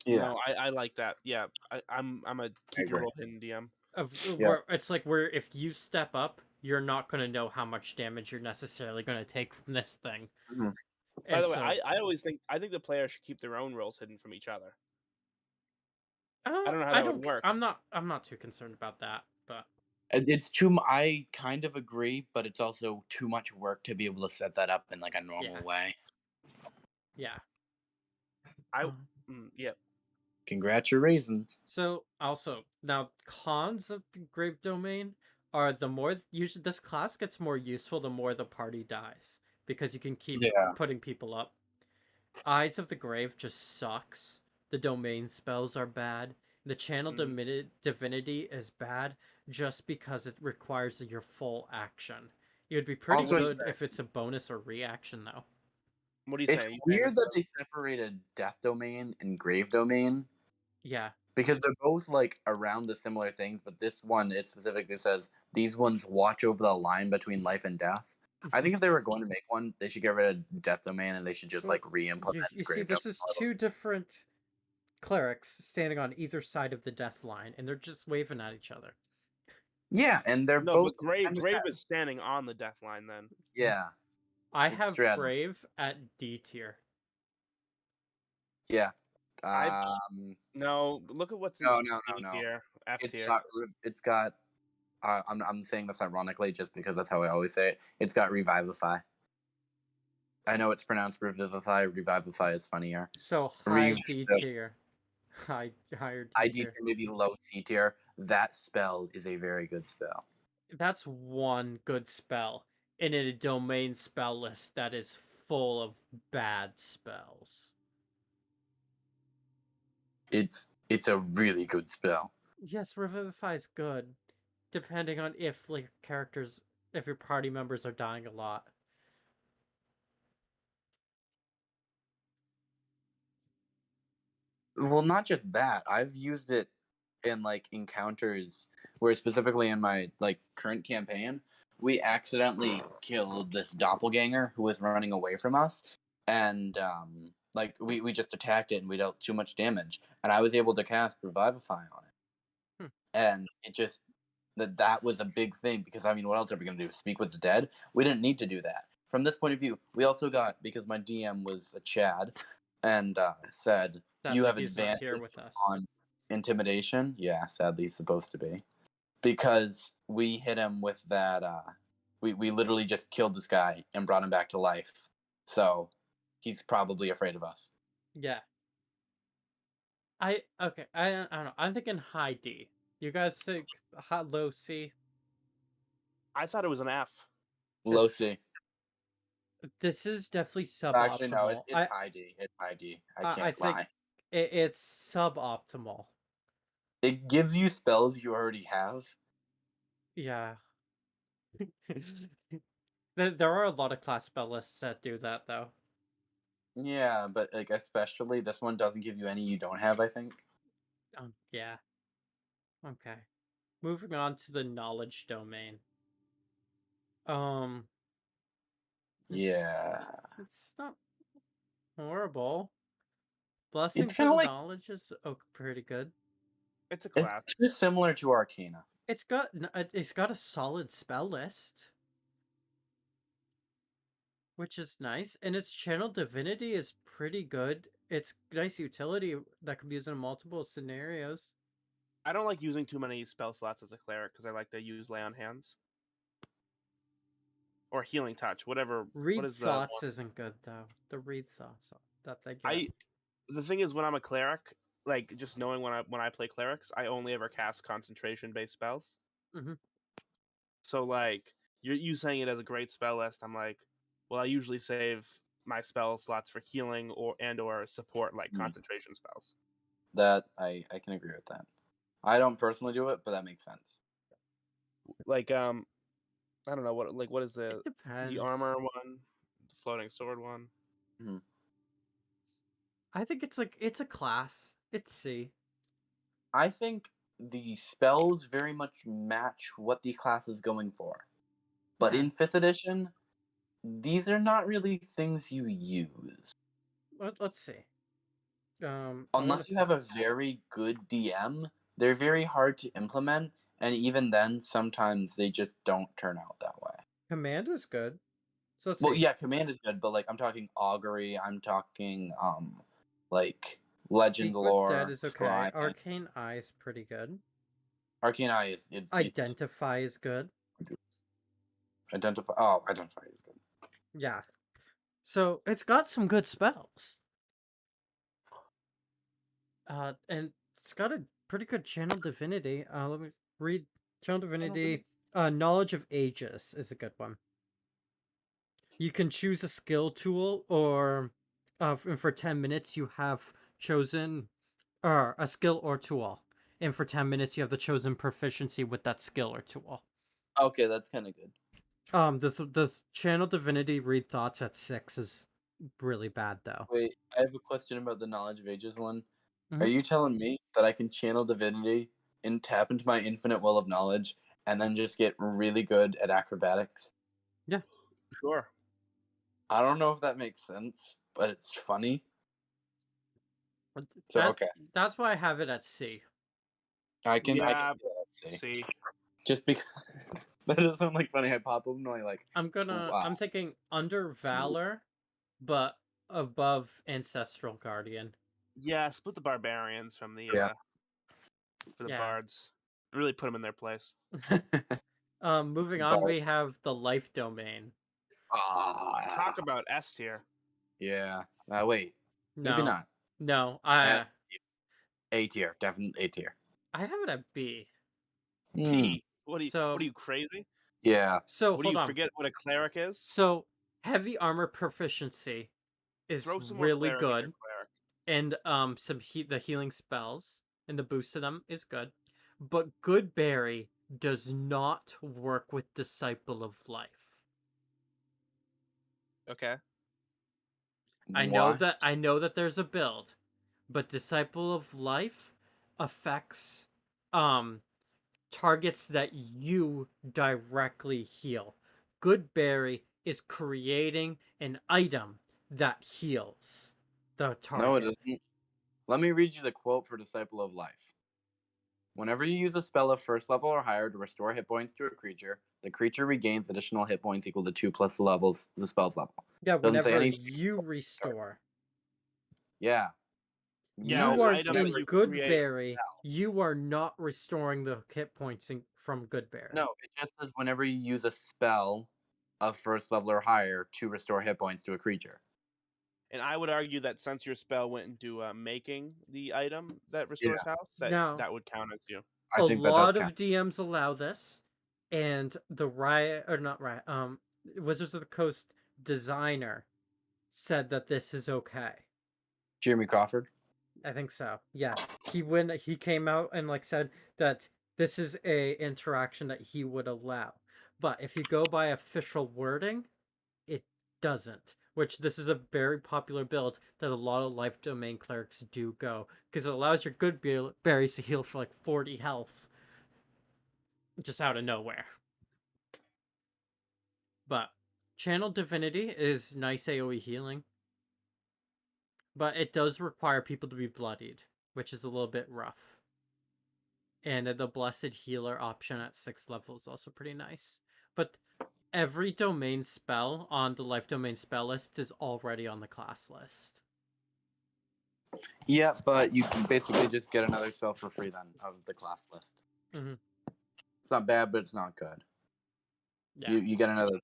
Speaker 3: Yeah.
Speaker 2: No, I like that. Yeah, I'm a keep your
Speaker 3: agree.
Speaker 2: roll hidden DM.
Speaker 1: Where it's like where if you step up, you're not gonna know how much damage you're necessarily gonna take from this thing.
Speaker 3: Mhm.
Speaker 2: By the way, I always think the players should keep their own rolls hidden from each other. I don't know how that would work.
Speaker 1: I'm not too concerned about that, but
Speaker 3: It's I kind of agree, but it's also too much work to be able to set that up in like a normal way.
Speaker 1: Yeah.
Speaker 2: Yeah.
Speaker 3: Congratulations.
Speaker 1: So also now cons of the Grave Domain are the more usually this class gets more useful the more the party dies because you can keep putting people up. Eyes of the Grave just sucks. The domain spells are bad. The channel divinity is bad just because it requires your full action. It would be pretty good if it's a bonus or reaction though.
Speaker 2: What are you
Speaker 3: It's
Speaker 2: saying?
Speaker 3: weird that they separated Death Domain and Grave Domain.
Speaker 1: Yeah.
Speaker 3: Because they're both like around the similar things, but this one it specifically says these ones watch over the line between life and death. I think if they were going to make one, they should get rid of Death Domain and they should just like re-implement.
Speaker 1: You see, this is two different clerics standing on either side of the death line, and they're just waving at each other.
Speaker 3: Yeah, and they're both.
Speaker 2: But Grave is standing on the death line then.
Speaker 3: Yeah.
Speaker 1: I have Grave at D tier.
Speaker 3: Yeah.
Speaker 2: No, look at what's
Speaker 3: no.
Speaker 2: tier, F tier.
Speaker 3: It's got. I'm saying this ironically just because that's how I always say it. It's got Revivify. I know it's pronounced Revivify. Revivify is funnier.
Speaker 1: So high D tier. Higher D tier.
Speaker 3: Maybe low C tier. That spell is a very good spell.
Speaker 1: That's one good spell in a domain spell list that is full of bad spells.
Speaker 3: It's a really good spell.
Speaker 1: Yes, Revivify is good, depending on if if your party members are dying a lot.
Speaker 3: Well, not just that. I've used it in like encounters where specifically in my like current campaign, we accidentally killed this doppelganger who was running away from us, and like we just attacked it and we dealt too much damage, and I was able to cast Revivify on it, and it just that was a big thing because I mean, what else are we gonna do? Speak with the dead? We didn't need to do that. From this point of view, we also got because my DM was a Chad, and said you have advantage on intimidation. Yeah, sadly, he's supposed to be because we hit him with that. We literally just killed this guy and brought him back to life, so he's probably afraid of us.
Speaker 1: Yeah. I don't know. I'm thinking high D. You guys think low C?
Speaker 2: I thought it was an F.
Speaker 3: Low C.
Speaker 1: This is definitely suboptimal.
Speaker 3: Actually, no, it's high D. It's high D. I can't lie.
Speaker 1: It's suboptimal.
Speaker 3: It gives you spells you already have.
Speaker 1: Yeah. There are a lot of class spell lists that do that, though.
Speaker 3: Yeah, but like especially this one doesn't give you any you don't have, I think.
Speaker 1: Yeah. Okay. Moving on to the knowledge domain.
Speaker 3: Yeah.
Speaker 1: It's not horrible. Blessings
Speaker 3: of
Speaker 1: of knowledge is pretty good.
Speaker 2: It's a class.
Speaker 3: It's too similar to Arcana.
Speaker 1: It's got a solid spell list, which is nice, and its channel divinity is pretty good. It's nice utility that can be used in multiple scenarios.
Speaker 2: I don't like using too many spell slots as a cleric because I like to use lay on hands or healing touch, whatever.
Speaker 1: Read thoughts isn't good though. The read thoughts that they get.
Speaker 2: the thing is, when I'm a cleric, like just knowing when I play clerics, I only ever cast concentration based spells.
Speaker 1: Mm-hmm.
Speaker 2: So like you saying it as a great spell list, I'm like, well, I usually save my spell slots for healing or support, like concentration spells.
Speaker 3: That I can agree with that. I don't personally do it, but that makes sense.
Speaker 2: Like I don't know what is
Speaker 1: It depends.
Speaker 2: the armor one, the floating sword one.
Speaker 3: Mm-hmm.
Speaker 1: I think it's a class. It's C.
Speaker 3: I think the spells very much match what the class is going for. But
Speaker 1: Yeah.
Speaker 3: in 5th edition, these are not really things you use.
Speaker 1: Let's see.
Speaker 3: Unless you have a very good DM, they're very hard to implement, and even then, sometimes they just don't turn out that way.
Speaker 1: Command is good. So let's
Speaker 3: Well,
Speaker 1: see.
Speaker 3: yeah, command is good, but like I'm talking augury, I'm talking like legend
Speaker 1: Speak with
Speaker 3: lore,
Speaker 1: Dead is okay.
Speaker 3: scrying.
Speaker 1: Arcane Eye is pretty good.
Speaker 3: Arcane Eye is it's
Speaker 1: Identify is good.
Speaker 3: identify. Oh, identify is good.
Speaker 1: Yeah. So it's got some good spells. And it's got a pretty good channel divinity. Let me read channel divinity. Knowledge of Ages is a good one. You can choose a skill tool, or and for 10 minutes you have chosen a skill or tool, and for 10 minutes you have the chosen proficiency with that skill or tool.
Speaker 3: Okay, that's kind of good.
Speaker 1: The channel divinity read thoughts at 6 is really bad though.
Speaker 3: Wait, I have a question about the knowledge of ages one.
Speaker 1: Mhm.
Speaker 3: Are you telling me that I can channel divinity and tap into my infinite well of knowledge and then just get really good at acrobatics?
Speaker 1: Yeah.
Speaker 2: Sure.
Speaker 3: I don't know if that makes sense, but it's funny. So okay,
Speaker 1: That's why I have it at C.
Speaker 3: I can
Speaker 2: Yeah,
Speaker 3: do that at C.
Speaker 2: see.
Speaker 3: Just because that doesn't sound like funny. I pop up and I'm like,
Speaker 1: I'm thinking under Valor, but above Ancestral Guardian.
Speaker 2: Yeah, split the barbarians from the
Speaker 3: Yeah.
Speaker 2: for the
Speaker 1: Yeah.
Speaker 2: bards. Really put them in their place.
Speaker 1: Moving on, we have the Life Domain.
Speaker 2: Talk about S tier.
Speaker 3: Yeah. Wait.
Speaker 1: No.
Speaker 3: Maybe not.
Speaker 1: No,
Speaker 3: A tier, definitely A tier.
Speaker 1: I have it at B.
Speaker 2: B. What are you?
Speaker 1: So-
Speaker 2: What are you crazy?
Speaker 3: Yeah.
Speaker 1: So
Speaker 2: What do
Speaker 1: hold
Speaker 2: you
Speaker 1: on.
Speaker 2: forget what a cleric is?
Speaker 1: So heavy armor proficiency is
Speaker 2: Throw some more
Speaker 1: really
Speaker 2: cleric in your
Speaker 1: good,
Speaker 2: cleric.
Speaker 1: and the healing spells and the boost to them is good, but Good Berry does not work with Disciple of Life.
Speaker 2: Okay.
Speaker 1: I know that there's a build, but Disciple of Life affects targets that you directly heal. Good Berry is creating an item that heals the target.
Speaker 3: No, it doesn't. Let me read you the quote for Disciple of Life. Whenever you use a spell of 1st level or higher to restore hit points to a creature, the creature regains additional hit points equal to 2 plus levels the spell's level.
Speaker 1: Yeah,
Speaker 3: Doesn't say
Speaker 1: whenever
Speaker 3: anything.
Speaker 1: you restore.
Speaker 3: Yeah.
Speaker 2: Yeah,
Speaker 1: You are
Speaker 2: item
Speaker 1: in
Speaker 2: that you
Speaker 1: Good
Speaker 2: create
Speaker 1: Berry. You are not restoring the hit points from Good Berry.
Speaker 3: No, it just says whenever you use a spell of 1st level or higher to restore hit points to a creature.
Speaker 2: And I would argue that since your spell went into making the item that restores health, that would count as you.
Speaker 3: I think that does
Speaker 1: lot
Speaker 3: count.
Speaker 1: of DMs allow this, and the Wizards of the Coast designer said that this is okay.
Speaker 3: Jeremy Crawford?
Speaker 1: I think so. Yeah, he came out and said that this is a interaction that he would allow, but if you go by official wording, it doesn't. Which this is a very popular build that a lot of Life Domain clerics do go, because it allows your good berries to heal for 40 health, just out of nowhere. But Channel Divinity is nice AoE healing, but it does require people to be bloodied, which is a little bit rough. And the Blessed Healer option at 6th level is also pretty nice. But every domain spell on the Life Domain spell list is already on the class list.
Speaker 3: Yeah, but you can basically just get another spell for free then of the class list.
Speaker 1: Mm-hmm.
Speaker 3: It's not bad, but it's not good.
Speaker 1: Yeah.
Speaker 3: You get another,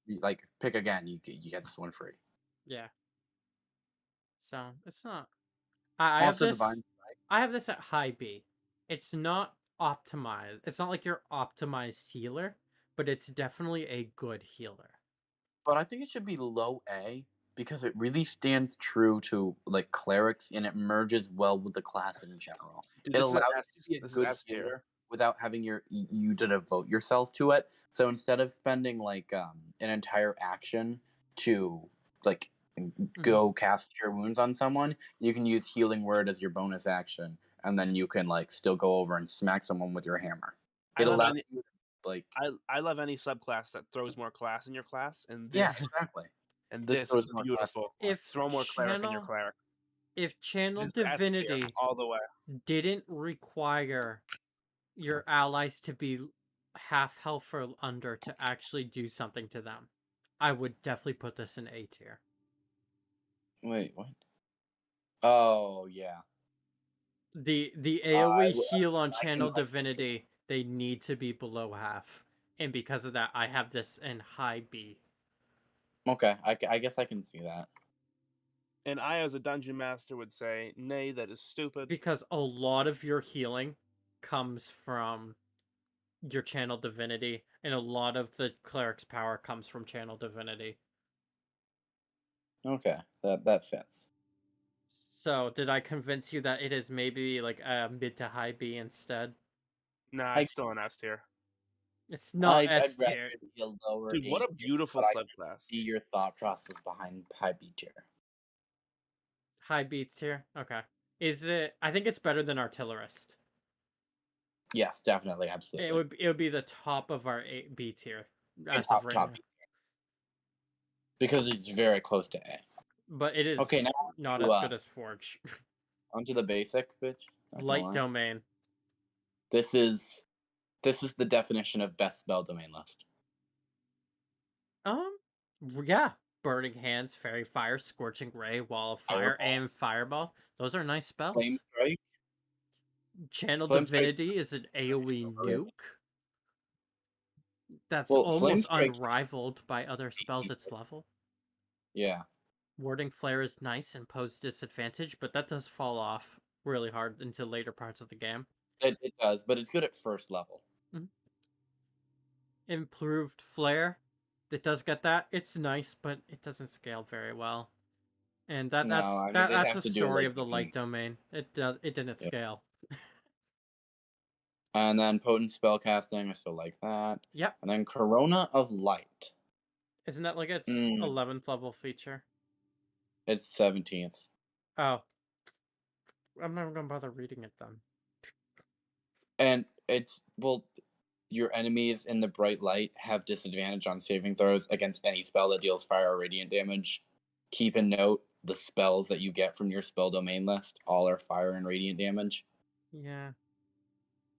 Speaker 3: pick again, you get this one free.
Speaker 1: Yeah. So, it's not I have
Speaker 3: Also
Speaker 1: this.
Speaker 3: divine.
Speaker 1: I have this at high B. It's not optimized. It's not like your optimized healer, but it's definitely a good healer.
Speaker 3: But I think it should be low A because it really stands true to like clerics and it merges well with the class in general.
Speaker 2: Dude,
Speaker 3: It
Speaker 2: this is
Speaker 3: allows
Speaker 2: S.
Speaker 3: you to be a
Speaker 2: This is
Speaker 3: good
Speaker 2: S tier.
Speaker 3: healer without having you to devote yourself to it. So instead of spending like an entire action to like go cast Cure Wounds on someone, you can use Healing Word as your bonus action, and then you can like still go over and smack someone with your hammer. It allows you to, like
Speaker 2: I love any subclass that throws more class in your class, and
Speaker 3: yeah,
Speaker 2: this
Speaker 3: exactly.
Speaker 2: this
Speaker 3: throws
Speaker 2: is
Speaker 3: more class.
Speaker 2: beautiful.
Speaker 1: If
Speaker 2: Throw more cleric in your cleric.
Speaker 1: If Channel
Speaker 2: This is S tier
Speaker 1: Divinity
Speaker 2: all the way.
Speaker 1: didn't require your allies to be half health or under to actually do something to them, I would definitely put this in A tier.
Speaker 3: Wait, what? Oh yeah.
Speaker 1: The AoE
Speaker 3: I-
Speaker 1: heal on
Speaker 3: I
Speaker 1: Channel
Speaker 3: can-
Speaker 1: Divinity, they need to be below half. And because of that, I have this in high B.
Speaker 3: Okay, I guess I can see that.
Speaker 2: And I, as a dungeon master, would say, nay, that is stupid.
Speaker 1: Because a lot of your healing comes from your Channel Divinity, and a lot of the Cleric's power comes from Channel Divinity.
Speaker 3: Okay, that fits.
Speaker 1: So, did I convince you that it is maybe like a mid to high B instead?
Speaker 2: Nah, it's still an S tier.
Speaker 1: It's not
Speaker 3: I'd
Speaker 1: S
Speaker 3: rather
Speaker 1: tier.
Speaker 3: it be a lower
Speaker 2: Dude, what
Speaker 3: A
Speaker 2: a
Speaker 3: tier,
Speaker 2: beautiful
Speaker 3: but I can
Speaker 2: subclass.
Speaker 3: see your thought process behind high B tier.
Speaker 1: High B tier? Okay. Is it... I think it's better than Artillerist.
Speaker 3: Yes, definitely, absolutely.
Speaker 1: It would be the top of our B tier as
Speaker 3: It's
Speaker 1: of right
Speaker 3: top
Speaker 1: now.
Speaker 3: B tier. Because it's very close to A.
Speaker 1: But it is
Speaker 3: Okay, now
Speaker 1: not
Speaker 3: to,
Speaker 1: as good as Forge.
Speaker 3: onto the basic, bitch. Not gonna
Speaker 1: Light
Speaker 3: lie.
Speaker 1: Domain.
Speaker 3: This is the definition of best spell domain list.
Speaker 1: Yeah. Burning Hands, Fairy Fire, Scorching Ray, Wall of Fire,
Speaker 3: Fireball.
Speaker 1: and Fireball. Those are nice spells.
Speaker 3: Flame Strike.
Speaker 1: Channel
Speaker 3: Flame Strike-
Speaker 1: Divinity is an AoE nuke. That's
Speaker 3: Well, Flame
Speaker 1: almost
Speaker 3: Strike-
Speaker 1: unrivaled by other spells its level.
Speaker 3: Yeah.
Speaker 1: Warding Flare is nice and poses disadvantage, but that does fall off really hard into later parts of the game.
Speaker 3: It does, but it's good at first level.
Speaker 1: Improved Flare, it does get that. It's nice, but it doesn't scale very well. And that's the story of the light domain. It didn't scale.
Speaker 3: And then potent spell casting, I still like that.
Speaker 1: Yep.
Speaker 3: And then Corona of Light.
Speaker 1: Isn't that like its 11th level feature?
Speaker 3: It's 17th.
Speaker 1: Oh. I'm not gonna bother reading it then.
Speaker 3: And it's your enemies in the bright light have disadvantage on saving throws against any spell that deals fire or radiant damage. Keep in note the spells that you get from your spell domain list all are fire and radiant damage.
Speaker 1: Yeah.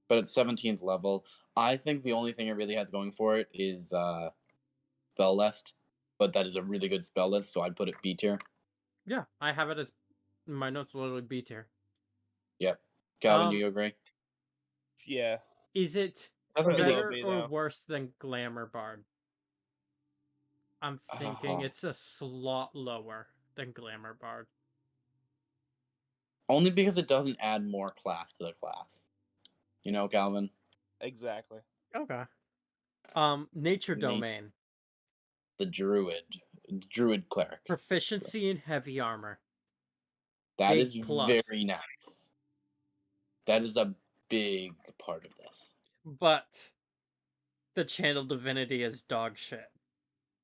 Speaker 3: But at 17th level, I think the only thing it really has going for it is spell list. But that is a really good spell list, so I'd put it B tier.
Speaker 1: Yeah, I have it as my notes literally B tier.
Speaker 3: Yep. Calvin, do you agree?
Speaker 2: Yeah.
Speaker 1: Is it
Speaker 3: Doesn't
Speaker 1: better
Speaker 2: be,
Speaker 1: or
Speaker 2: though.
Speaker 1: worse than Glamour Bard? I'm thinking it's a slot lower than Glamour Bard.
Speaker 3: Only because it doesn't add more class to the class. You know, Calvin?
Speaker 2: Exactly.
Speaker 1: Okay. Nature Domain.
Speaker 3: The Druid Cleric.
Speaker 1: Proficiency in heavy armor.
Speaker 3: That
Speaker 1: Big
Speaker 3: is
Speaker 1: plus.
Speaker 3: very nice. That is a big part of this.
Speaker 1: But the Channel Divinity is dog shit.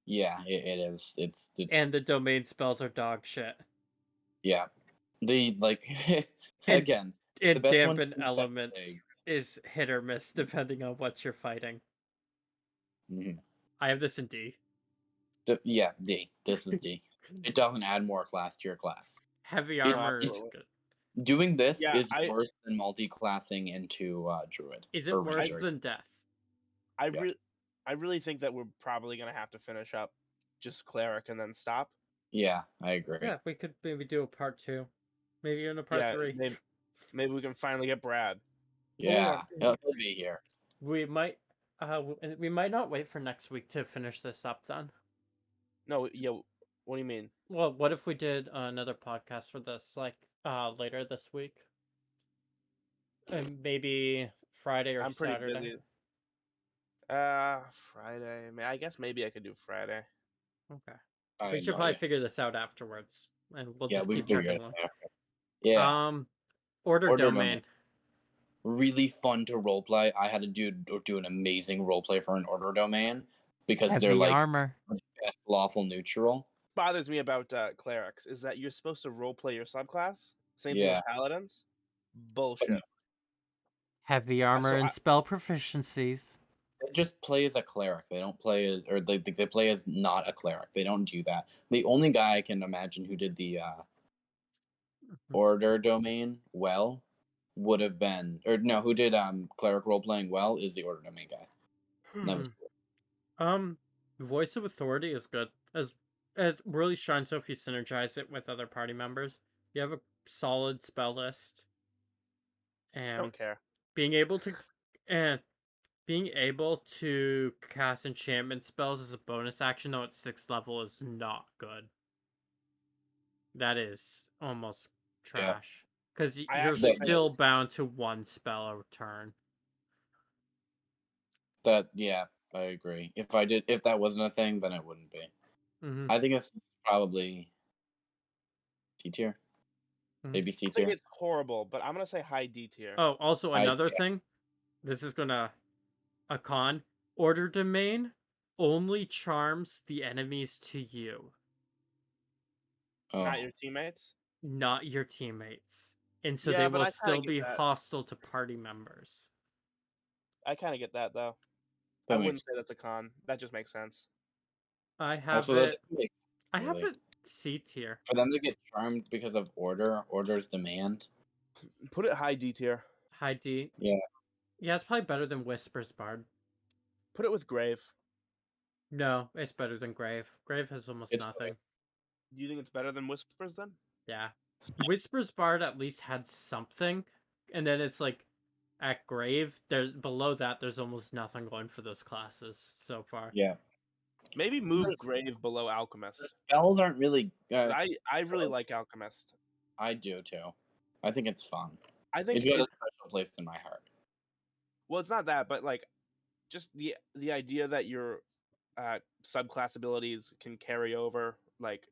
Speaker 3: Yeah, it is. It's
Speaker 1: And the domain spells are dog shit.
Speaker 3: Yeah. The
Speaker 1: And-
Speaker 3: again,
Speaker 1: And
Speaker 3: the best
Speaker 1: Dampen
Speaker 3: one's
Speaker 1: Elements is hit or miss depending on what you're fighting.
Speaker 3: Mm-hmm.
Speaker 1: I have this in D.
Speaker 3: Yeah, D. This is D. It doesn't add more class to your class.
Speaker 1: Heavy armor is good.
Speaker 3: Doing this
Speaker 2: Yeah,
Speaker 3: is worse than multi-classing into Druid.
Speaker 1: Is it worse than Death?
Speaker 2: I really think that we're probably gonna have to finish up just Cleric and then stop.
Speaker 3: Yeah, I agree.
Speaker 1: Yeah, we could maybe do a part 2. Maybe even a part 3.
Speaker 2: Maybe we can finally get Brad.
Speaker 3: Yeah, he'll be here.
Speaker 1: We might not wait for next week to finish this up then.
Speaker 2: No, yeah, What do you mean?
Speaker 1: Well, what if we did another podcast for this, like, later this week? And maybe Friday or
Speaker 2: I'm pretty
Speaker 1: Saturday?
Speaker 2: busy. Friday. I guess maybe I could do Friday.
Speaker 1: Okay.
Speaker 3: I
Speaker 1: We
Speaker 3: have
Speaker 1: should
Speaker 3: no
Speaker 1: probably
Speaker 3: idea.
Speaker 1: figure this out afterwards, and we'll
Speaker 3: Yeah,
Speaker 1: just
Speaker 3: we
Speaker 1: keep
Speaker 3: figured
Speaker 1: checking
Speaker 3: it
Speaker 1: one.
Speaker 3: after. Yeah.
Speaker 1: Order
Speaker 3: Order
Speaker 1: domain.
Speaker 3: Really fun to roleplay. I had a dude do an amazing roleplay for an order domain because they're
Speaker 1: Heavy
Speaker 3: like
Speaker 1: armor.
Speaker 3: the best lawful neutral.
Speaker 2: Bothers me about clerics is that you're supposed to roleplay your subclass. Same thing
Speaker 3: Yeah.
Speaker 2: with paladins. Bullshit.
Speaker 1: Heavy armor
Speaker 2: so
Speaker 1: and
Speaker 2: I-
Speaker 1: spell proficiencies.
Speaker 3: They just play as a cleric. They don't play as, or they play as not a cleric. They don't do that. The only guy I can imagine who did the order domain well would have been, or no, who did cleric role playing well is the order domain guy. And that was
Speaker 1: Voice of Authority is good. As it really shines so if you synergize it with other party members. You have a solid spell list. And
Speaker 2: Don't care.
Speaker 1: being able to cast enchantment spells as a bonus action though at 6th level is not good. That is almost trash. Because
Speaker 2: I
Speaker 1: you're
Speaker 2: actually
Speaker 1: still bound to one spell a turn.
Speaker 3: that. Yeah, I agree. If that wasn't a thing, then it wouldn't be.
Speaker 1: Mm-hmm.
Speaker 3: I think it's probably C tier, maybe C
Speaker 2: I think
Speaker 3: tier.
Speaker 2: it's horrible, but I'm gonna say high D tier.
Speaker 1: Oh, also another thing. This is gonna a con. Order domain only charms the enemies to you,
Speaker 2: Not your teammates.
Speaker 1: not your teammates, and so
Speaker 2: Yeah,
Speaker 1: they
Speaker 2: but
Speaker 1: will
Speaker 2: I kinda
Speaker 1: still
Speaker 2: get
Speaker 1: be
Speaker 2: that.
Speaker 1: hostile to party members.
Speaker 2: I kind of get that though.
Speaker 3: That
Speaker 2: I
Speaker 3: makes
Speaker 2: wouldn't say that's a con. That just makes sense.
Speaker 1: I have
Speaker 3: also
Speaker 1: it. I
Speaker 3: really.
Speaker 1: have it C tier.
Speaker 3: For them to get charmed because of order's demand.
Speaker 2: Put it high D tier.
Speaker 1: High D.
Speaker 3: Yeah.
Speaker 1: Yeah, it's probably better than Whisper's Bard.
Speaker 2: Put it with Grave.
Speaker 1: No, it's better than Grave. Grave has almost
Speaker 3: It's
Speaker 1: nothing.
Speaker 2: Do you think it's better than Whispers then?
Speaker 1: Yeah. Whisper's Bard at least had something, and then it's like at Grave, there's below that there's almost nothing going for those classes so far.
Speaker 3: Yeah.
Speaker 2: Maybe move Grave below Alchemist.
Speaker 3: The spells aren't really.
Speaker 2: I really like Alchemist.
Speaker 3: I do too. I think it's fun.
Speaker 2: I think
Speaker 3: It's got a special place in my heart.
Speaker 2: Well, it's not that, but like, just the idea that your subclass abilities can carry over, like,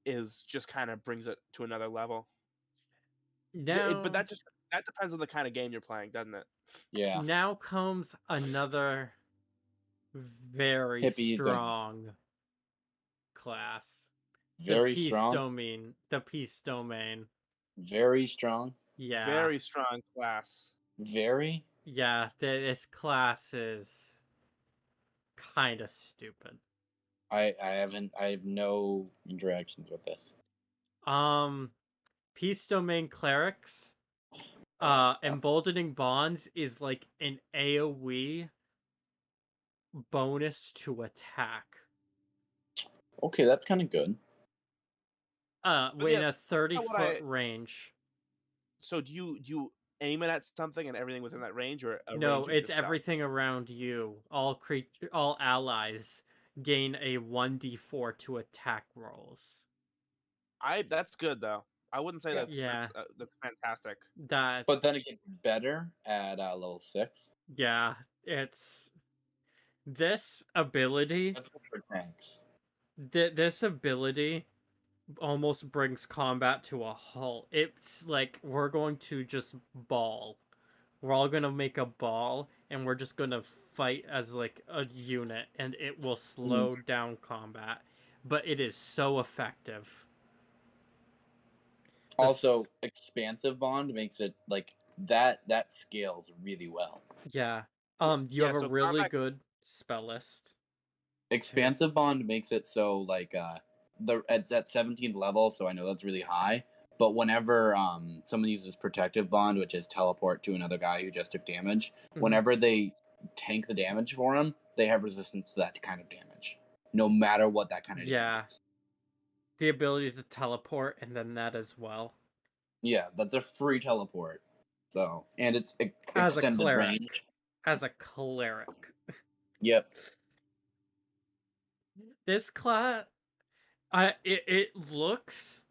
Speaker 2: is just kind of brings it to another level.
Speaker 1: Now,
Speaker 2: but that depends on the kind of game you're playing, doesn't it?
Speaker 3: Yeah.
Speaker 1: Now comes another very
Speaker 3: Hippie
Speaker 1: strong class.
Speaker 3: Very
Speaker 1: the
Speaker 3: strong.
Speaker 1: Domain. The Peace Domain.
Speaker 3: Very strong.
Speaker 1: Yeah.
Speaker 2: Very strong class.
Speaker 3: Very.
Speaker 1: Yeah, this class is kind of stupid.
Speaker 3: I have no interactions with this.
Speaker 1: Peace Domain Clerics. Emboldening Bonds is like an AoE bonus to attack.
Speaker 3: Okay, that's kind of good.
Speaker 1: In a 30-foot range.
Speaker 2: So do you aim it at something and everything within that range, or
Speaker 1: no, it's everything around you. All allies gain a 1d4 to attack rolls.
Speaker 2: That's good though. I wouldn't say that's fantastic.
Speaker 3: But then it gets better at level 6.
Speaker 1: Yeah, it's this ability.
Speaker 3: That's good for tanks.
Speaker 1: This ability almost brings combat to a halt. It's like we're going to just ball. We're all gonna make a ball, and we're just gonna fight as like a unit, and it will slow down combat. But it is so effective.
Speaker 3: Also, Expansive Bond makes it like that scales really well.
Speaker 1: Yeah. You have a really good spell list.
Speaker 3: Expansive Bond makes it so like it's at 17th level, so I know that's really high. But whenever someone uses Protective Bond, which is teleport to another guy who just took damage, whenever they tank the damage for him, they have resistance to that kind of damage, no matter what that kind of damage is.
Speaker 1: The ability to teleport, and then that as well.
Speaker 3: Yeah, that's a free teleport. So, and it's extended range.
Speaker 1: As a cleric.
Speaker 3: Yep.
Speaker 1: This class, It looks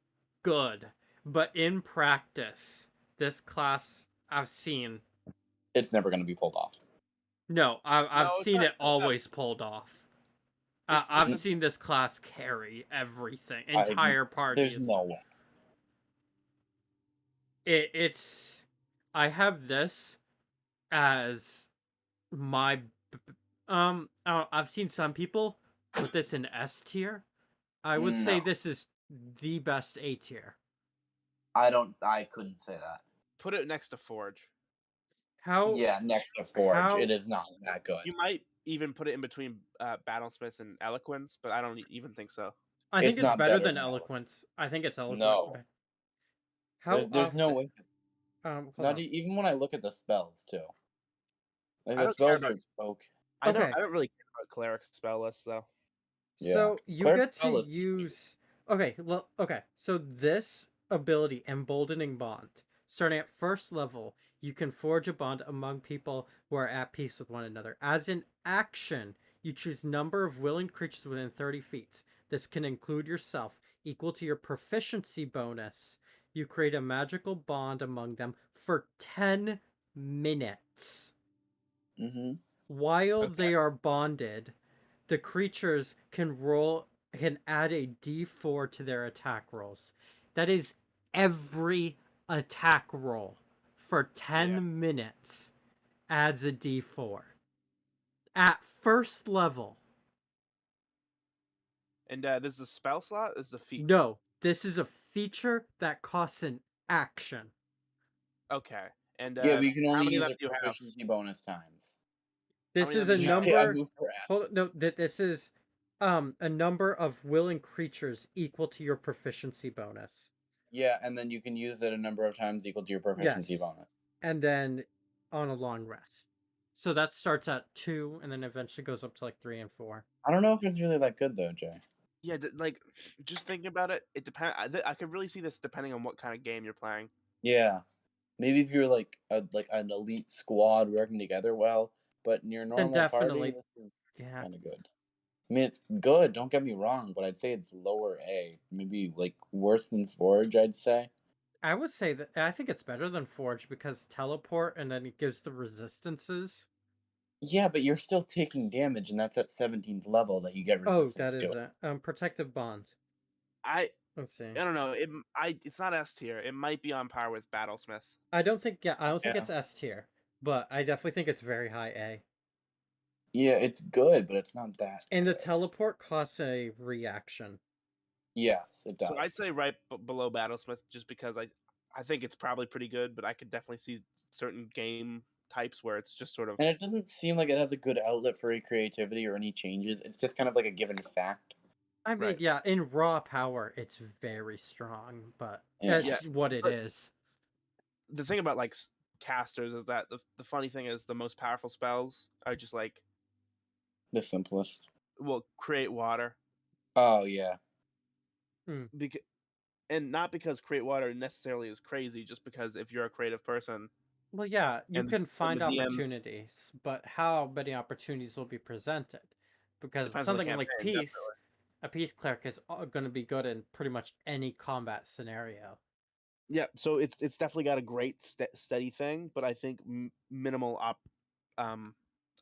Speaker 1: good, but in practice, this class I've seen.
Speaker 3: It's never going to be pulled off.
Speaker 1: No, I've
Speaker 2: No, it's
Speaker 1: seen
Speaker 2: not.
Speaker 1: it always pulled off. I've seen this class carry everything, entire
Speaker 3: There's
Speaker 1: parties.
Speaker 3: no way.
Speaker 1: It's. I have this as my. I've seen some people put this in S tier. I would say
Speaker 3: No.
Speaker 1: this is the best A tier.
Speaker 3: I couldn't say that.
Speaker 2: Put it next to Forge.
Speaker 1: How?
Speaker 3: Yeah, next to Forge,
Speaker 1: how-
Speaker 3: it is not that good.
Speaker 2: You might even put it in between Battlesmith and Eloquence, but I don't even think so.
Speaker 1: I think
Speaker 3: It's
Speaker 1: it's
Speaker 3: not
Speaker 1: better
Speaker 3: better
Speaker 1: than
Speaker 3: than
Speaker 1: Eloquence. I think it's Eloquent.
Speaker 3: No.
Speaker 1: How
Speaker 3: There's no
Speaker 1: often?
Speaker 3: way.
Speaker 1: Hold
Speaker 3: Not
Speaker 1: on.
Speaker 3: even when I look at the spells too. Like
Speaker 2: I
Speaker 3: the
Speaker 2: don't care
Speaker 3: spells
Speaker 2: about.
Speaker 3: are okay.
Speaker 2: I
Speaker 1: Okay.
Speaker 2: don't really care about Cleric's spell list though.
Speaker 3: Yeah.
Speaker 1: So you
Speaker 3: Cleric
Speaker 1: get to
Speaker 3: spell is
Speaker 1: use. Okay, well, okay. So this ability, Emboldening Bond, starting at first level, you can forge a bond among people who are at peace with one another. As an action, you choose number of willing creatures within 30 feet. This can include yourself, equal to your proficiency bonus. You create a magical bond among them for 10 minutes.
Speaker 3: Mm-hmm.
Speaker 1: While
Speaker 2: Okay.
Speaker 1: they are bonded, the creatures can add a d4 to their attack rolls. That is every attack roll for 10 minutes adds a d4 at first level.
Speaker 2: And this is a spell slot. This is a feat.
Speaker 1: No, this is a feature that costs an action.
Speaker 2: Okay. And
Speaker 3: Yeah, but you can
Speaker 2: how
Speaker 3: only
Speaker 2: many
Speaker 3: use
Speaker 2: left
Speaker 3: a
Speaker 2: do you have?
Speaker 3: proficiency bonus times.
Speaker 1: This
Speaker 2: many
Speaker 1: is
Speaker 2: of
Speaker 1: a
Speaker 2: these
Speaker 3: Just
Speaker 2: have?
Speaker 3: I
Speaker 1: number.
Speaker 3: move for at.
Speaker 1: Hold on, no, this is a number of willing creatures equal to your proficiency bonus.
Speaker 3: Yeah, and then you can use it a number of times equal to your proficiency
Speaker 1: Yes.
Speaker 3: bonus.
Speaker 1: And then on a long rest. So that starts at 2 and then eventually goes up to like 3 and 4.
Speaker 3: I don't know if it's really that good though, Jay.
Speaker 2: Yeah, like just thinking about it, it depends. I could really see this depending on what kind of game you're playing.
Speaker 3: Yeah, maybe if you're like an elite squad working together well, but in your
Speaker 1: Then
Speaker 3: normal party,
Speaker 1: definitely,
Speaker 3: this is
Speaker 1: yeah.
Speaker 3: kind of good. I mean, it's good. Don't get me wrong, but I'd say it's lower A. Maybe like worse than Forge. I'd say.
Speaker 1: I would say that I think it's better than Forge because teleport and then it gives the resistances.
Speaker 3: Yeah, but you're still taking damage, and that's at 17th level that you get
Speaker 1: Oh,
Speaker 3: resistance
Speaker 1: that
Speaker 3: to
Speaker 1: is
Speaker 3: it.
Speaker 1: it. Protective Bond.
Speaker 2: I
Speaker 1: Let's see.
Speaker 2: don't know. It's not S tier. It might be on par with Battlesmith.
Speaker 1: I don't think
Speaker 3: Yeah.
Speaker 1: it's S tier, but I definitely think it's very high A.
Speaker 3: Yeah, it's good, but it's not that
Speaker 1: And the
Speaker 3: good.
Speaker 1: teleport costs a reaction.
Speaker 3: Yes, it does.
Speaker 2: So I'd say right below Battlesmith, just because I think it's probably pretty good, but I could definitely see certain game types where it's just sort of.
Speaker 3: And it doesn't seem like it has a good outlet for any creativity or any changes. It's just kind of like a given fact.
Speaker 1: I mean,
Speaker 2: Right.
Speaker 1: yeah, in raw power, it's very strong, but
Speaker 3: Yeah.
Speaker 1: it's what it
Speaker 2: but-
Speaker 1: is.
Speaker 2: The thing about like casters is that the funny thing is the most powerful spells are just like
Speaker 3: The simplest.
Speaker 2: create water
Speaker 3: Oh yeah.
Speaker 2: because and not because create water necessarily is crazy, just because if you're a creative person,
Speaker 1: Well, yeah, you
Speaker 2: and
Speaker 1: can find
Speaker 2: the DMs
Speaker 1: opportunities, but how many opportunities will be presented? Because
Speaker 2: depends on the
Speaker 1: something like
Speaker 2: campaign.
Speaker 1: peace, a peace cleric is going to be good in pretty much any combat scenario.
Speaker 2: Yeah, so it's definitely got a great steady thing, but I think minimal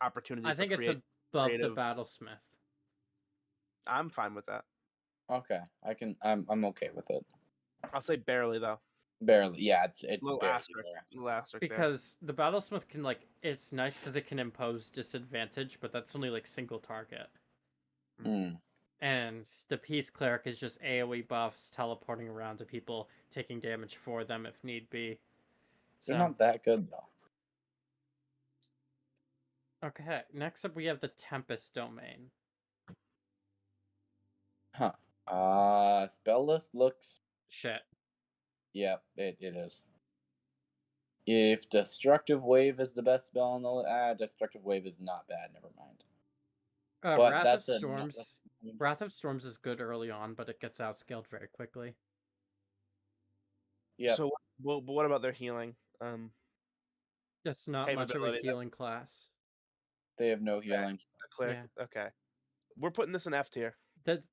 Speaker 2: opportunity
Speaker 1: I
Speaker 2: for
Speaker 1: think it's above the
Speaker 2: creative.
Speaker 1: Battlesmith.
Speaker 2: I'm fine with that.
Speaker 3: Okay, I'm okay with it.
Speaker 2: I'll say barely though.
Speaker 3: Barely, yeah. It's
Speaker 2: Little
Speaker 3: barely
Speaker 2: asterisk,
Speaker 3: there.
Speaker 2: little asterisk there.
Speaker 1: Because the Battlesmith can it's nice because it can impose disadvantage, but that's only like single target.
Speaker 3: Mm.
Speaker 1: And the Peace Cleric is just AoE buffs, teleporting around to people, taking damage for them if need be.
Speaker 3: They're not that good though.
Speaker 1: Okay, next up we have the Tempest Domain.
Speaker 3: Huh. Spell list looks.
Speaker 1: Shit.
Speaker 3: Yeah, it is. If Destructive Wave is the best spell on the Destructive Wave is not bad. Never mind. But
Speaker 1: Wrath
Speaker 3: that's
Speaker 1: of
Speaker 3: a
Speaker 1: Storms. Wrath of Storms is good early on, but it gets outscaled very quickly.
Speaker 3: Yeah.
Speaker 2: So, but what about their healing?
Speaker 1: It's not much of a
Speaker 2: Capability.
Speaker 1: healing class.
Speaker 3: They have no healing.
Speaker 2: Cleric.
Speaker 1: Yeah.
Speaker 2: Okay, we're putting this in F tier.
Speaker 1: That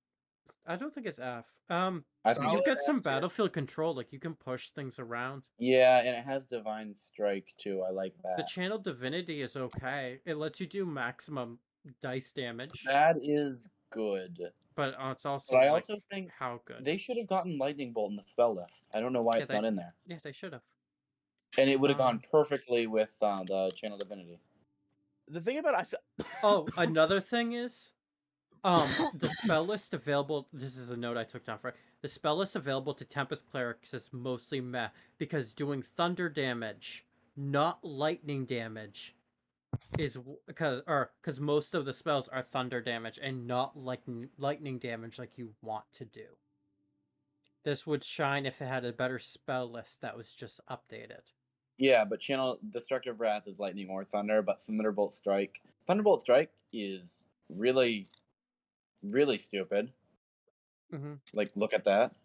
Speaker 1: I don't think it's F.
Speaker 3: I think
Speaker 1: You
Speaker 3: it's
Speaker 1: get
Speaker 3: F
Speaker 1: some
Speaker 3: tier.
Speaker 1: battlefield control, like you can push things around.
Speaker 3: Yeah, and it has Divine Strike too. I like
Speaker 1: The
Speaker 3: that.
Speaker 1: Channel Divinity is okay. It lets you do maximum dice damage,
Speaker 3: That is good.
Speaker 1: but it's also
Speaker 3: But I
Speaker 1: like
Speaker 3: also think
Speaker 1: how good.
Speaker 3: they should have gotten Lightning Bolt in the spell list. I don't know why
Speaker 1: Yeah,
Speaker 3: it's not in there.
Speaker 1: Yeah, they should have.
Speaker 3: And it would have gone perfectly with the Channel Divinity.
Speaker 2: The thing about I feel.
Speaker 1: Oh, another thing is, the spell list available. This is a note I took down for. The spell list available to Tempest Clerics is mostly meh because doing thunder damage, not lightning damage, is because most of the spells are thunder damage and not lightning damage like you want to do. This would shine if it had a better spell list that was just updated.
Speaker 3: Yeah, but Channel Destructive Wrath is Lightning or Thunder, but Thunderbolt Strike is really, really stupid.
Speaker 1: Mm-hmm.
Speaker 3: Like, look at that.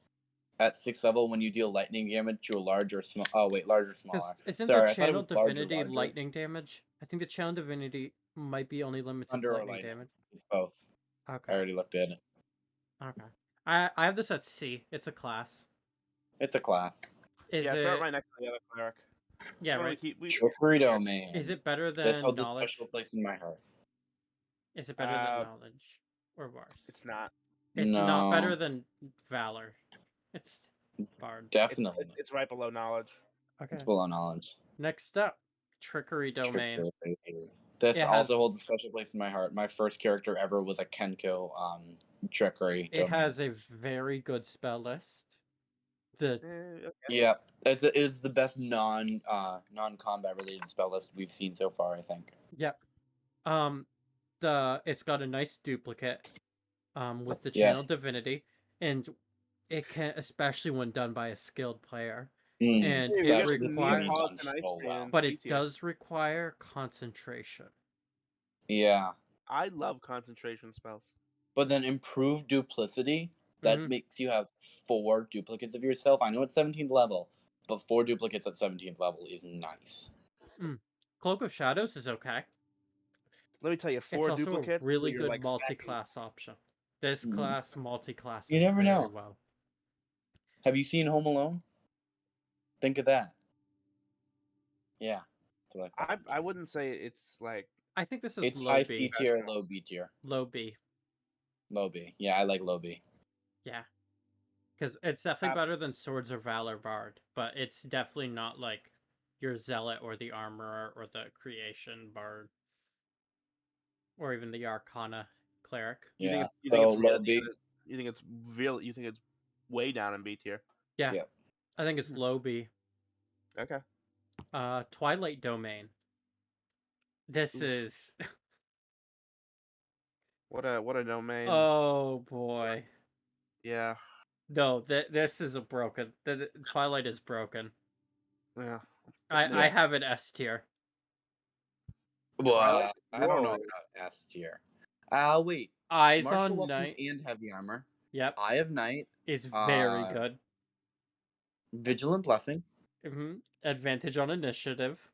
Speaker 3: At 6th level, when you deal lightning damage to a large or small. Oh wait, large or smaller.
Speaker 1: Isn't
Speaker 3: Sorry,
Speaker 1: the
Speaker 3: I thought it
Speaker 1: Channel
Speaker 3: was larger.
Speaker 1: Divinity lightning damage? I think the Channel Divinity might be only limited
Speaker 3: Thunder
Speaker 1: to
Speaker 3: or
Speaker 1: lightning
Speaker 3: lightning.
Speaker 1: damage.
Speaker 3: It's both.
Speaker 1: Okay.
Speaker 3: I already looked at it.
Speaker 1: Okay. I have this at C. It's a class.
Speaker 3: It's a class.
Speaker 1: Is
Speaker 2: yeah,
Speaker 1: it?
Speaker 2: throw it right next to the other cleric.
Speaker 1: Yeah, right.
Speaker 3: Trickery Domain.
Speaker 1: Is it better
Speaker 3: This
Speaker 1: than
Speaker 3: holds a
Speaker 1: knowledge?
Speaker 3: special place in my heart.
Speaker 1: Is it better than knowledge or worse?
Speaker 2: It's not.
Speaker 1: It's
Speaker 3: No.
Speaker 1: not better than valor. It's bard.
Speaker 3: Definitely.
Speaker 2: It's right below knowledge.
Speaker 1: Okay.
Speaker 3: It's below knowledge.
Speaker 1: Next up, Trickery Domain.
Speaker 3: This also holds a special place in my heart. My first character ever was a Kenko Trickery Domain.
Speaker 1: It has a very good spell list.
Speaker 3: Yeah, it's the best non-combat related spell list we've seen so far, I think.
Speaker 1: Yep. It's got a nice duplicate with the Channel Divinity, and it can, especially when done by a skilled player. And it requires, but it does require concentration.
Speaker 3: Yeah.
Speaker 2: I love concentration spells.
Speaker 3: But then improved duplicity, that makes you have 4 duplicates of yourself. I know it's 17th level, but 4 duplicates at 17th level is nice.
Speaker 1: Cloak of Shadows is okay.
Speaker 2: Let me tell you, 4
Speaker 1: it's
Speaker 2: duplicates.
Speaker 1: Also a really good multi-class option. This class multi-class.
Speaker 3: You never know.
Speaker 1: Well.
Speaker 3: Have you seen Home Alone? Think of that. Yeah.
Speaker 2: I wouldn't say it's like.
Speaker 1: I think this is
Speaker 3: it's
Speaker 1: low
Speaker 3: C tier, low B tier.
Speaker 1: Low B.
Speaker 3: Low B. Yeah, I like low B.
Speaker 1: Yeah. Because it's definitely better than Swords or Valor Bard, but it's definitely not like your Zealot or the Armorer or the Creation Bard. Or even the Arcana Cleric.
Speaker 3: Yeah.
Speaker 2: You think it's low B? You think it's real? You think it's way down in B tier?
Speaker 1: Yeah. I think it's low B.
Speaker 2: Okay.
Speaker 1: Twilight Domain. This is
Speaker 2: what a domain.
Speaker 1: Oh boy.
Speaker 2: Yeah.
Speaker 1: No, this is a broken. The Twilight is broken.
Speaker 2: Yeah.
Speaker 1: I have an S tier.
Speaker 3: Well, I don't know about S tier. Wait.
Speaker 1: Eyes
Speaker 3: Martial
Speaker 1: on Knight
Speaker 3: and Heavy Armor.
Speaker 1: Yep.
Speaker 3: Eye of Night
Speaker 1: is very good.
Speaker 3: Vigilant Blessing.
Speaker 1: Advantage on Initiative.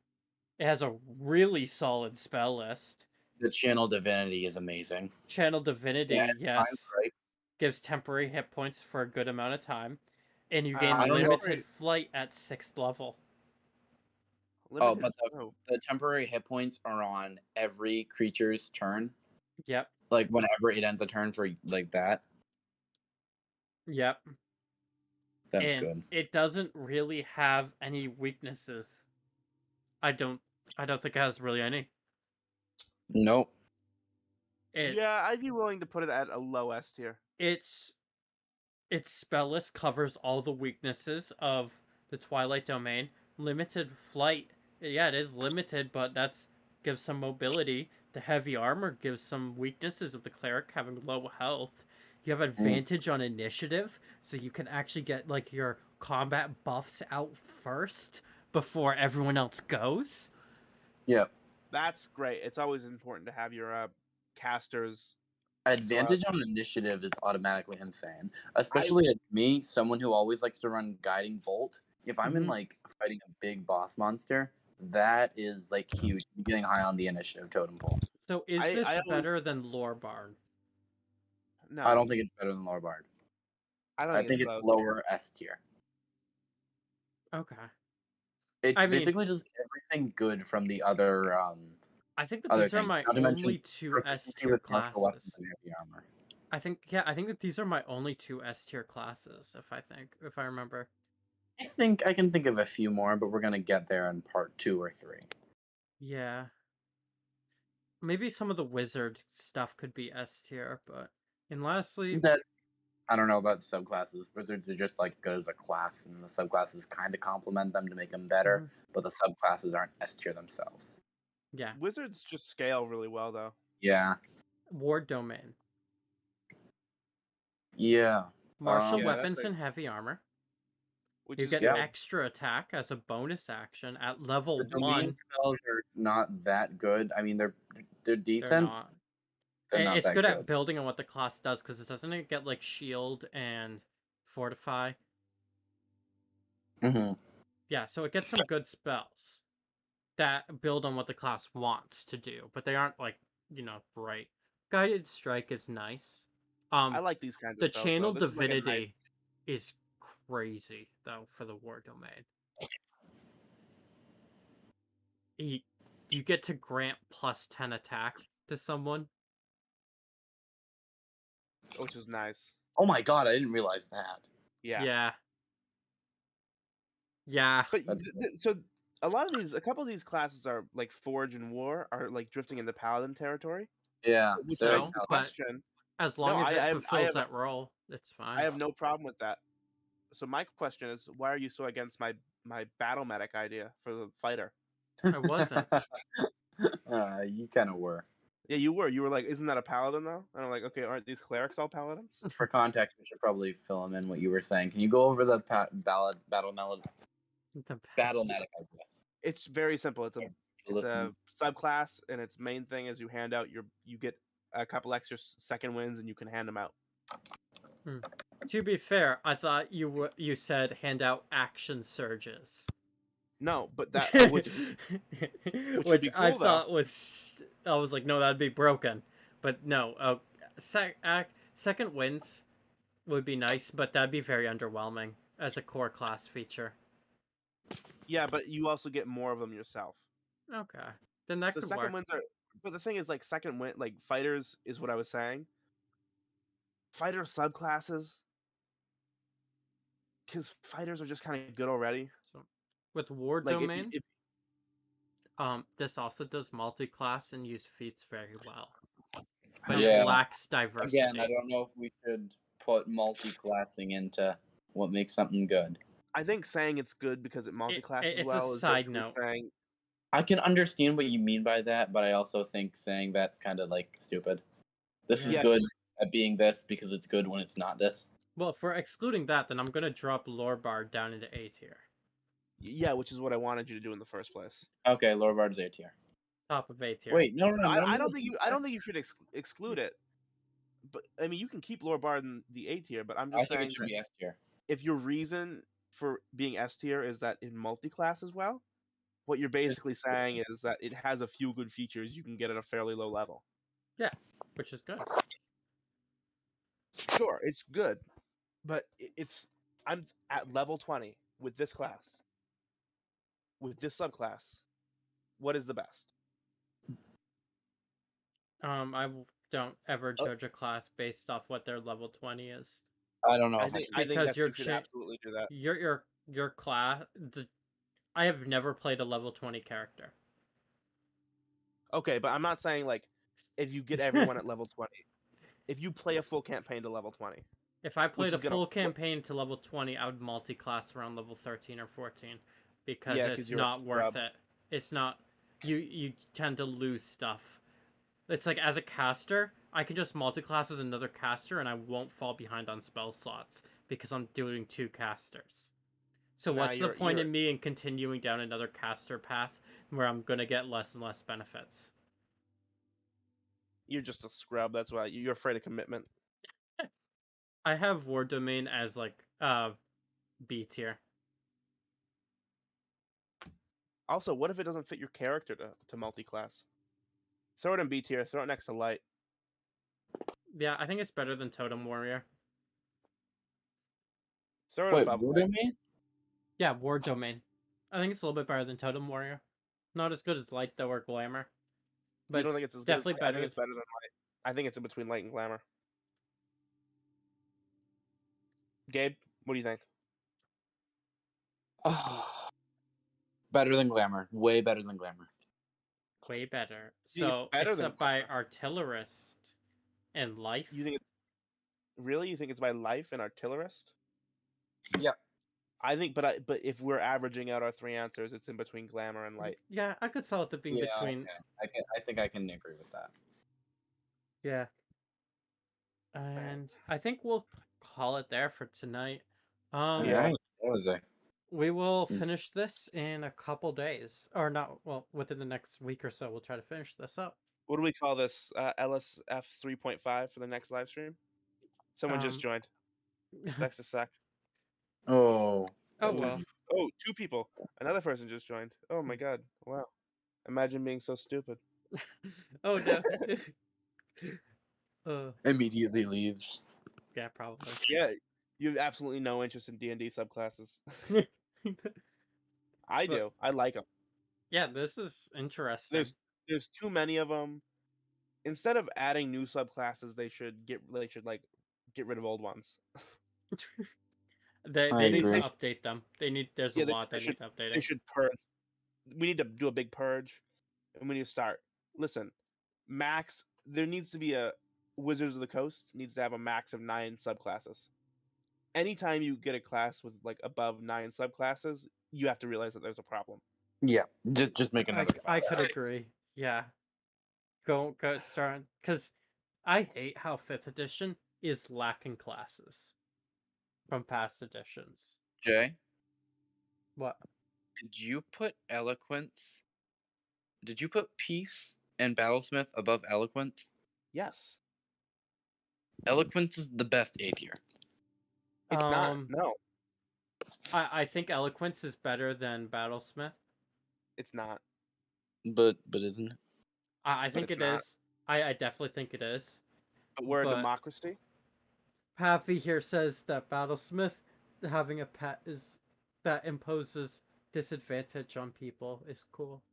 Speaker 1: It has a really solid spell list.
Speaker 3: The Channel Divinity is amazing.
Speaker 1: Channel Divinity, yes. Gives temporary hit points for a good amount of time. And you gain limited flight at 6th level.
Speaker 3: But the temporary hit points are on every creature's turn.
Speaker 1: Yep.
Speaker 3: Like whenever it ends a turn for like that.
Speaker 1: Yep.
Speaker 3: That's good.
Speaker 1: It doesn't really have any weaknesses. I don't think it has really any.
Speaker 3: Nope.
Speaker 2: Yeah, I'd be willing to put it at a low S tier.
Speaker 1: Its spell list covers all the weaknesses of the Twilight Domain. Limited flight. Yeah, it is limited, but gives some mobility. The heavy armor gives some weaknesses of the cleric having low health. You have advantage on initiative, so you can actually get like your combat buffs out first before everyone else goes.
Speaker 3: Yep.
Speaker 2: That's great. It's always important to have your casters.
Speaker 3: Advantage on initiative is automatically insane. Especially as me, someone who always likes to run Guiding Bolt. If I'm in like fighting a big boss monster, that is like huge. Getting high on the initiative totem pole.
Speaker 1: So is this better than Lore Bard?
Speaker 2: No.
Speaker 3: I don't think it's better than Lore Bard. I think it's
Speaker 2: both.
Speaker 3: lower S tier.
Speaker 1: Okay.
Speaker 3: It
Speaker 1: I mean-
Speaker 3: basically does everything good from the other
Speaker 1: I think that
Speaker 3: other
Speaker 1: these are
Speaker 3: things.
Speaker 1: my
Speaker 3: Not to mention
Speaker 1: only two S
Speaker 3: proficiency
Speaker 1: tier
Speaker 3: with martial weapons
Speaker 1: classes.
Speaker 3: and heavy armor.
Speaker 1: I think that these are my only two S tier classes, if I remember.
Speaker 3: I think I can think of a few more, but we're gonna get there in part 2 or 3.
Speaker 1: Yeah. Maybe some of the wizard stuff could be S tier, but and lastly,
Speaker 3: That's I don't know about the subclasses. Wizards are just like good as a class, and the subclasses kind of complement them to make them better. But the subclasses aren't S tier themselves.
Speaker 1: yeah,
Speaker 2: Wizards just scale really well, though.
Speaker 3: Yeah.
Speaker 1: ward domain,
Speaker 3: Yeah.
Speaker 1: martial
Speaker 2: Yeah,
Speaker 1: weapons
Speaker 2: that's
Speaker 1: and heavy armor.
Speaker 2: which
Speaker 1: You
Speaker 2: is
Speaker 1: get
Speaker 2: good.
Speaker 1: extra attack as a bonus action at level
Speaker 3: The domain
Speaker 1: 1.
Speaker 3: spells are not that good. I mean, they're
Speaker 1: They're
Speaker 3: decent.
Speaker 1: not.
Speaker 3: They're not
Speaker 1: It's
Speaker 3: that
Speaker 1: good
Speaker 3: good.
Speaker 1: at building on what the class does because it doesn't get like shield and fortify.
Speaker 3: Mm-hmm.
Speaker 1: Yeah, so it gets some good spells that build on what the class wants to do, but they aren't like, right. Guided strike is nice.
Speaker 2: I like these kinds of
Speaker 1: The
Speaker 2: spells.
Speaker 1: channel
Speaker 2: Though. This
Speaker 1: divinity
Speaker 2: is like a nice...
Speaker 1: is crazy though for the war domain. You get to grant plus 10 attack to someone.
Speaker 2: which is nice.
Speaker 3: Oh my god, I didn't realize that.
Speaker 2: Yeah.
Speaker 1: Yeah.
Speaker 2: But so a couple of these classes are like Forge and War are like drifting into Paladin territory.
Speaker 3: Yeah.
Speaker 2: So, which
Speaker 3: they're
Speaker 2: begs
Speaker 3: like
Speaker 2: the
Speaker 1: but
Speaker 2: question.
Speaker 1: as long
Speaker 2: No,
Speaker 1: as it
Speaker 2: I
Speaker 1: fulfills
Speaker 2: have
Speaker 1: that role, it's fine.
Speaker 2: I have no problem with that. So my question is, why are you so against my battle medic idea for the fighter?
Speaker 1: I wasn't.
Speaker 3: You kind of were.
Speaker 2: Yeah, you were. You were like, isn't that a paladin though? And I'm like, okay, aren't these clerics all paladins?
Speaker 3: For context, we should probably fill in what you were saying. Can you go over the battle medic idea?
Speaker 2: It's very simple. It's a
Speaker 3: Listen.
Speaker 2: subclass, and its main thing is you hand out you get a couple extra second wins, and you can hand them out.
Speaker 1: To be fair, I thought you said hand out action surges.
Speaker 2: No, but that which would be cool,
Speaker 1: I
Speaker 2: though.
Speaker 1: thought was I was like, no, that'd be broken. But no, second wins would be nice, but that'd be very underwhelming as a core class feature.
Speaker 2: Yeah, but you also get more of them yourself.
Speaker 1: Okay, then that
Speaker 2: So
Speaker 1: could
Speaker 2: second
Speaker 1: work.
Speaker 2: wins are. But the thing is, like second win, like fighters is what I was saying. Fighter subclasses, because fighters are just kind of good already.
Speaker 1: So, with war
Speaker 2: Like
Speaker 1: domain,
Speaker 2: if
Speaker 1: this also does multi-class and use feats very well, but
Speaker 3: Yeah.
Speaker 1: it lacks diversity.
Speaker 3: Again, I don't know if we should put multi-classing into what makes something good.
Speaker 2: I think saying it's good because it multi-classes
Speaker 1: it's
Speaker 2: well
Speaker 1: a
Speaker 2: is
Speaker 1: side
Speaker 2: basically
Speaker 1: note.
Speaker 2: saying
Speaker 3: I can understand what you mean by that, but I also think saying that's kind of like stupid. This is
Speaker 2: Yeah.
Speaker 3: good at being this because it's good when it's not this.
Speaker 1: Well, for excluding that, then I'm gonna drop Lore Bard down into A tier.
Speaker 2: Yeah, which is what I wanted you to do in the first place.
Speaker 3: Okay, Lore Bard's A tier.
Speaker 1: Top of A tier.
Speaker 3: Wait, no.
Speaker 2: I don't think you should exclude it. But I mean, you can keep Lore Bard in the A tier, but I'm
Speaker 3: I
Speaker 2: just
Speaker 3: think
Speaker 2: saying
Speaker 3: it should be S tier.
Speaker 2: if your reason for being S tier is that in multi-class as well, what you're basically saying is that it has a few good features you can get at a fairly low level.
Speaker 1: Yeah, which is good.
Speaker 2: Sure, it's good, but I'm at level 20 with this class, with this subclass. What is the best?
Speaker 1: Don't ever judge a class based off what their level 20 is.
Speaker 3: I don't know.
Speaker 2: I think
Speaker 1: Because
Speaker 2: that you should absolutely do that.
Speaker 1: Your class. I have never played a level 20 character.
Speaker 2: Okay, but I'm not saying like if you get everyone at level 20. If you play a full campaign to level 20.
Speaker 1: If I played a full campaign to level 20, I would multi-class around level 13 or 14 because it's not worth it. It's not. You tend to lose stuff. It's like as a caster, I can just multi-class as another caster and I won't fall behind on spell slots because I'm doing 2 casters. So what's the point in me in continuing down another caster path where I'm gonna get less and less benefits?
Speaker 2: You're just a scrub. That's why you're afraid of commitment.
Speaker 1: I have War Domain as like B tier.
Speaker 2: Also, what if it doesn't fit your character to multi-class? Throw it in B tier. Throw it next to Light.
Speaker 1: Yeah, I think it's better than Totem Warrior.
Speaker 2: Throw it
Speaker 3: Wait,
Speaker 2: above
Speaker 3: what
Speaker 2: light.
Speaker 3: do you mean?
Speaker 1: Yeah, War Domain. I think it's a little bit better than Totem Warrior. Not as good as Light though or Glamour, but
Speaker 2: You don't think it's as good as
Speaker 1: definitely
Speaker 2: light? I think
Speaker 1: better.
Speaker 2: it's better than light. I think it's in between light and glamour. Gabe, what do you think?
Speaker 3: Better than Glamour. Way better than Glamour.
Speaker 1: Way better.
Speaker 2: You think it's
Speaker 1: So
Speaker 2: better than
Speaker 1: except by
Speaker 2: glamour?
Speaker 1: Artillerist and Life.
Speaker 2: You think it's really? You think it's by life and artillerist?
Speaker 3: Yep.
Speaker 2: I think, but if we're averaging out our three answers, it's in between glamour and light.
Speaker 1: Yeah, I could sell it to being
Speaker 3: Yeah,
Speaker 1: between.
Speaker 3: okay. I think I can agree with that.
Speaker 1: Yeah. And I think we'll call it there for tonight.
Speaker 2: Yeah.
Speaker 3: That was a
Speaker 1: We will finish this in a couple days, or not. Well, within the next week or so, we'll try to finish this up.
Speaker 2: What do we call this? LSF 3.5 for the next live stream. Someone just joined. Sex to sec.
Speaker 3: Oh.
Speaker 1: Oh well.
Speaker 2: Oh, two people. Another person just joined. Oh my god. Wow. Imagine being so stupid.
Speaker 1: Oh no.
Speaker 3: Immediately leaves.
Speaker 1: Yeah, probably.
Speaker 2: Yeah, you have absolutely no interest in D&D subclasses. I do. I like them.
Speaker 1: Yeah, this is interesting.
Speaker 2: There's too many of them. Instead of adding new subclasses, they should get rid of old ones.
Speaker 1: They
Speaker 3: I
Speaker 1: need to
Speaker 3: agree.
Speaker 1: update them. There's a lot they need updating.
Speaker 2: They should purge. We need to do a big purge, and we need to start. Listen, max. There needs to be a Wizards of the Coast needs to have a max of 9 subclasses. Anytime you get a class with like above 9 subclasses, you have to realize that there's a problem.
Speaker 3: Yeah, just make another.
Speaker 1: I could agree. Yeah, go start, because I hate how 5th edition is lacking classes from past editions.
Speaker 4: Jay,
Speaker 1: What?
Speaker 4: did you put Eloquence? Did you put Peace and Battlesmith above Eloquence?
Speaker 2: Yes.
Speaker 4: Eloquence is the best A tier.
Speaker 2: It's not. No,
Speaker 1: I think Eloquence is better than Battlesmith.
Speaker 2: it's not.
Speaker 3: But isn't it?
Speaker 1: I think
Speaker 2: it's
Speaker 1: it
Speaker 2: not.
Speaker 1: is. I definitely think it is.
Speaker 2: But we're
Speaker 1: But-
Speaker 2: a democracy.
Speaker 1: Paffy here says that Battlesmith having a pet that imposes disadvantage on people is cool.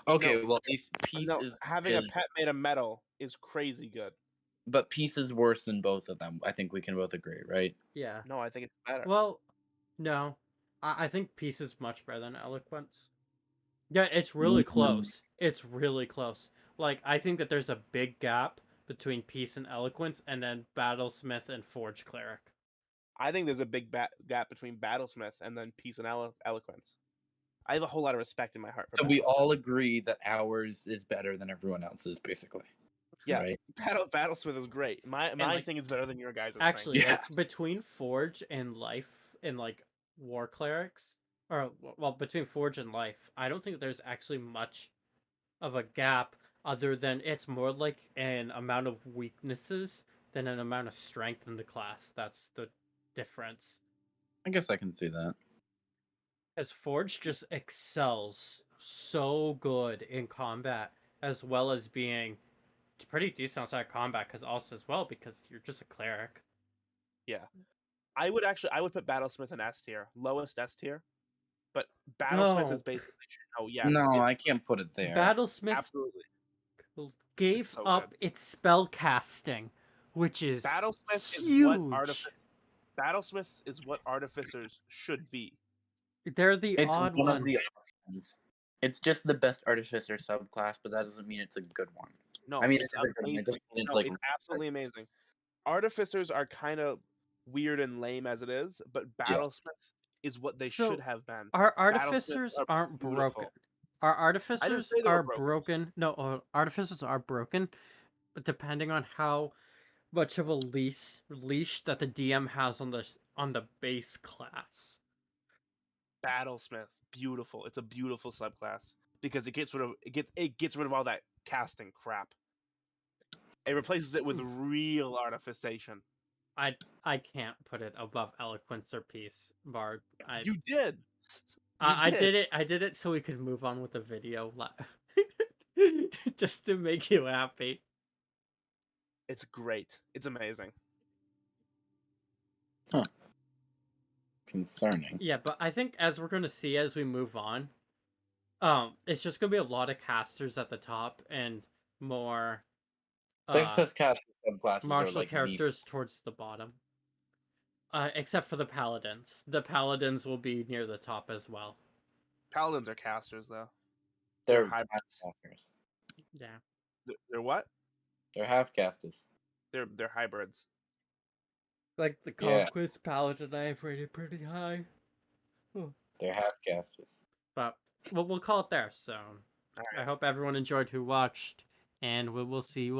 Speaker 3: Okay,
Speaker 2: No.
Speaker 3: well, at least Peace
Speaker 2: No,
Speaker 3: is
Speaker 2: having a pet made of metal is crazy good.
Speaker 3: but Peace is worse than both of them. I think we can both agree, right?
Speaker 1: Yeah.
Speaker 2: No, I think it's better.
Speaker 1: Well, no. I think Peace is much better than Eloquence. Yeah, it's really close. It's really close. Like, I think that there's a big gap between Peace and Eloquence, and then Battlesmith and Forge Cleric.
Speaker 2: I think there's a big gap between Battlesmith and then Peace and Eloquence. I have a whole lot of respect in my heart for
Speaker 3: So we
Speaker 2: Battlesmith.
Speaker 3: all agree that ours is better than everyone else's, basically.
Speaker 2: Yeah,
Speaker 3: Right?
Speaker 2: Battlesmith is great. My
Speaker 1: like-
Speaker 2: thing is better than your guys'
Speaker 1: Actually,
Speaker 3: Yeah.
Speaker 1: like, between Forge and Life and, like, War Clerics, or, well, between Forge and Life, I don't think there's actually much of a gap other than it's more like an amount of weaknesses than an amount of strength in the class. That's the difference.
Speaker 3: I guess I can see that.
Speaker 1: As Forge just excels so good in combat, as well as being pretty decent outside combat, because also as well because you're just a cleric.
Speaker 2: Yeah, I would put Battlesmith in S tier, lowest S tier, but Battlesmith
Speaker 1: No.
Speaker 2: is basically yes.
Speaker 3: No, I can't put it there.
Speaker 1: Battlesmith
Speaker 2: absolutely.
Speaker 1: gave
Speaker 2: so
Speaker 1: up
Speaker 2: good.
Speaker 1: its spell casting, which is
Speaker 2: Battlesmith
Speaker 1: huge.
Speaker 2: Battlesmith is what artificers should be.
Speaker 1: They're the
Speaker 3: It's
Speaker 1: odd
Speaker 3: one
Speaker 1: one.
Speaker 3: of the options. It's just the best Artificer subclass, but that doesn't mean it's a good one.
Speaker 2: No,
Speaker 3: I mean,
Speaker 2: it's
Speaker 3: it's a good one. It
Speaker 2: amazing.
Speaker 3: doesn't mean it's
Speaker 2: No,
Speaker 3: like
Speaker 2: it's absolutely amazing. Artificers are kind of weird and lame as it is, but Battlesmith is what they
Speaker 1: So,
Speaker 2: should have been.
Speaker 1: Our
Speaker 2: Battlesmiths
Speaker 1: artificers
Speaker 2: are
Speaker 1: aren't
Speaker 2: beautiful.
Speaker 1: broken. Our artificers
Speaker 2: say they were
Speaker 1: are
Speaker 2: broken.
Speaker 1: broken. No, artificers are broken, but depending on how much of a leash that the DM has on the base class.
Speaker 2: Battlesmith, beautiful. It's a beautiful subclass because it gets rid of all that casting crap. It replaces it with real artification.
Speaker 1: I can't put it above Eloquence or Peace, Bard.
Speaker 2: You did.
Speaker 1: I did it. I did it so we could move on with the video, just to make you happy.
Speaker 2: It's great. It's amazing.
Speaker 3: Huh. concerning.
Speaker 1: Yeah, but I think as we're gonna see as we move on, it's just gonna be a lot of casters at the top and more
Speaker 3: Because caster subclasses are
Speaker 1: martial
Speaker 3: like
Speaker 1: characters towards the bottom. Except for the paladins. The paladins will be near the top as well.
Speaker 2: Paladins are casters, though.
Speaker 3: they're
Speaker 2: They're hybrids.
Speaker 3: half casters.
Speaker 1: Yeah.
Speaker 2: They're what?
Speaker 3: They're half casters.
Speaker 2: They're hybrids.
Speaker 1: Like the
Speaker 3: Yeah.
Speaker 1: Conquest Paladin I have rated pretty high.
Speaker 3: They're half casters.
Speaker 1: But we'll call it there, so I hope everyone enjoyed who watched, and we will see you all